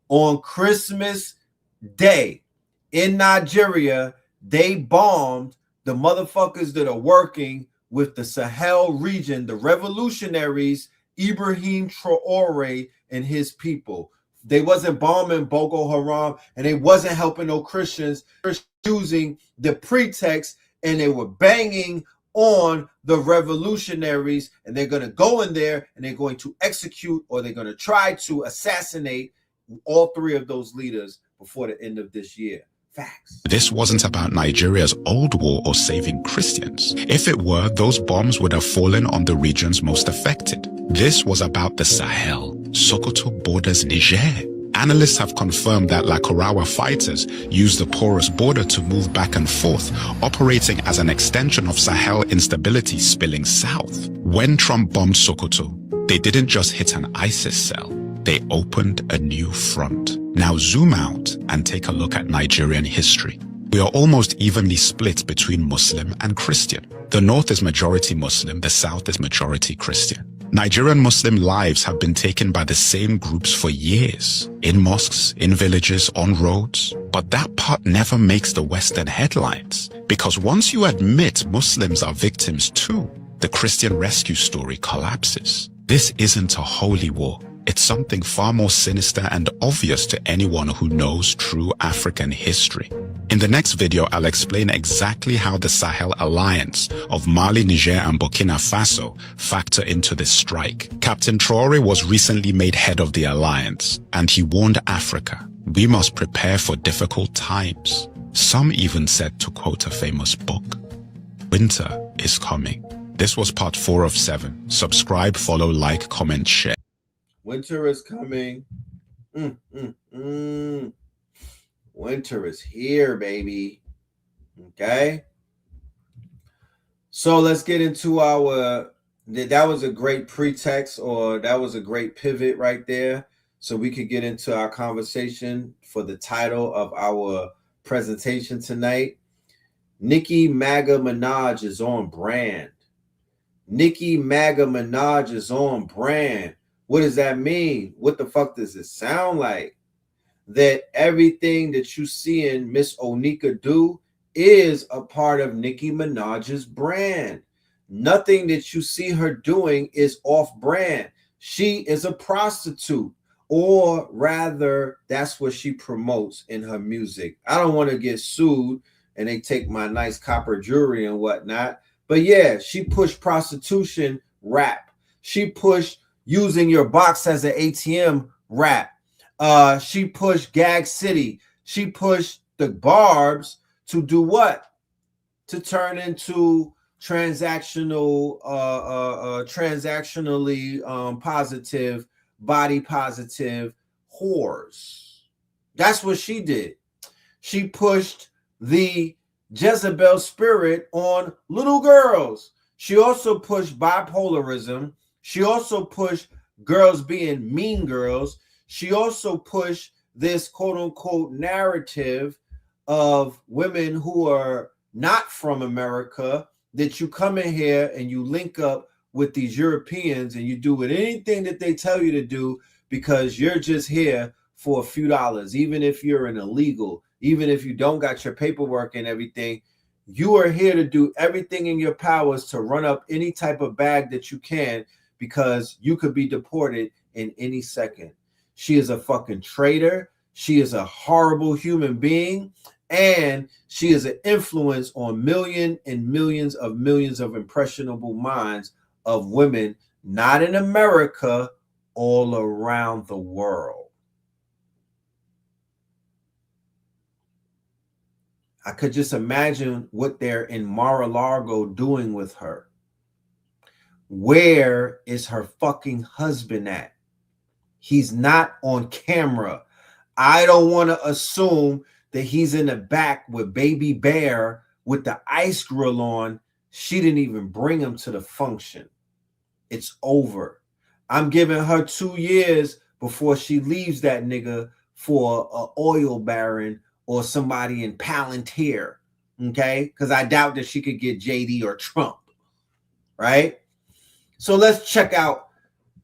On Christmas Day in Nigeria, they bombed the motherfuckers that are working with the Sahel region, the revolutionaries, Ibrahim Traore and his people. They wasn't bombing Boko Haram, and they wasn't helping no Christians using the pretext, and they were banging on the revolutionaries, and they're going to go in there and they're going to execute, or they're going to try to assassinate all three of those leaders before the end of this year. Facts. This wasn't about Nigeria's old war or saving Christians. If it were, those bombs would have fallen on the regions most affected. This was about the Sahel. Sokoto borders Niger. Analysts have confirmed that Lakurawa fighters used the porous border to move back and forth, operating as an extension of Sahel instability spilling south. When Trump bombed Sokoto, they didn't just hit an ISIS cell. They opened a new front. Now zoom out and take a look at Nigerian history. We are almost evenly split between Muslim and Christian. The north is majority Muslim, the south is majority Christian. Nigerian Muslim lives have been taken by the same groups for years, in mosques, in villages, on roads. But that part never makes the Western headlines, because once you admit Muslims are victims too, the Christian rescue story collapses. This isn't a holy war. It's something far more sinister and obvious to anyone who knows true African history. In the next video, I'll explain exactly how the Sahel alliance of Mali, Niger, and Burkina Faso factor into this strike. Captain Traore was recently made head of the alliance, and he warned Africa, "We must prepare for difficult times." Some even said, to quote a famous book, "Winter is coming." This was part 4 of 7. Subscribe, follow, like, comment, share. Winter is coming. Winter is here, baby. Okay. So let's get into our, that was a great pretext, or that was a great pivot right there. So we could get into our conversation for the title of our presentation tonight. Nicki MAGA Minaj is on brand. Nicki MAGA Minaj is on brand. What does that mean? What the fuck does it sound like? That everything that you see in Miss Onika do is a part of Nicki Minaj's brand. Nothing that you see her doing is off brand. She is a prostitute, or rather, that's what she promotes in her music. I don't want to get sued and they take my nice copper jewelry and whatnot. But yeah, she pushed prostitution rap. She pushed using your box as an ATM rap. She pushed Gag City. She pushed the Barbs to do what? To turn into transactionally positive, body positive whores. That's what she did. She pushed the Jezebel spirit on little girls. She also pushed bipolarism. She also pushed girls being mean girls. She also pushed this quote-unquote narrative of women who are not from America, that you come in here and you link up with these Europeans and you do anything that they tell you to do because you're just here for a few dollars, even if you're an illegal, even if you don't got your paperwork and everything. You are here to do everything in your powers to run up any type of bag that you can, because you could be deported in any second. She is a fucking traitor. She is a horrible human being. And she is an influence on millions and millions of impressionable minds of women, not in America, all around the world. I could just imagine what they're in Mar-a-Lago doing with her. Where is her fucking husband at? He's not on camera. I don't want to assume that he's in the back with Baby Bear with the ice grill on. She didn't even bring him to the function. It's over. I'm giving her 2 years before she leaves that nigga for an oil baron or somebody in Palantir, okay? Because I doubt that she could get JD or Trump, right? So let's check out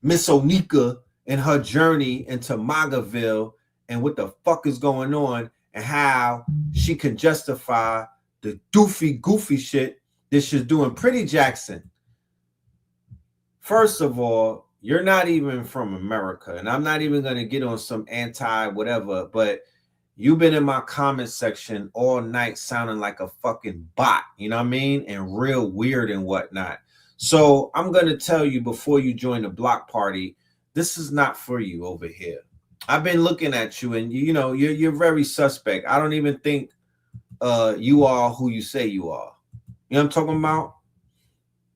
Miss Onika and her journey into MAGAville and what the fuck is going on and how she can justify the doofy, goofy shit that she's doing. Pretty Jackson, first of all, you're not even from America, and I'm not even going to get on some anti-whatever, but you've been in my comment section all night sounding like a fucking bot, you know what I mean? And real weird and whatnot. So I'm going to tell you before you join the block party, this is not for you over here. I've been looking at you, and you know, you're very suspect. I don't even think you are who you say you are. You know what I'm talking about?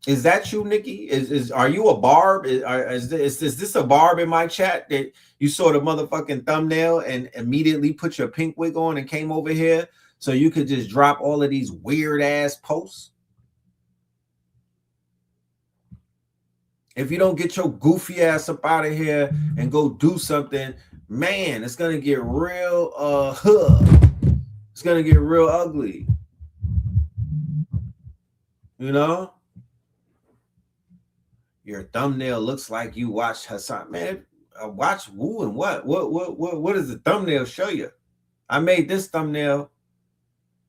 Is that you, Nikki? Are you a barb? Is this a barb in my chat that you saw the motherfucking thumbnail and immediately put your pink wig on and came over here so you could just drop all of these weird ass posts? If you don't get your goofy ass up out of here and go do something, man, it's gonna get real it's gonna get real ugly. You know? Your thumbnail looks like you watched Hassan. Man, watch Woo and what? What does the thumbnail show you? I made this thumbnail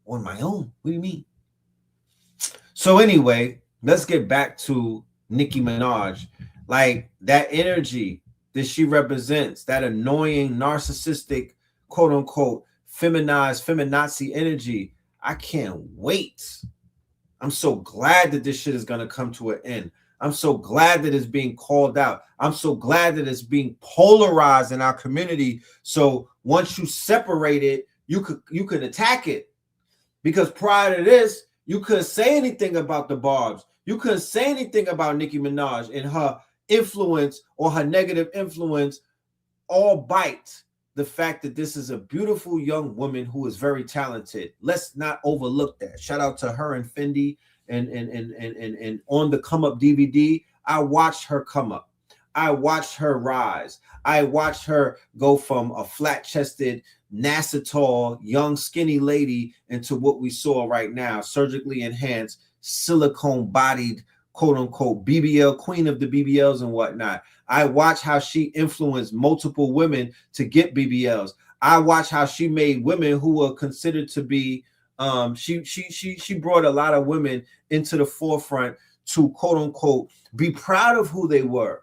on my own. What do you mean? So anyway, let's get back to Nicki Minaj. Like that energy that she represents, that annoying, narcissistic, quote unquote, feminized, feminazi energy. I can't wait. I'm so glad that this shit is going to come to an end. I'm so glad that it's being called out. I'm so glad that it's being polarized in our community. So once you separate it, you could attack it. Because prior to this, you couldn't say anything about the Barbs. You couldn't say anything about Nicki Minaj and her influence or her negative influence, albeit the fact that this is a beautiful young woman who is very talented. Let's not overlook that. Shout out to her and Fendi and on the Come Up DVD. I watched her come up. I watched her rise. I watched her go from a flat-chested, NASA-tall, young, skinny lady into what we saw right now, surgically enhanced, silicone-bodied, quote-unquote, BBL, queen of the BBLs and whatnot. I watched how she influenced multiple women to get BBLs. I watched how she made women who were considered to be, she brought a lot of women into the forefront to, quote-unquote, be proud of who they were.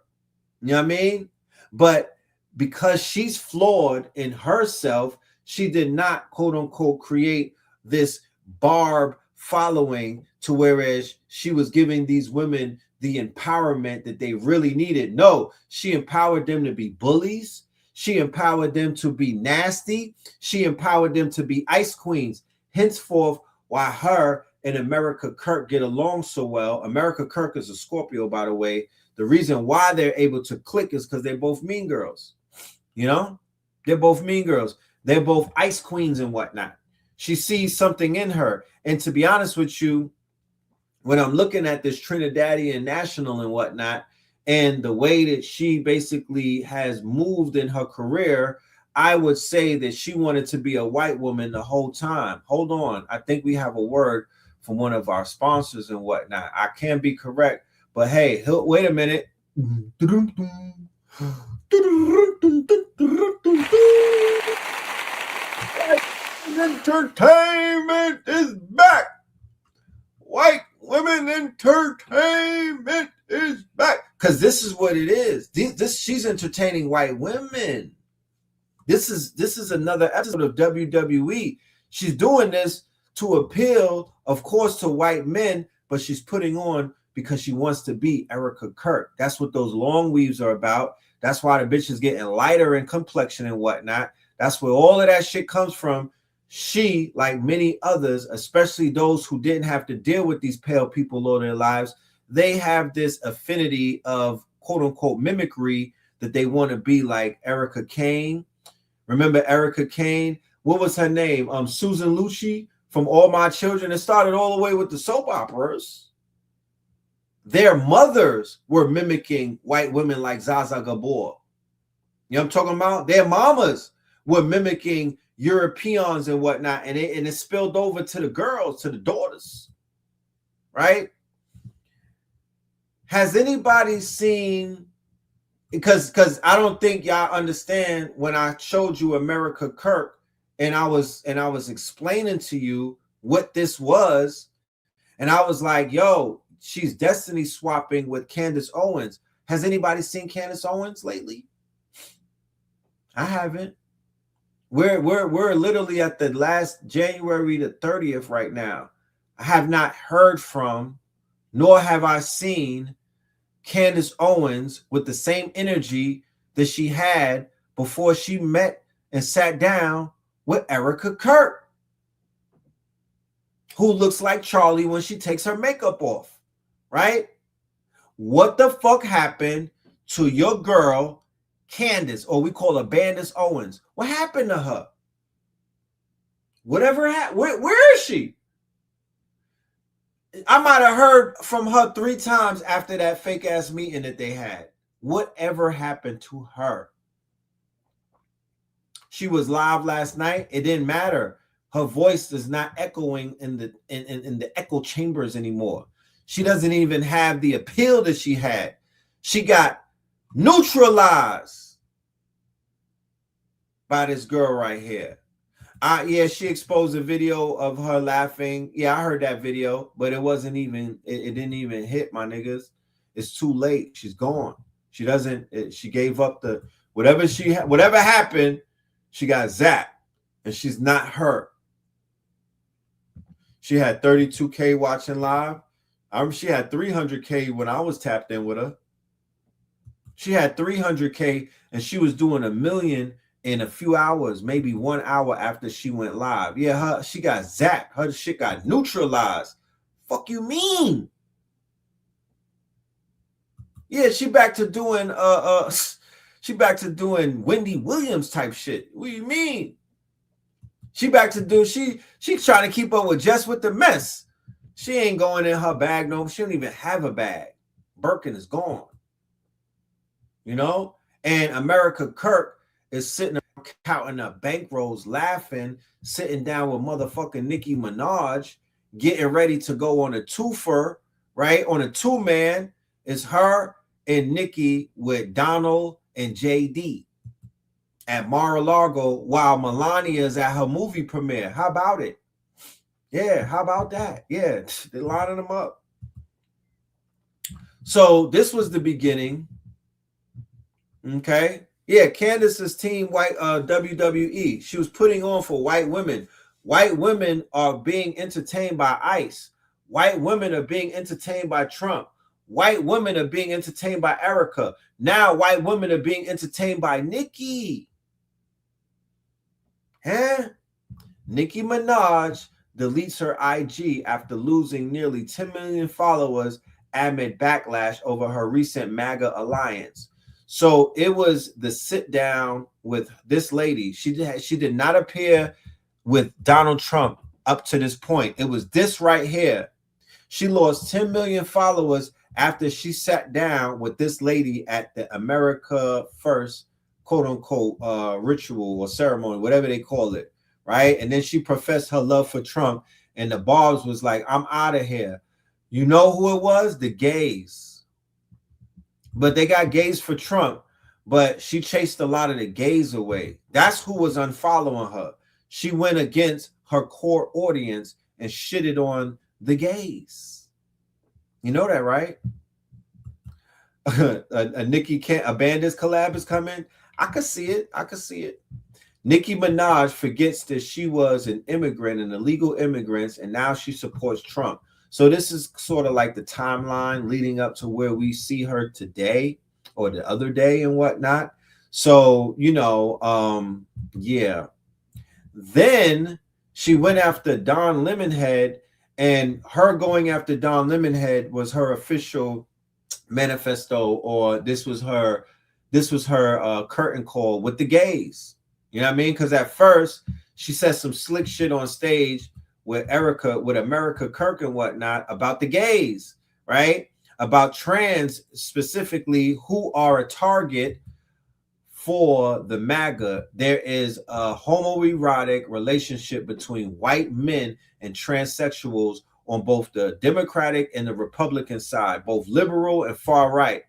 You know what I mean? But because she's flawed in herself, she did not, quote unquote, create this Barb following to whereas she was giving these women the empowerment that they really needed. No, she empowered them to be bullies. She empowered them to be nasty. She empowered them to be ice queens. Henceforth, why her and America Kirk get along so well. America Kirk is a Scorpio, by the way. The reason why they're able to click is because they're both mean girls. You know, they're both mean girls. They're both ice queens and whatnot. She sees something in her. And to be honest with you, when I'm looking at this Trinidadian national and whatnot, and the way that she basically has moved in her career, I would say that she wanted to be a white woman the whole time. Hold on. I think we have a word from one of our sponsors and whatnot. I can be correct. But hey, wait a minute. Entertainment is back. white women entertainment is back. Because this is what it is. She's entertaining white women. This is another episode of WWE. She's doing this to appeal, of course, to white men, but she's putting on because she wants to be Erica Kirk. That's what those long weaves are about. That's why the bitch is getting lighter in complexion and whatnot. That's where all of that shit comes from. She, like many others, especially those who didn't have to deal with these pale people all their lives, they have this affinity of quote-unquote mimicry that they want to be like Erica Kane. Remember Erica Kane? What was her name? Susan Lucci from All My Children. It started all the way with the soap operas. Their mothers were mimicking white women like Zaza Gabor. You know what I'm talking about? Their mamas were mimicking Europeans and whatnot, and it spilled over to the girls, to the daughters, right? Has anybody seen, because I don't think y'all understand when I showed you America Kirk and I was explaining to you what this was, and I was like, yo, she's destiny swapping with Candace Owens. Has anybody seen Candace Owens lately? I haven't. We're literally at the last January the 30th right now. I have not heard from, nor have I seen Candace Owens with the same energy that she had before she met and sat down with Erica Kirk, who looks like Charlie when she takes her makeup off, right? What the fuck happened to your girl, Candace, or we call her Bandis Owens? What happened to her? Whatever happened, where is she? I might have heard from her 3 times after that fake ass meeting that they had. Whatever happened to her? She was live last night. It didn't matter. Her voice is not echoing in the echo chambers anymore. She doesn't even have the appeal that she had. She got neutralized by this girl right here. Yeah, she exposed a video of her laughing. Yeah, I heard that video, but it wasn't even, it didn't even hit, my niggas. It's too late. She's gone. She doesn't, she gave up the, whatever happened, she got zapped, and she's not her. She had 32K watching live. She had 300K when I was tapped in with her. She had 300K, and she was doing 1 million in a few hours, maybe 1 hour after she went live. Yeah, she got zapped. Her shit got neutralized. Fuck you mean? Yeah, she back to doing she back to doing Wendy Williams type shit. What do you mean? She back to do, she's trying to keep up with Just with the Mess. She ain't going in her bag no. She don't even have a bag. Birkin is gone. You know? And America Kirk is sitting counting up bankrolls, laughing, sitting down with motherfucking Nicki Minaj, getting ready to go on a twofer, right? On a 2-man. It's her and Nicki with Donald and JD at Mar-a-Lago while Melania is at her movie premiere. How about it? Yeah, how about that? Yeah, they're lining them up. So this was the beginning. Okay. Yeah, Candace's team, white WWE. She was putting on for white women. White women are being entertained by ICE. White women are being entertained by Trump. White women are being entertained by Erica. Now white women are being entertained by Nicki. Huh? Nicki Minaj deletes her IG after losing nearly 10 million followers amid backlash over her recent MAGA alliance. So it was the sit down with this lady. She did not appear with Donald Trump up to this point. It was this right here. She lost 10 million followers after she sat down with this lady at the America First, quote unquote, ritual or ceremony, whatever they call it, right? And then she professed her love for Trump, and the Barbs was like, I'm out of here. You know who it was? The gays. But they got gays for Trump, but she chased a lot of the gays away. That's who was unfollowing her. She went against her core audience and shitted on the gays. You know that, right? a Nicki a Bandits collab is coming. I could see it. I could see it. Nicki Minaj forgets that she was an immigrant, an illegal immigrant, and now she supports Trump. So this is sort of like the timeline leading up to where we see her today or the other day and whatnot. So, you know, yeah. Then she went after Don Lemonhead, and her going after Don Lemonhead was her official manifesto, or this was her curtain call with the gays. You know what I mean? Because at first she said some slick shit on stage with America Kirk and whatnot about the gays, right? About trans specifically, who are a target for the MAGA. There is a homoerotic relationship between white men and transsexuals on both the Democratic and the Republican side, both liberal and far right.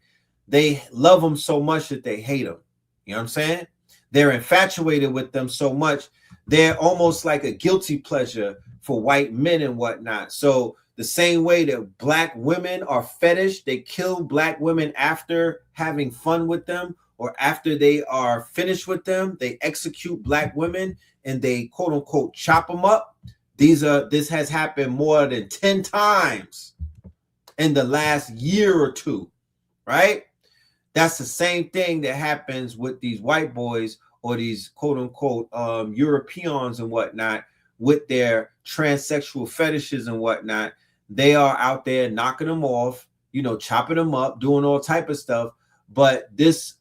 They love them so much that they hate them. You know what I'm saying? They're infatuated with them so much. They're almost like a guilty pleasure for white men and whatnot. So the same way that black women are fetish, they kill black women after having fun with them, or after they are finished with them, they execute black women and they quote unquote chop them up. This has happened more than 10 times in the last year or two, right? That's the same thing that happens with these white boys or these quote unquote Europeans and whatnot with their transsexual fetishes and whatnot. They are out there knocking them off, you know, chopping them up, doing all type of stuff. But this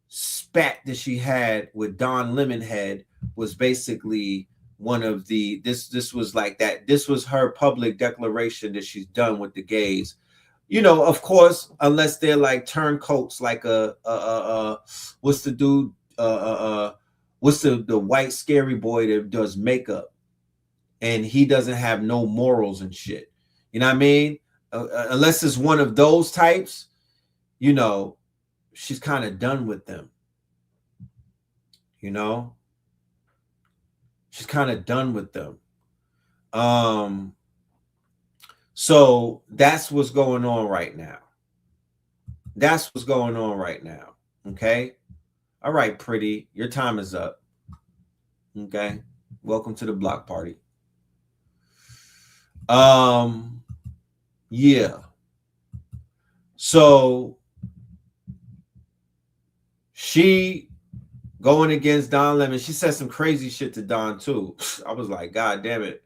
spat that she had with Don Lemonhead was basically one of the this was like that. This was her public declaration that she's done with the gays. You know, of course, unless they're like turncoats, like what's the dude? What's the white scary boy that does makeup, and he doesn't have no morals and shit. You know what I mean? Unless it's one of those types, you know, she's kind of done with them. You know, she's kind of done with them. So that's what's going on right now. That's what's going on right now. Okay. All right, pretty. Your time is up. Okay. Welcome to the block party. Yeah. So she going against Don Lemon. She said some crazy shit to Don too. I was like, God damn it.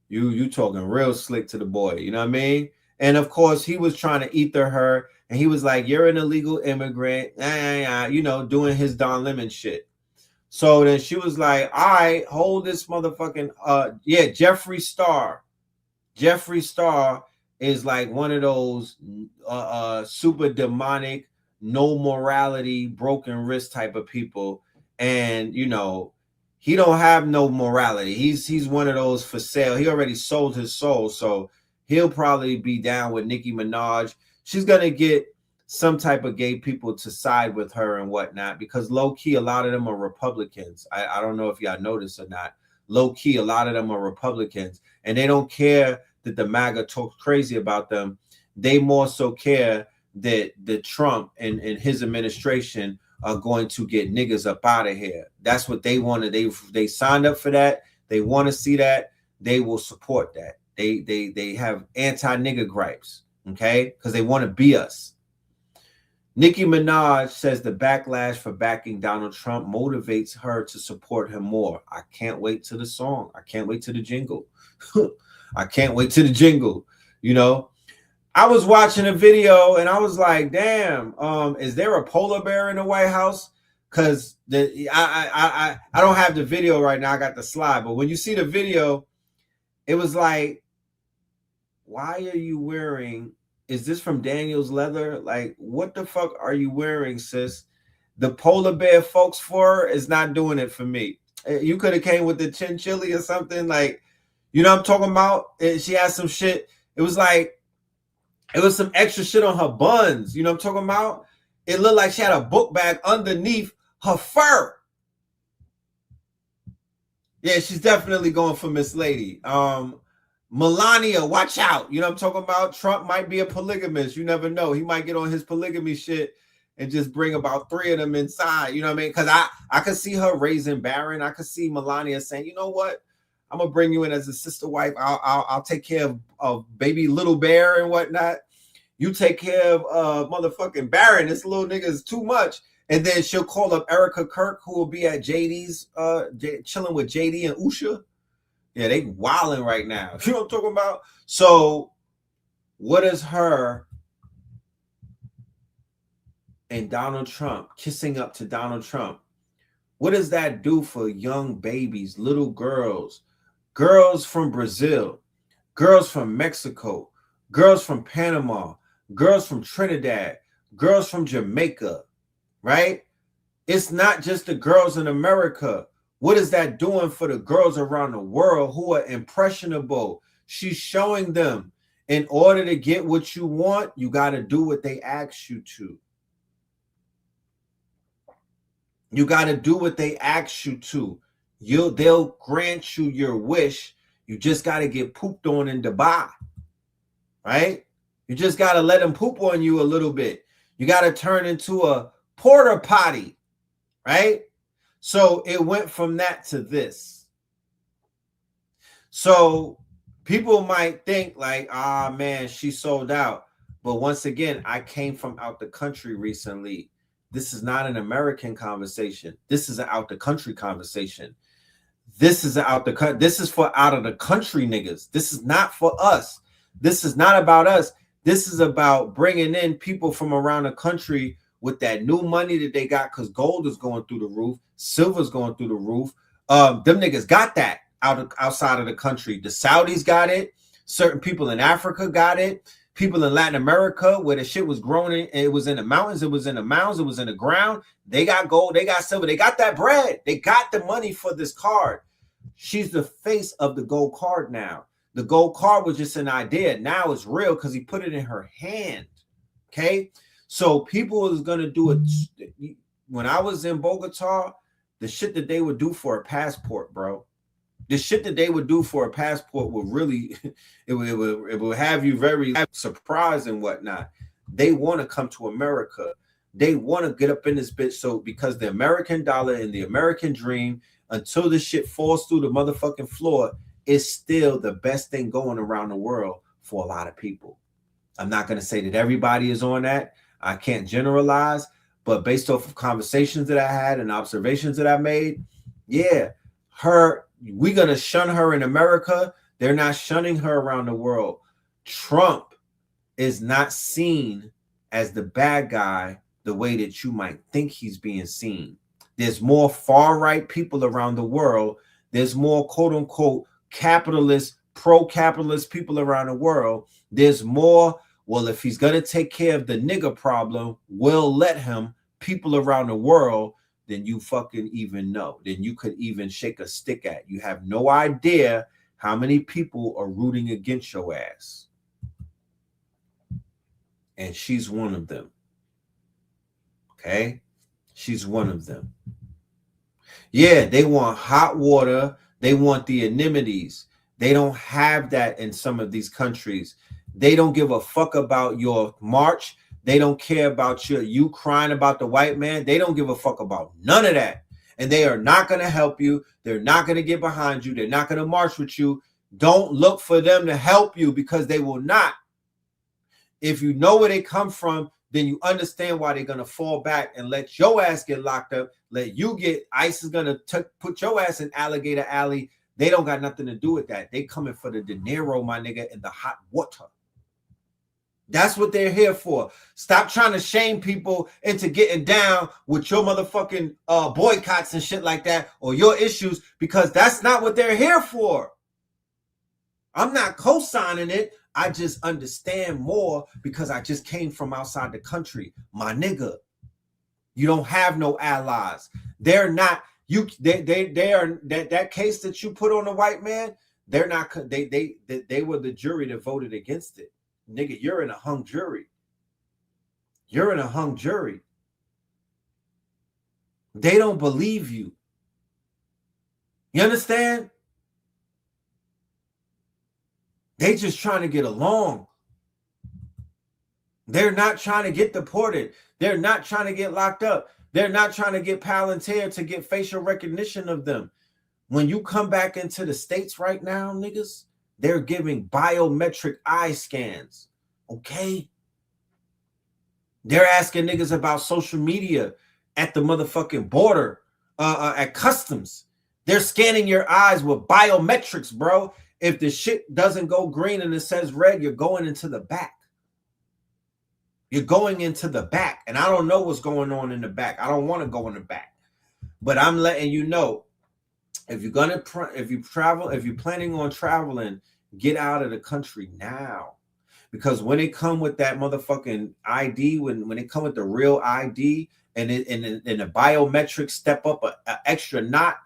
You talking real slick to the boy, you know what I mean? And of course, he was trying to ether her, and he was like, "You're an illegal immigrant," you know, doing his Don Lemon shit. So then she was like, "All right, hold this motherfucking yeah, Jeffree Star. Jeffree Star is like one of those super demonic, no morality, broken wrist type of people, and you know." He don't have no morality. He's one of those for sale. He already sold his soul, so he'll probably be down with Nicki Minaj. She's gonna get some type of gay people to side with her and whatnot, because low key, a lot of them are Republicans. I don't know if y'all noticed or not. Low key, a lot of them are Republicans, and they don't care that the MAGA talks crazy about them. They more so care that the Trump and his administration are going to get niggas up out of here. That's what they wanted. They signed up for that. They want to see that. They will support that. They have anti-nigga gripes, okay? Because they want to be us. Nicki Minaj says the backlash for backing Donald Trump motivates her to support him more. I can't wait to the song. I can't wait to the jingle. I can't wait to the jingle, you know? I was watching a video and I was like, damn, is there a polar bear in the White House? Because I don't have the video right now. I got the slide. But when you see the video, it was like, why are you wearing, is this from Daniel's Leather? Like, what the fuck are you wearing, sis? The polar bear folks fur is not doing it for me. You could have came with the chinchilla or something. Like, you know what I'm talking about? She had some shit. It was like, it was some extra shit on her buns. You know what I'm talking about? It looked like she had a book bag underneath her fur. Yeah, she's definitely going for Miss Lady. Melania, watch out. You know what I'm talking about? Trump might be a polygamist. You never know. He might get on his polygamy shit and just bring about 3 of them inside. You know what I mean? Because I could see her raising Barron. I could see Melania saying, you know what? I'm gonna bring you in as a sister wife. I'll take care of baby little bear and whatnot. You take care of motherfucking Barron. This little nigga is too much. And then she'll call up Erica Kirk, who will be at JD's chilling with JD and Usha. Yeah, they wilding right now. You know what I'm talking about? So what is her and Donald Trump kissing up to Donald Trump? What does that do for young babies, little girls, girls from Brazil, girls from Mexico, girls from Panama, girls from Trinidad, girls from Jamaica, right? It's not just the girls in America. What is that doing for the girls around the world who are impressionable? She's showing them, in order to get what you want, you got to do what they ask you to. You got to do what they ask you to. They'll grant you your wish. You just got to get pooped on in Dubai, right? You just got to let them poop on you a little bit. You got to turn into a porta potty, right? So it went from that to this. So people might think like, ah, man, she sold out. But once again, I came from out the country recently. This is not an American conversation. This is an out the country conversation. This is this is for out of the country niggas. This is not for us. This is not about us. This is about bringing in people from around the country with that new money that they got, because gold is going through the roof, silver's going through the roof. Them niggas got that outside of the country. The Saudis got it. Certain people in Africa got it. People in Latin America, where the shit was growing, it was in the mountains, it was in the mounds, it was in the ground. They got gold, they got silver, they got that bread. They got the money for this card. She's the face of the gold card now. The gold card was just an idea. Now it's real because he put it in her hand. Okay? So people is going to do it. When I was in Bogota, the shit that they would do for a passport, bro. The shit that they would do for a passport would really, it would have you very surprised and whatnot. They want to come to America. They want to get up in this bitch. So because the American dollar and the American dream, until this shit falls through the motherfucking floor, is still the best thing going around the world for a lot of people. I'm not going to say that everybody is on that. I can't generalize, but based off of conversations that I had and observations that I made, yeah, we're going to shun her in America. They're not shunning her around the world. Trump is not seen as the bad guy the way that you might think he's being seen. There's more far-right people around the world. There's more quote-unquote capitalist, pro-capitalist people around the world. There's more, well, if he's going to take care of the nigger problem, we'll let him, people around the world, than you fucking even know, than you could even shake a stick at. You have no idea how many people are rooting against your ass. And she's one of them. Okay? She's one of them. Yeah, they want hot water. They want the amenities. They don't have that in some of these countries. They don't give a fuck about your march. They don't care about you crying about the white man. They don't give a fuck about none of that. And they are not going to help you. They're not going to get behind you. They're not going to march with you. Don't look for them to help you, because they will not. If you know where they come from, then you understand why they're going to fall back and let your ass get locked up. Let you get, ICE is going to put your ass in alligator alley. They don't got nothing to do with that. They coming for the dinero, my nigga, in the hot water. That's what they're here for. Stop trying to shame people into getting down with your motherfucking boycotts and shit like that, or your issues, because that's not what they're here for. I'm not co-signing it. I just understand more because I just came from outside the country. My nigga, you don't have no allies. They're not, they are that case that you put on the white man, they're not, they were the jury that voted against it. Nigga, you're in a hung jury. You're in a hung jury. They don't believe you. You understand? They just trying to get along. They're not trying to get deported. They're not trying to get locked up. They're not trying to get Palantir to get facial recognition of them. When you come back into the States right now, niggas, they're giving biometric eye scans. Okay? They're asking niggas about social media at the motherfucking border, at customs. They're scanning your eyes with biometrics, bro. If the shit doesn't go green and it says red, you're going into the back. You're going into the back. And I don't know what's going on in the back. I don't want to go in the back. But I'm letting you know, if you're planning on traveling, get out of the country now. Because when they come with that motherfucking ID, when they come with the real ID and the biometrics step up an extra knot,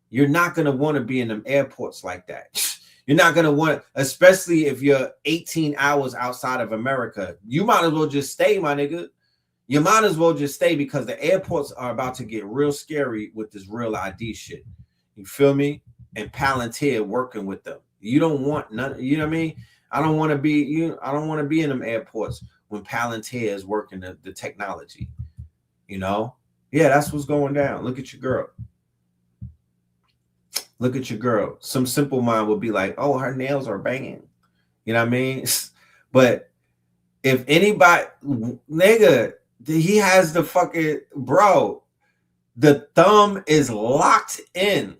you're not going to want to be in them airports like that. You're not going to want, especially if you're 18 hours outside of America. You might as well just stay, my nigga. You might as well just stay, because the airports are about to get real scary with this real ID shit. You feel me? And Palantir working with them. You don't want none, you know what I mean? I don't want to be, I don't want to be in them airports when Palantir is working the technology. You know? Yeah, that's what's going down. Look at your girl. Look at your girl. Some simple mind would be like, oh, her nails are banging. You know what I mean? But if anybody, nigga, he has the fucking, bro, the thumb is locked in.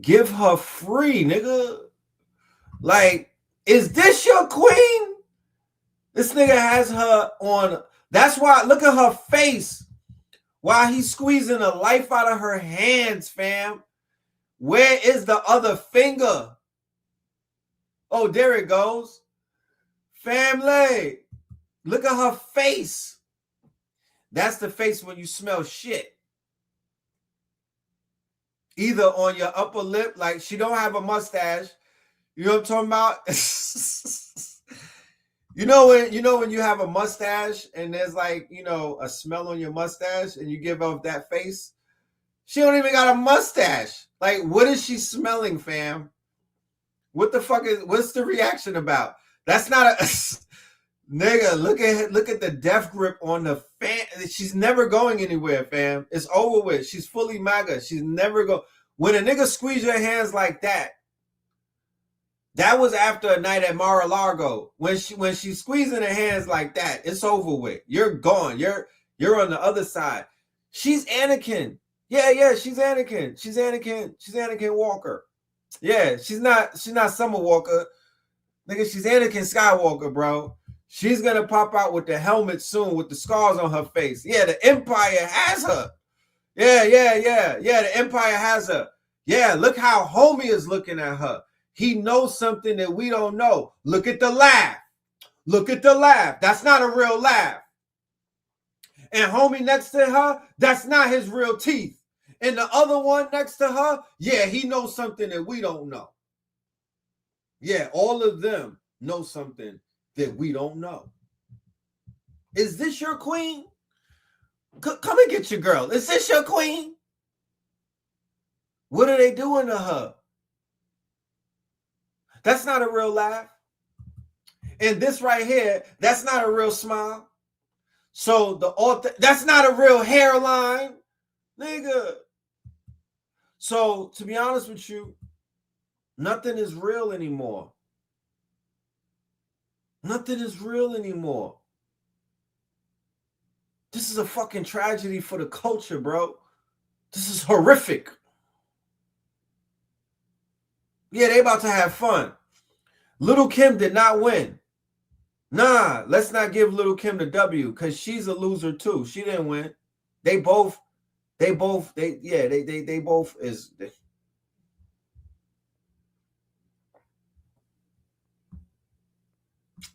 Give her free, nigga. Like, is this your queen? This nigga has her on. That's why, look at her face while he's squeezing the life out of her hands, fam. Where is the other finger? Oh, there it goes. Family, look at her face. That's the face when you smell shit. Either on your upper lip, like she don't have a mustache. You know what I'm talking about? you know when you have a mustache and there's like, you know, a smell on your mustache and you give off that face? She don't even got a mustache. Like, what is she smelling, fam? What the fuck what's the reaction about? That's not a nigga, look at the death grip on the fan. She's never going anywhere, fam. It's over with. She's fully MAGA. She's never go. When a nigga squeeze your hands like that, that was after a night at Mar-a-Lago. When she's squeezing her hands like that, it's over with. You're gone. You're on the other side. She's Anakin. Yeah, she's Anakin. She's Anakin Walker. Yeah, she's not Summer Walker. Nigga, she's Anakin Skywalker, bro. She's gonna pop out with the helmet soon with the scars on her face. Yeah, the Empire has her. Yeah, the Empire has her. Yeah, look how homie is looking at her. He knows something that we don't know. Look at the laugh. Look at the laugh. That's not a real laugh. And homie next to her, that's not his real teeth. And the other one next to her, yeah, he knows something that we don't know. Yeah, all of them know something that we don't know. Is this your queen? Come and get your girl. Is this your queen? What are they doing to her? That's not a real laugh. And this right here, that's not a real smile. So that's not a real hairline, nigga. So to be honest with you, nothing is real anymore. Nothing is real anymore. This is a fucking tragedy for the culture, bro. This is horrific. Yeah, they about to have fun. Little Kim did not win. Nah, let's not give Little Kim the W, because she's a loser too. She didn't win. They both is.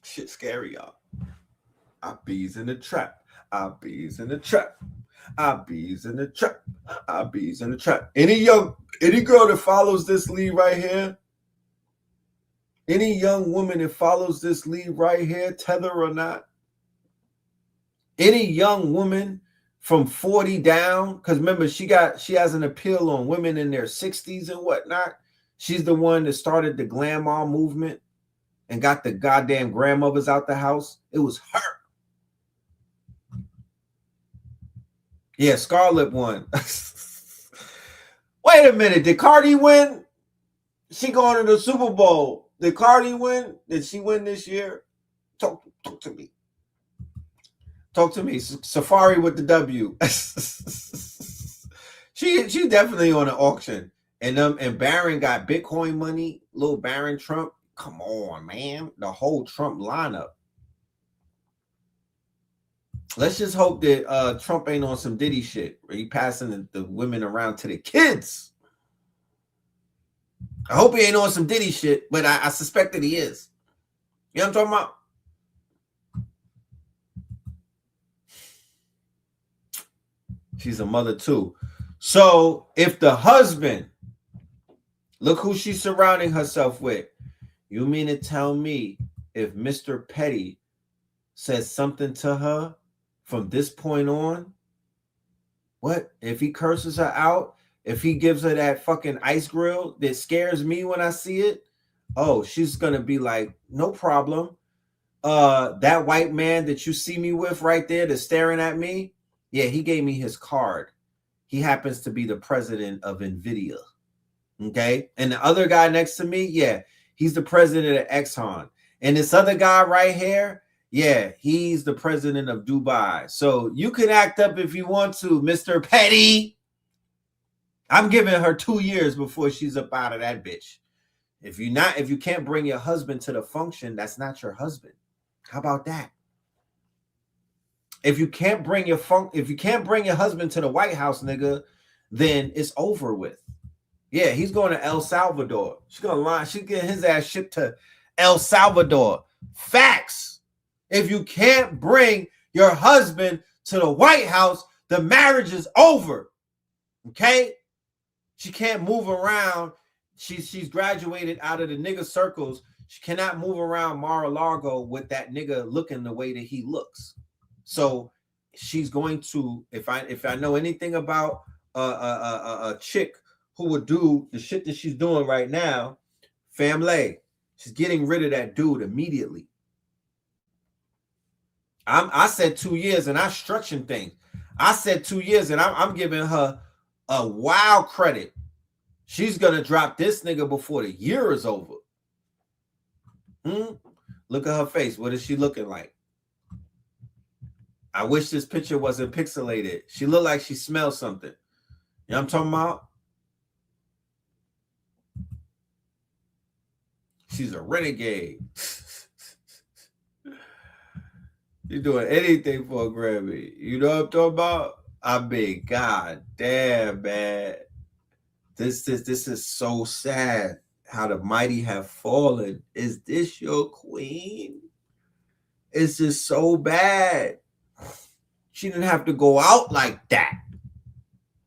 Shit scary, y'all. I bees in the trap. I bees in the trap. I bees in the trap. I bees in the trap. Any girl that follows this lead right here, any young woman that follows this lead right here, tether or not, any young woman from 40 down, because remember, she has an appeal on women in their 60s and whatnot. She's the one that started the glamour movement and got the goddamn grandmothers out the house. It was her. Yeah, Scarlett won. Wait a minute. Did Cardi win? She going to the Super Bowl. Did Cardi win? Did she win this year? Talk to me. Talk to me. Safari with the W. she definitely on an auction. And Barron got Bitcoin money. Little Barron Trump. Come on, man. The whole Trump lineup. Let's just hope that Trump ain't on some Diddy shit where he passing the women around to the kids. I hope he ain't on some Diddy shit, but I suspect that he is. You know what I'm talking about? She's a mother too. So if the husband, look who she's surrounding herself with. You mean to tell me if Mr. Petty says something to her from this point on, what? If he curses her out, if he gives her that fucking ice grill that scares me when I see it, oh, she's gonna be like, no problem. That white man that you see me with right there that's staring at me, yeah, he gave me his card. He happens to be the president of NVIDIA. Okay. And the other guy next to me, yeah, he's the president of Exxon. And this other guy right here, yeah, he's the president of Dubai. So you can act up if you want to, Mr. Petty. I'm giving her 2 years before she's up out of that bitch. If you can't bring your husband to the function, that's not your husband. How about that? If you can't bring your husband to the White House, nigga, then it's over with. Yeah, he's going to El Salvador. She's getting his ass shipped to El Salvador. Facts. If you can't bring your husband to the White House, the marriage is over. Okay? She can't move around. She's graduated out of the nigga circles. She cannot move around Mar-a-Lago with that nigga looking the way that he looks. So she's going to, if I know anything about a chick who would do the shit that she's doing right now, family, she's getting rid of that dude immediately. I said 2 years and I'm stretching things. I said 2 years and I'm giving her a wild credit. She's gonna drop this nigga before the year is over. Look at her face. What is she looking like? I wish this picture wasn't pixelated. She looked like she smells something. You know what I'm talking about? She's a renegade. You're doing anything for a Grammy. You know what I'm talking about? I mean, god damn, man. This is so sad. How the mighty have fallen. Is this your queen? It's just so bad. She didn't have to go out like that.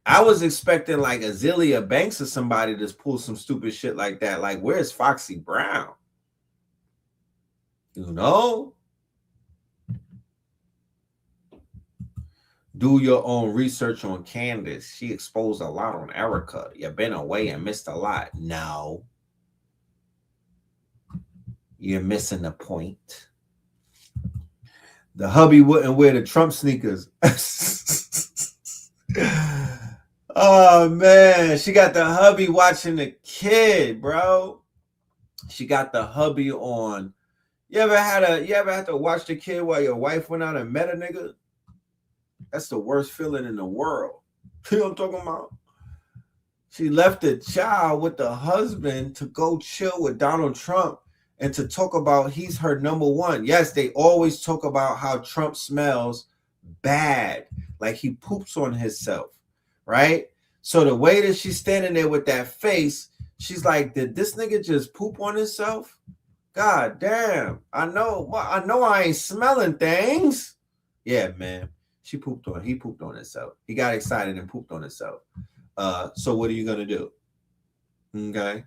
I was expecting like Azealia Banks or somebody to pull some stupid shit like that. Like, where's Foxy Brown? You know? Do your own research on Candace. She exposed a lot on Erica. You've been away and missed a lot. No. You're missing the point. The hubby wouldn't wear the Trump sneakers. Oh, man. She got the hubby watching the kid, bro. She got the hubby on. You ever had to watch the kid while your wife went out and met a nigga? That's the worst feeling in the world. You know what I'm talking about? She left the child with the husband to go chill with Donald Trump and to talk about he's her number one. Yes, they always talk about how Trump smells bad, like he poops on himself, right? So the way that she's standing there with that face, she's like, did this nigga just poop on himself? God damn. I know I ain't smelling things. Yeah, man. He pooped on himself. He got excited and pooped on himself. So what are you gonna do? Okay.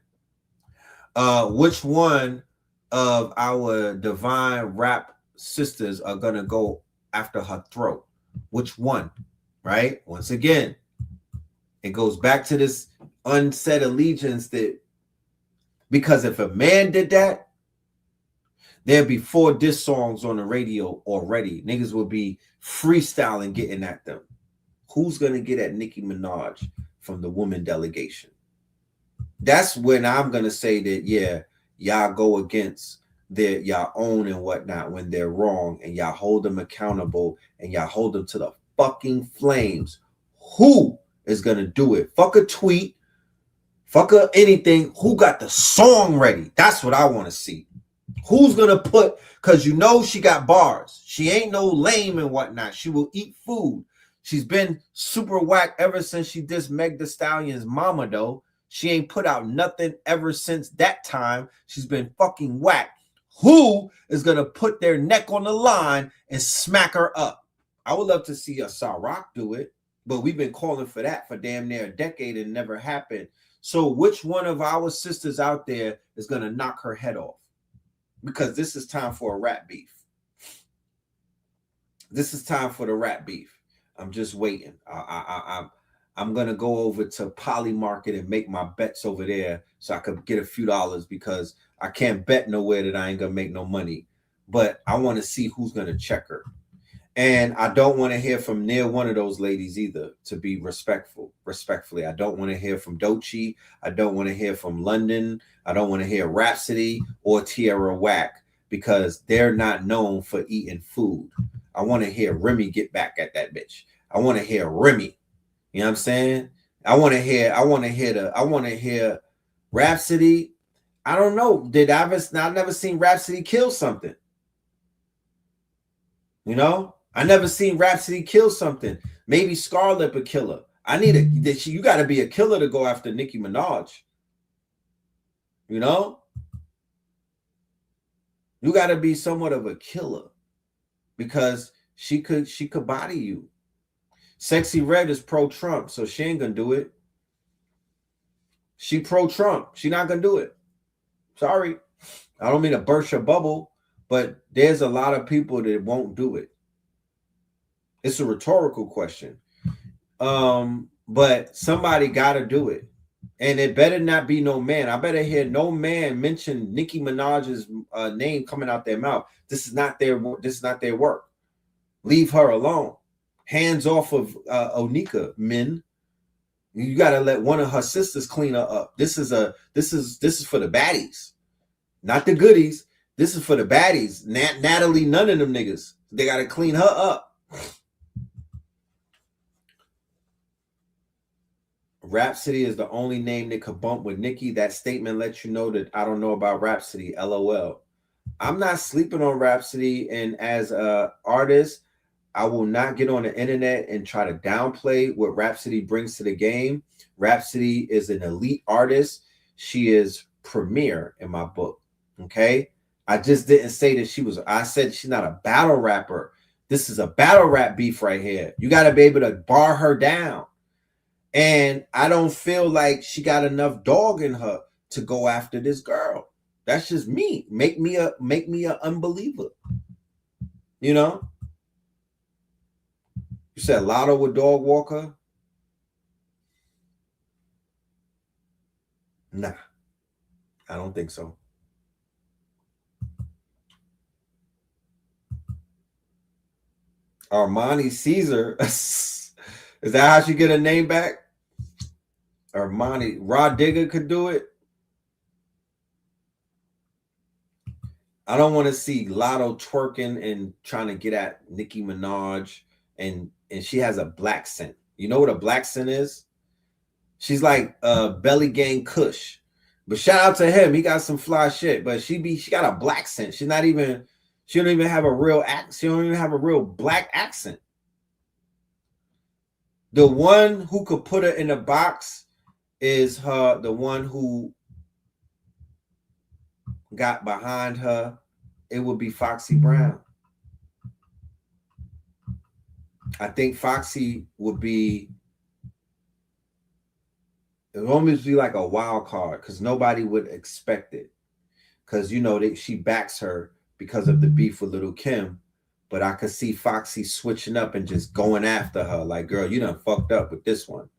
Which one of our divine rap sisters are gonna go after her throat? Which one? right? Once again, it goes back to this unsaid allegiance that, because if a man did that, there'd be 4 diss songs on the radio already. Niggas would be freestyling, getting at them. Who's gonna get at Nicki Minaj from the woman delegation? That's when I'm gonna say that, yeah, y'all go against their y'all own and whatnot when they're wrong, and y'all hold them accountable, and y'all hold them to the fucking flames. Who is gonna do it? Fuck a tweet, fuck a anything. Who got the song ready? That's what I want to see. Who's gonna put, because you know she got bars. She ain't no lame and whatnot. She will eat food. She's been super whack ever since she dissed Meg Thee Stallion's mama, though. She ain't put out nothing ever since that time. She's been fucking whack. Who is gonna put their neck on the line and smack her up? I would love to see a Ciroc do it, but we've been calling for that for damn near a decade and never happened. So which one of our sisters out there is gonna knock her head off? Because this is time for a rap beef. This is time for the rap beef. I'm just waiting. I'm gonna go over to Poly Market and make my bets over there so I could get a few dollars, because I can't bet nowhere that I ain't gonna make no money. But I want to see who's gonna check her. And I don't want to hear from near one of those ladies either, to be respectfully. I don't want to hear from Doechii. I don't want to hear from London. I don't want to hear Rhapsody or Tierra Whack, because they're not known for eating food. I want to hear Remy get back at that bitch. I want to hear Remy. You know what I'm saying? I want to hear Rhapsody. I don't know. I've never seen Rhapsody kill something. You know? I never seen Rhapsody kill something. Maybe Scarlett a killer. You got to be a killer to go after Nicki Minaj. You know? You got to be somewhat of a killer, because she could body you. Sexy Red is pro-Trump, so she ain't gonna do it. She pro-Trump. She not gonna do it. Sorry. I don't mean to burst your bubble, but there's a lot of people that won't do it. It's a rhetorical question. But somebody gotta do it. And it better not be no man. I better hear no man mention Nicki Minaj's name coming out their mouth. This is not their work. Leave her alone. Hands off of Onika, men. You gotta let one of her sisters clean her up. This is for the baddies, not the goodies. This is for the baddies. Natalie, none of them niggas. They gotta clean her up. Rhapsody is the only name that could bump with Nicki. That statement lets you know that I don't know about Rhapsody. LOL. I'm not sleeping on Rhapsody, and as an artist, I will not get on the internet and try to downplay what Rhapsody brings to the game. Rhapsody is an elite artist. She is premier in my book. Okay. I just didn't say that she was. I said she's not a battle rapper. This is a battle rap beef right here. You got to be able to bar her down. And I don't feel like she got enough dog in her to go after this girl. That's just me. Make me a unbeliever. You know? You said Lotto with Dog Walker? Nah, I don't think so. Armani Caesar. Is that how she get her name back? Armani. Rod Digger could do it. I don't want to see Lotto twerking and trying to get at Nicki Minaj, and she has a black scent. You know what a black scent is? She's like Belly Gang Kush. But shout out to him. He got some fly shit. But she got a black scent. She don't even have a real accent. She don't even have a real black accent. The one who could put her in a box is the one who got behind her. It would be Foxy Brown. I think Foxy would be, it would almost be like a wild card, because nobody would expect it, because you know she backs her because of the beef with Little Kim. but I could see Foxy switching up and just going after her. Like, girl, you done fucked up with this one.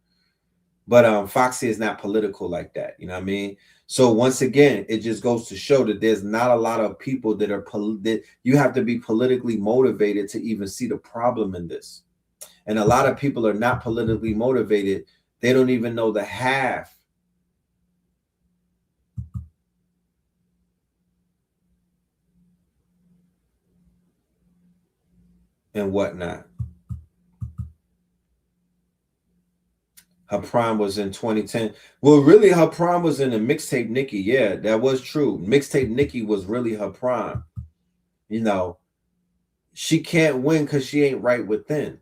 But Foxy is not political like that. You know what I mean? So once again, it just goes to show that there's not a lot of people that are that you have to be politically motivated to even see the problem in this. And a lot of people are not politically motivated. They don't even know the half. And whatnot. Her prime was in 2010. Well, really, her prime was in the mixtape Nicki. Yeah, that was true. Mixtape Nicki was really her prime. You know, she can't win because she ain't right within.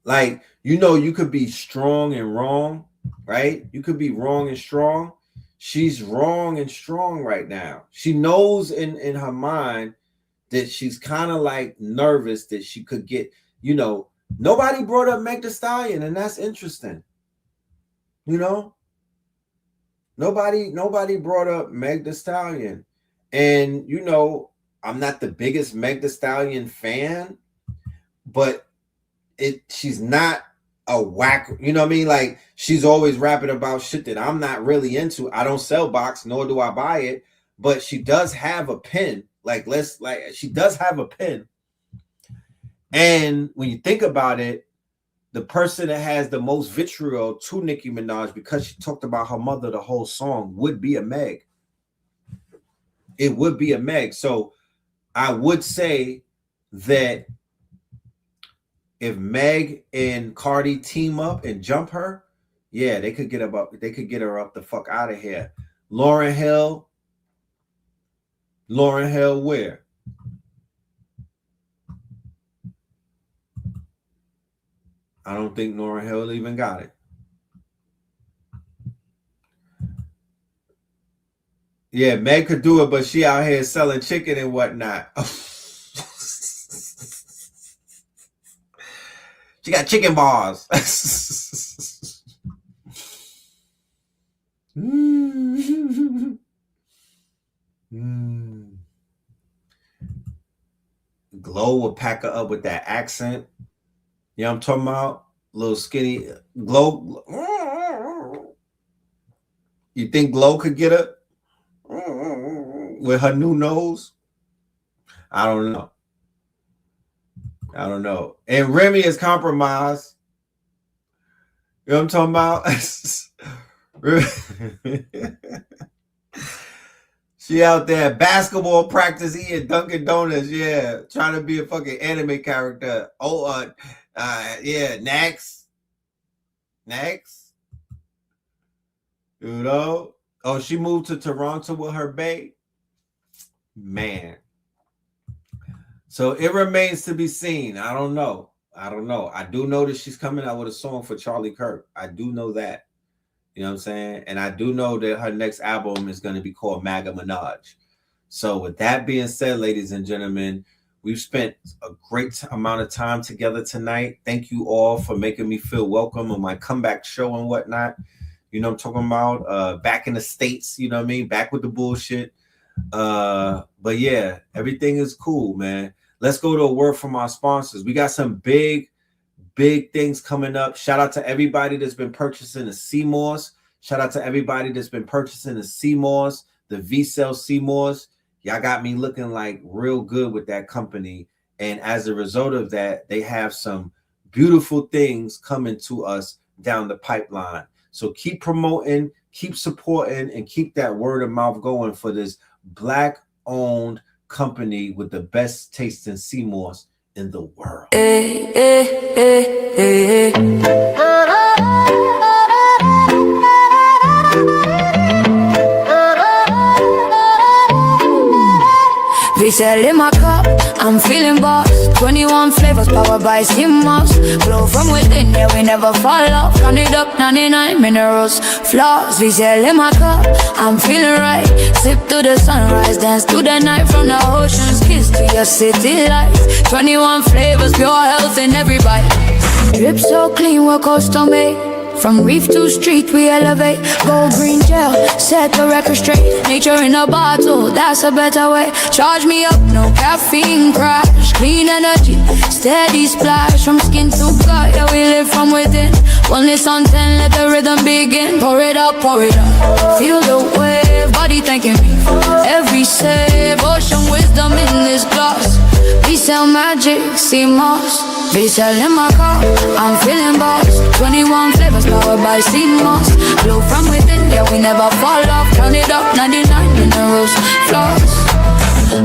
Like, you know, you could be strong and wrong, right? You could be wrong and strong. She's wrong and strong right now. She knows in her mind that she's kind of like nervous that she could get, you know, nobody brought up Meg Thee Stallion, and that's interesting. You know, nobody brought up Meg Thee Stallion. And, you know, I'm not the biggest Meg Thee Stallion fan, but she's not a whack, you know what I mean? Like, she's always rapping about shit that I'm not really into. I don't sell box, nor do I buy it, but she does have a pen. She does have a pen. And when you think about it, the person that has the most vitriol to Nicki Minaj because she talked about her mother the whole song would be a Meg. It would be a Meg. So I would say that if Meg and Cardi team up and jump her, yeah, they could get her up the fuck out of here. Lauryn Hill where? I don't think Lauryn Hill even got it. Yeah, Meg could do it, but she out here selling chicken and whatnot. She got chicken bars. Glow will pack her up with that accent. You know what I'm talking about? Little skinny Glow. You think Glow could get her with her new nose? I don't know. And Remy is compromised. You know what I'm talking about? She out there at basketball practice eating Dunkin' Donuts, yeah, trying to be a fucking anime character. Oh, yeah, next. You know? Oh, she moved to Toronto with her bae. Man. So it remains to be seen. I don't know. I do know that she's coming out with a song for Charlie Kirk. I do know that. You know what I'm saying? And I do know that her next album is going to be called MAGA Minaj. So with that being said, ladies and gentlemen, we've spent a great amount of time together tonight. Thank you all for making me feel welcome on my comeback show and whatnot. You know what I'm talking about? Back in the States, you know what I mean? Back with the bullshit. But yeah, everything is cool, man. Let's go to a word from our sponsors. We got some big things coming up. Shout out to everybody that's been purchasing the CMOS. Shout out to everybody that's been purchasing the CMOS, the V-Cell CMOS. Y'all got me looking like real good with that company. And as a result of that, they have some beautiful things coming to us down the pipeline. So keep promoting, keep supporting, and keep that word of mouth going for this Black-owned company with the best taste in CMOS in the world. V-Cell in my cup, I'm feeling boss. 21 flavors powered by CMOS. Glow from within, yeah, we never fall off. Count it up, 99 minerals, flaws. V-Cell in my cup, I'm feeling right. Sip to the sunrise, dance to the night. From the ocean's kiss to your city lights. 21 flavors, pure health in every bite. Drip so clean, we're custom made. From reef to street, we elevate. Gold green gel, set the record straight. Nature in a bottle, that's a better way. Charge me up, no caffeine crash. Clean energy, steady splash. From skin to gut, yeah, we live from within. Oneness on 10, let the rhythm begin. Pour it up, pour it up. Feel the wave, body thanking me. Every save, ocean wisdom in this glass. We sell magic, see moss. We sell in my car, I'm feeling boss. 21 flavors powered by sea moss. Glow from within, yeah, we never fall off. Count it up, 99 minerals, floss.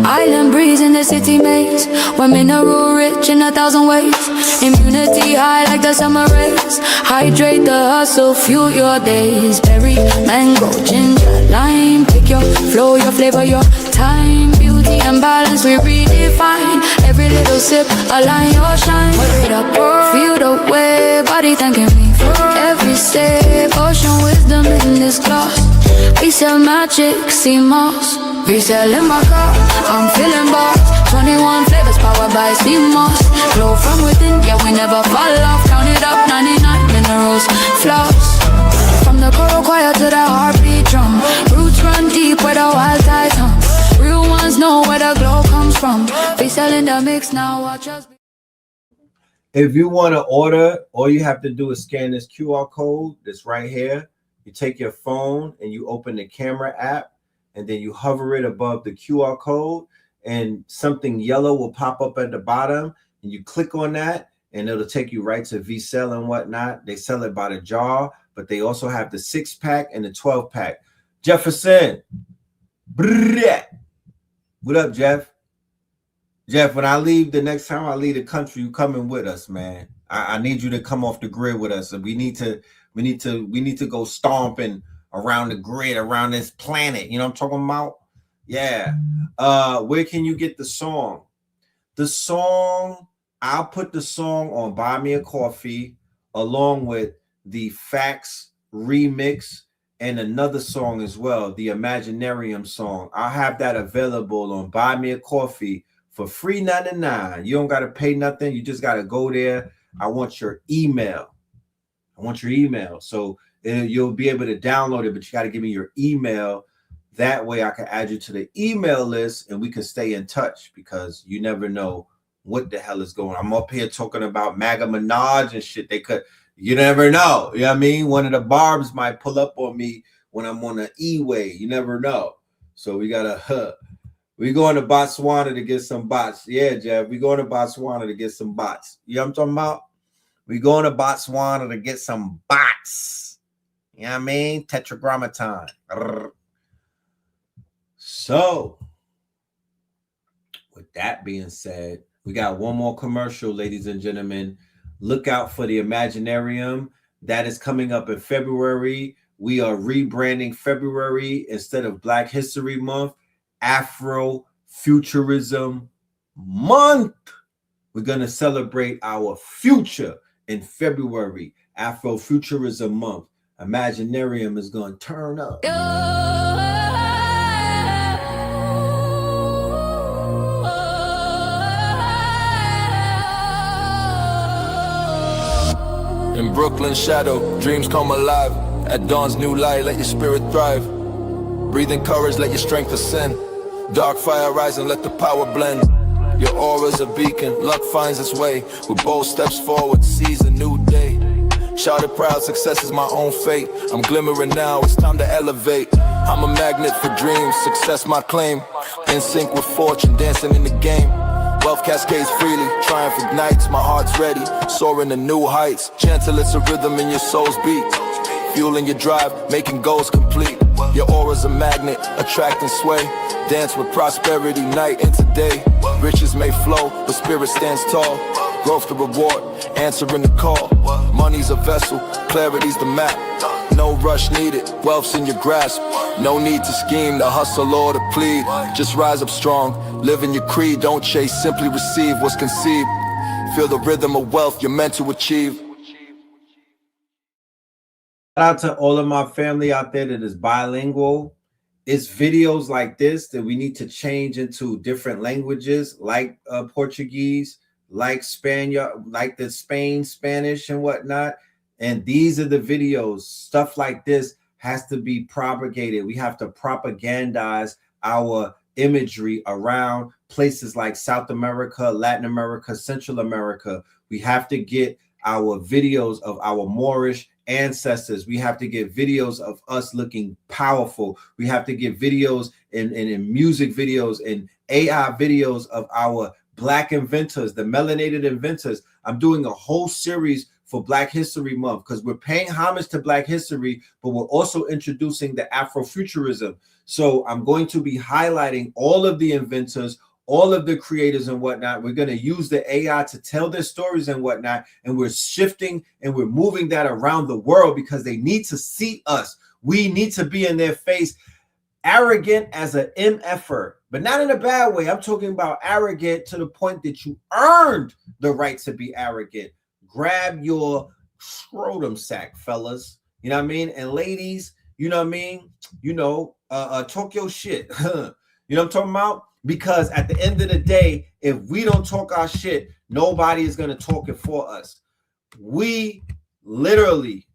Island breeze in the city maze. We're mineral rich in 1,000 ways. Immunity high like the summer rays. Hydrate the hustle, fuel your days. Berry, mango, ginger, lime. Pick your flow, your flavor, your time. Beauty and balance we redefine. Every little sip, align your shine. Wait up, feel the way, body thanking me. Every step, ocean wisdom in this glass. We sell magic, see moss. We sell in my car, I'm feeling boss. 21 flavors powered by sea moss. Glow from within, yeah, we never fall off. Count it up, 99 minerals, floss. From the coral choir to the heartbeat drum. Roots run deep where the wild tides hum. Real ones know where the glow comes from. We sell in the mix now, watch us. If you want to order, all you have to do is scan this QR code that's right here. You take your phone and you open the camera app, and then you hover it above the QR code, and something yellow will pop up at the bottom, and you click on that, and it'll take you right to VSell and whatnot. They sell it by the jar, but they also have the 6-pack and the 12-pack. Jefferson, what up, Jeff? Jeff, when I leave, the next time I leave the country, you coming with us, man. I need you to come off the grid with us, and we need to go stomping around the grid, around this planet. You know what I'm talking about? Yeah. Where can you get the song? The song, I'll put the song on Buy Me a Coffee along with the Facts remix and another song as well, the Imaginarium song. I'll have that available on Buy Me a Coffee for free $99. You don't got to pay nothing. You just got to go there. I want your email. So you'll be able to download it, but you got to give me your email. That way I can add you to the email list and we can stay in touch, because you never know what the hell is going on. I'm up here talking about MAGA MINAJ and shit. You never know. You know what I mean? One of the barbs might pull up on me when I'm on the E-way. You never know. So we going to Botswana to get some bots. Yeah, Jeff, we going to Botswana to get some bots. You know what I'm talking about? We going to Botswana to get some bots. You know what I mean? Tetragrammaton. So, with that being said, we got one more commercial, ladies and gentlemen. Look out for the Imaginarium. That is coming up in February. We are rebranding February instead of Black History Month, Afro Futurism Month. We're going to celebrate our future in February, Afro Futurism Month. Imaginarium is going to turn up. In Brooklyn shadow, dreams come alive. At dawn's new light, let your spirit thrive. Breathing courage, let your strength ascend. Dark fire rise and let the power blend. Your aura's a beacon, luck finds its way. With bold steps forward, seize a new day. Shouted proud, success is my own fate. I'm glimmering now, it's time to elevate. I'm a magnet for dreams, success my claim. In sync with fortune, dancing in the game. Wealth cascades freely, triumph ignites, my heart's ready. Soaring to new heights, gentle it's a rhythm in your soul's beat. Fueling your drive, making goals complete. Your aura's a magnet, attract and sway. Dance with prosperity, night into day. Riches may flow, but spirit stands tall. Growth the reward, answering the call. Money's a vessel, clarity's the map. No rush needed, wealth's in your grasp. No need to scheme, to hustle or to plead. Just rise up strong, live in your creed. Don't chase, simply receive what's conceived. Feel the rhythm of wealth you're meant to achieve. Shout out to all of my family out there that is bilingual. It's videos like this that we need to change into different languages, like Portuguese, like Spanish, like the Spanish and whatnot. And these are the videos. Stuff like this has to be propagated. We have to propagandize our imagery around places like South America, Latin America, Central America. We have to get our videos of our Moorish ancestors. We have to get videos of us looking powerful. We have to get videos in music videos and AI videos of our Black inventors, the melanated inventors. I'm doing a whole series for Black History Month because we're paying homage to Black history, but we're also introducing the Afrofuturism. So I'm going to be highlighting all of the inventors, all of the creators and whatnot. We're going to use the AI to tell their stories and whatnot. And we're shifting and we're moving that around the world because they need to see us. We need to be in their face, arrogant as an MFer, but not in a bad way. I'm talking about arrogant to the point that you earned the right to be arrogant. Grab your scrotum sack, fellas. You know what I mean? And ladies, you know what I mean? You know, talk your shit. You know what I'm talking about? Because at the end of the day, if we don't talk our shit, nobody is going to talk it for us. We literally,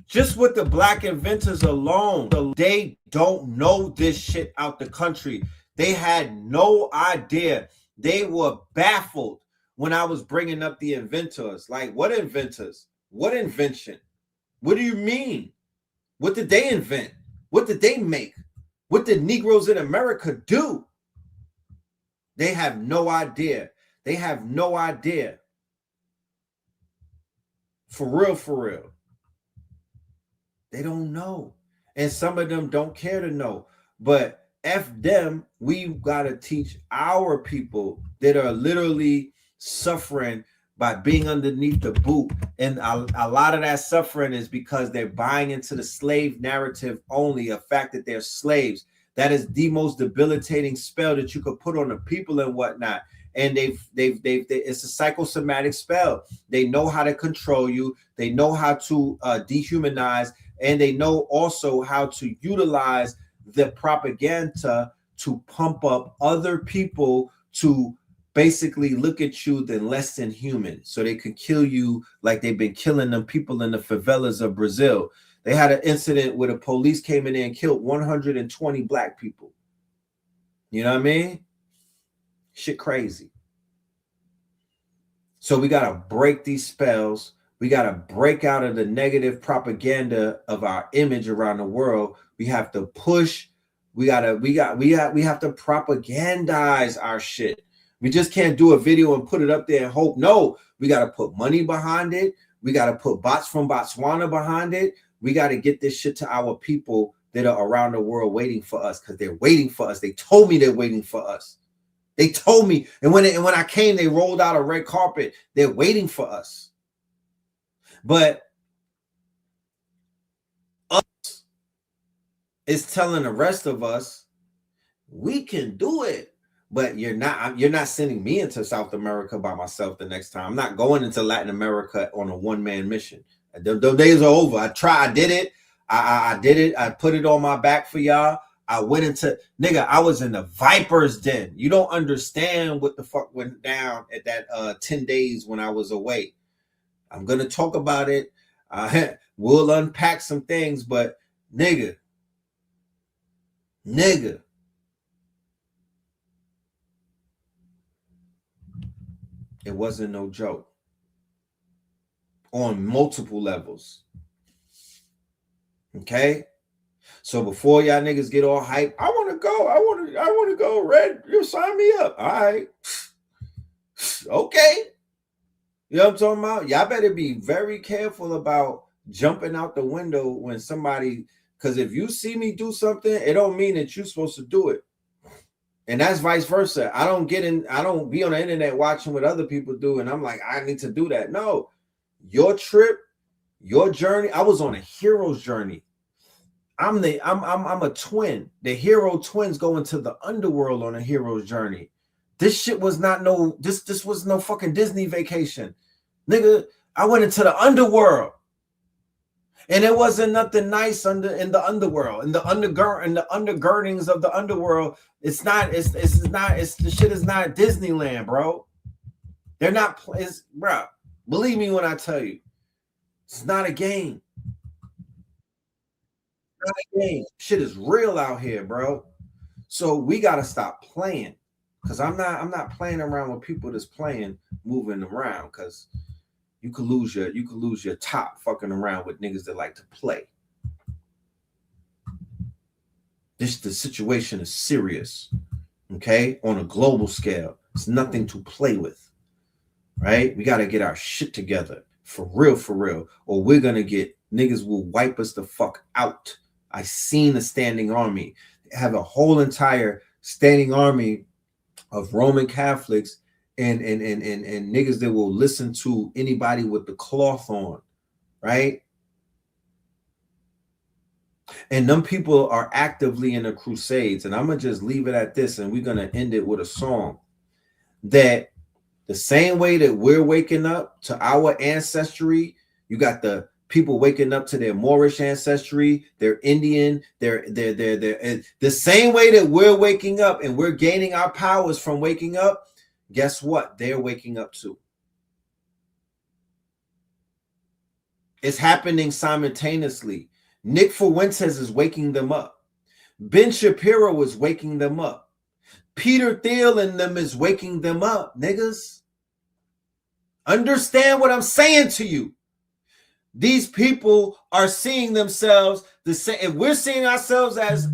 just with the Black inventors alone, they don't know this shit out the country. They had no idea. They were baffled when I was bringing up the inventors. Like, what inventors? What invention? What do you mean? What did they invent? What did they make? What did Negroes in America do? They have no idea. They have no idea. For real, for real. They don't know. And some of them don't care to know. But F them, we've got to teach our people that are literally suffering by being underneath the boot. And a lot of that suffering is because they're buying into the slave narrative only, a fact that they're slaves. That is the most debilitating spell that you could put on the people and whatnot. And it's a psychosomatic spell. They know how to control you. They know how to dehumanize, and they know also how to utilize the propaganda to pump up other people to basically look at you than less than human, so they could kill you like they've been killing them people in the favelas of Brazil. They had an incident where the police came in there and killed 120 Black people. You know what I mean? Shit crazy. So we got to break these spells. We got to break out of the negative propaganda of our image around the world. We have to push. We have to propagandize our shit. We just can't do a video and put it up there and hope. No, we got to put money behind it. We got to put bots from Botswana behind it. We got to get this shit to our people that are around the world waiting for us, because they're waiting for us. They told me they're waiting for us. They told me. And when I came, they rolled out a red carpet. They're waiting for us. But us is telling the rest of us, we can do it. But you're not sending me into South America by myself the next time. I'm not going into Latin America on a one-man mission. Those days are over. I did it. I did it. I put it on my back for y'all. I went into, nigga, I was in the Viper's Den. You don't understand what the fuck went down at that 10 days when I was away. I'm going to talk about it. We'll unpack some things, but nigga, it wasn't no joke on multiple levels. Okay? So before y'all niggas get all hyped, I want to go. I want to go. Red, you sign me up. All right. Okay. You know what I'm talking about? Y'all better be very careful about jumping out the window when somebody, because if you see me do something, it don't mean that you're supposed to do it. And that's vice versa. I don't be on the internet watching what other people do, and I'm like, I need to do that. No. Your trip, your journey. I was on a hero's journey. I'm a twin. The hero twins go into the underworld on a hero's journey. This shit was not this was no fucking Disney vacation. Nigga, I went into the underworld. And it wasn't nothing nice in the underworld, in the undergirdings of the underworld. The shit is not Disneyland, bro. They're not, bro. Believe me when I tell you, It's not a game. It's not a game. Shit is real out here, bro. So we gotta stop playing. Cause I'm not playing around with people that's playing, moving around. Cause you could lose your top fucking around with niggas that like to play. The situation is serious. Okay, on a global scale, it's nothing to play with. Right? We gotta get our shit together for real, or we're gonna get niggas will wipe us the fuck out. I seen a standing army. They have a whole entire standing army of Roman Catholics and niggas that will listen to anybody with the cloth on, right? And them people are actively in the crusades. And I'm gonna just leave it at this, and we're gonna end it with a song. That the same way that we're waking up to our ancestry, you got the people waking up to their Moorish ancestry, their Indian, their the same way that we're waking up and we're gaining our powers from waking up. Guess what? They're waking up too. It's happening simultaneously. Nick Fuentes is waking them up. Ben Shapiro is waking them up. Peter Thiel and them is waking them up, niggas. Understand what I'm saying to you. These people are seeing themselves the same. If we're seeing ourselves as,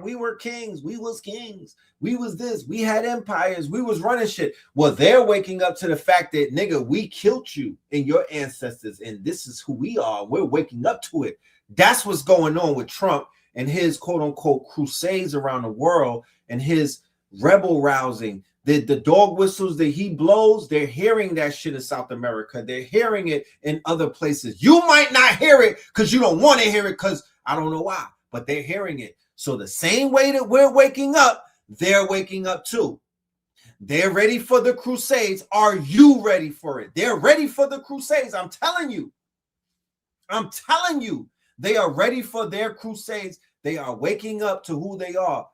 we were kings, we was kings, we was this, we had empires, we was running shit. Well, they're waking up to the fact that, nigga, we killed you and your ancestors, and this is who we are. We're waking up to it. That's what's going on with Trump and his quote unquote crusades around the world and his rebel rousing. The dog whistles that he blows, they're hearing that shit in South America. They're hearing it in other places. You might not hear it because you don't want to hear it because I don't know why, but they're hearing it. So the same way that we're waking up, they're waking up too. They're ready for the crusades. Are you ready for it? They're ready for the crusades. I'm telling you. I'm telling you. They are ready for their crusades. They are waking up to who they are.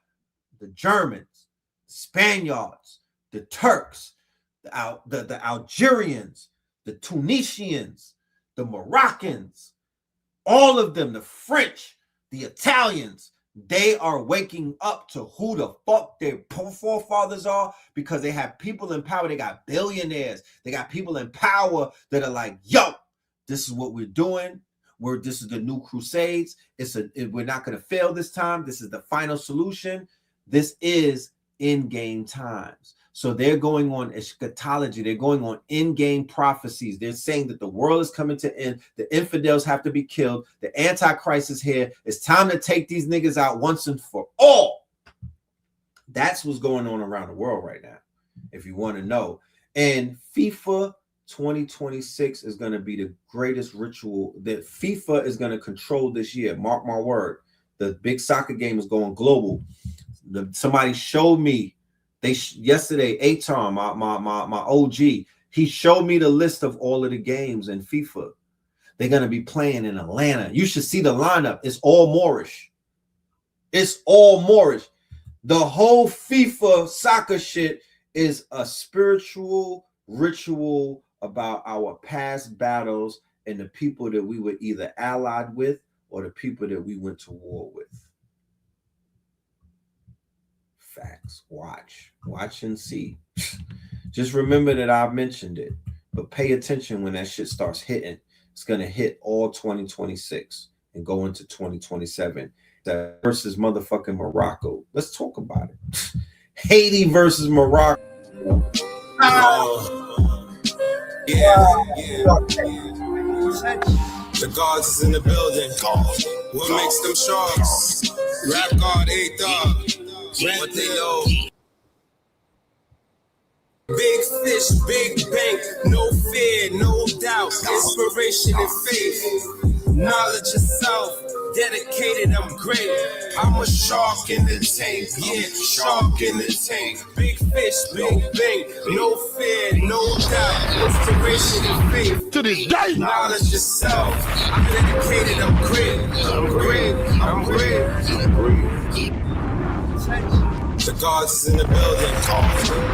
The Germans, Spaniards, the Turks, the Algerians, the Tunisians, the Moroccans, all of them, the French, the Italians, they are waking up to who the fuck their forefathers are because they have people in power. They got billionaires. They got people in power that are like, yo, this is what we're doing. This is the new crusades. We're not going to fail this time. This is the final solution. This is in-game times. So they're going on eschatology. They're going on in-game prophecies. They're saying that the world is coming to end. The infidels have to be killed. The Antichrist is here. It's time to take these niggas out once and for all. That's what's going on around the world right now, if you want to know. And FIFA 2026 is going to be the greatest ritual that FIFA is going to control this year. Mark my word. The big soccer game is going global. Somebody showed me yesterday, Aton, my OG, he showed me the list of all of the games in FIFA. They're going to be playing in Atlanta. You should see the lineup. It's all Moorish. It's all Moorish. The whole FIFA soccer shit is a spiritual ritual about our past battles and the people that we were either allied with or the people that we went to war with. Facts. Watch and see. Just remember that I mentioned it, but pay attention when that shit starts hitting. It's going to hit all 2026 and go into 2027. That versus motherfucking Morocco. Let's talk about it. Haiti versus Morocco. The guards is in the building. What makes them sharks? Rap guard, 8 dog. What they know. Big fish, big bank, no fear, no doubt. Inspiration and faith. Knowledge of self, dedicated, I'm great. I'm a shark in the tank, yeah, shark in the tank. Big fish, big bank, no fear, no doubt. Inspiration and faith. To this day. Knowledge of self, I'm dedicated, I'm great. I'm great, I'm great. The guards is in the building.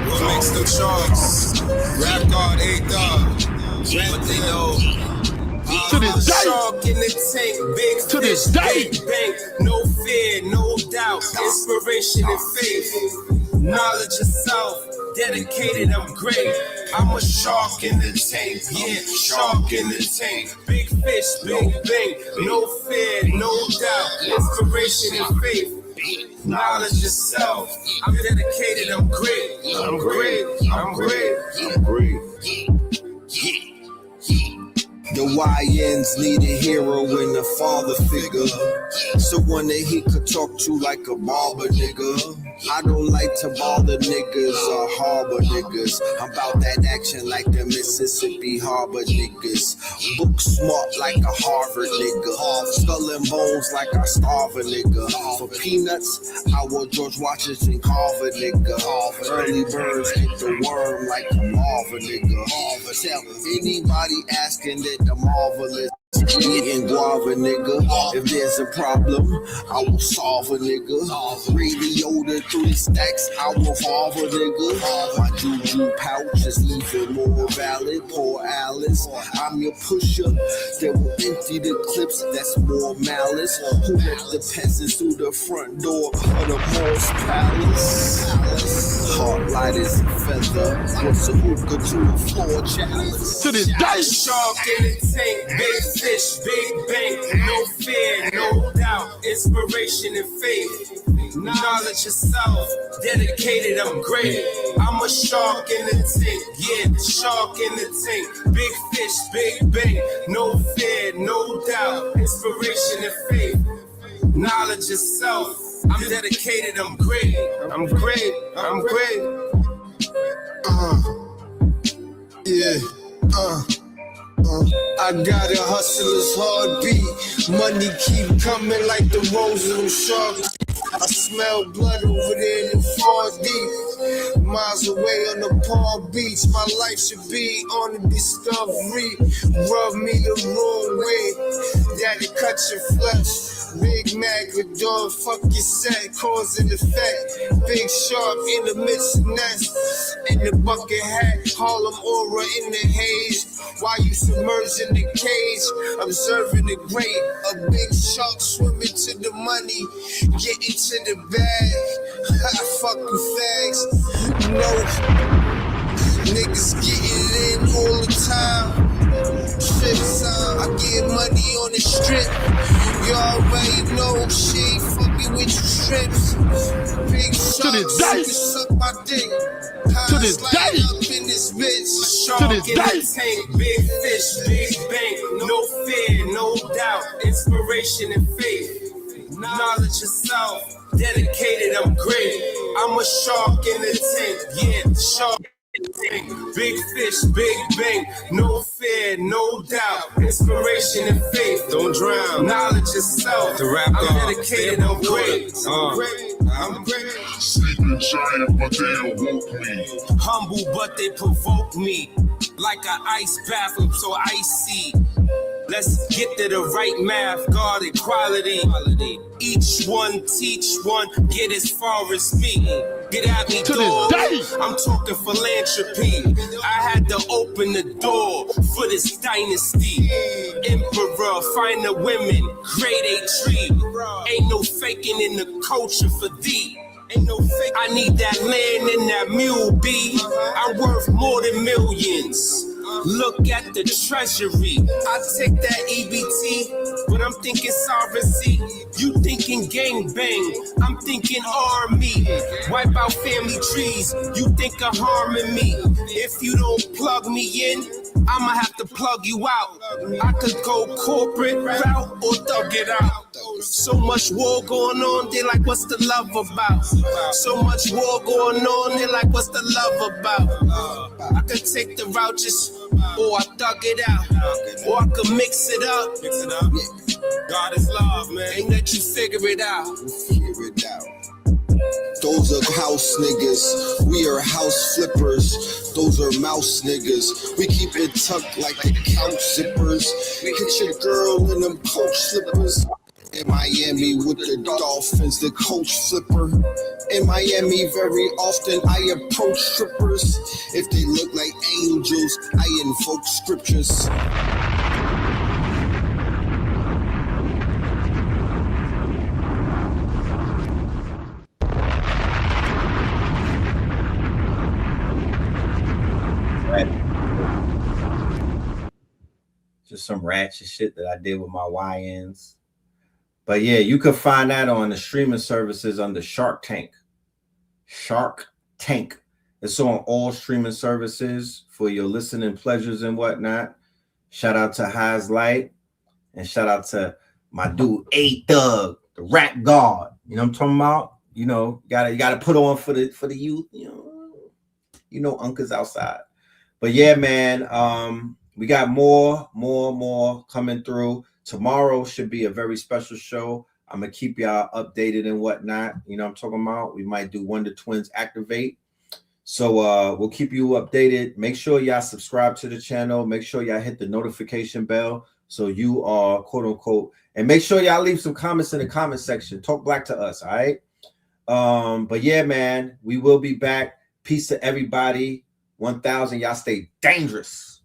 What makes them sharks? Rap guard, 8 dog. What they know. To this day. Shark in the tank, big To this fish, day. big bank, no fear, no doubt, inspiration and faith, knowledge of self, dedicated, I'm great. I'm a shark in the tank, yeah, shark in the tank, big fish, big bank, no fear, no doubt, inspiration and faith, knowledge of self, I'm dedicated, I'm great, I'm great, I'm great, I'm great. The YNs need a hero and a father figure, someone that he could talk to like a barber nigga. I don't like to bother niggas or harbor niggas. I'm about that action like the Mississippi Harbor niggas. Book smart like a Harvard nigga. Skull and bones like I starve a nigga. For peanuts, I wore George Washington Carver nigga. Early birds get the worm like a Marvel nigga. Tell anybody asking that the marvelous eating guava nigga. If there's a problem, I will solve a nigga. Radio to 3 stacks, I will solve a nigga. My juju pouch is even more valid. Poor Alice, I'm your pusher that will empty the clips. That's more malice. Who let the peasants through the front door of the Morse Palace? Heart light as a feather. What's a hookah to a floor chalice? To this day. Shark in the tank, big fish, big bank, no fear, no doubt, inspiration and faith, knowledge of self, dedicated, I'm great. I'm a shark in the tank, yeah, shark in the tank, big fish, big bank, no fear, no doubt, inspiration and faith, knowledge of self, I'm dedicated, I'm great, I'm great, I'm great. I got a hustler's heartbeat. Money keep coming like the rose of them sharks. I smell blood over there in the 4D. Miles away on the Palm Beach. My life should be on the Discovery. Rub me the wrong way. Daddy cut your flesh. Big Mac with dog, fuck your set, cause and effect. Big shark in the midst of nest. In the bucket hat, Harlem aura in the haze. While you submerged in the cage, observing the great. A big shark swimming to the money, getting to the bag. Fucking fags, no. Niggas getting in all the time. Strip time, I get money on the strip. You already know she ain't fucking with you strips. Big shark, you can suck my dick. To this day. Up in this bitch. Shark To this in day. the tank, big fish, big bank, no fear, no doubt, inspiration and faith, knowledge of self, dedicated, I'm great. I'm a shark in the tank, yeah, shark. Big fish, big bank, no fear, no doubt, inspiration and faith, don't drown, knowledge of self, I'm dedicated, I'm great, I'm great, I'm great. Sleeping giant, but they awoke me. Humble, but they provoke me, like an ice bath, I'm so icy. Let's get to the right math, God equality. Each one teach one, get as far as me. Get at me, dog. I'm talking philanthropy. I had to open the door for this dynasty. Emperor, find the women, grade A tree. Ain't no faking in the culture for thee. Ain't no fake. I need that land and that mule, B. I'm worth more than millions. Look at the treasury. I take that EBT, but I'm thinking sovereignty. You thinking gang bang, I'm thinking army. Wipe out family trees, you think of harming me. If you don't plug me in, I'ma have to plug you out. I could go corporate route or thug it out. So much war going on, they like, what's the love about? So much war going on, they like, what's the love about? I could take the route just, or I thug it out, or I could mix it up. God is love, man. Ain't let you figure it out. Figure it out. Those are house niggas, we are house flippers. Those are mouse niggas, we keep it tucked like the couch zippers. Hit your girl in them coach slippers. In Miami with the Dolphins, the coach flipper. In Miami very often I approach strippers. If they look like angels, I invoke scriptures. Just some ratchet shit that I did with my YNs. But yeah, you can find that on the streaming services under Shark Tank. Shark Tank. It's on all streaming services for your listening pleasures and whatnot. Shout out to Highs Light and shout out to my dude A-Thug, the rap god. You know what I'm talking about? You know, you gotta put on for the youth. You know, uncles outside. But yeah, man, we got more coming through. Tomorrow should be a very special show. I'm gonna keep y'all updated and whatnot. You know what I'm talking about? We might do Wonder Twins Activate. So we'll keep you updated. Make sure y'all subscribe to the channel. Make sure y'all hit the notification bell so you are quote unquote, and make sure y'all leave some comments in the comment section. Talk black to us, all right? But yeah, man, we will be back. Peace to everybody. 1000. Y'all stay dangerous.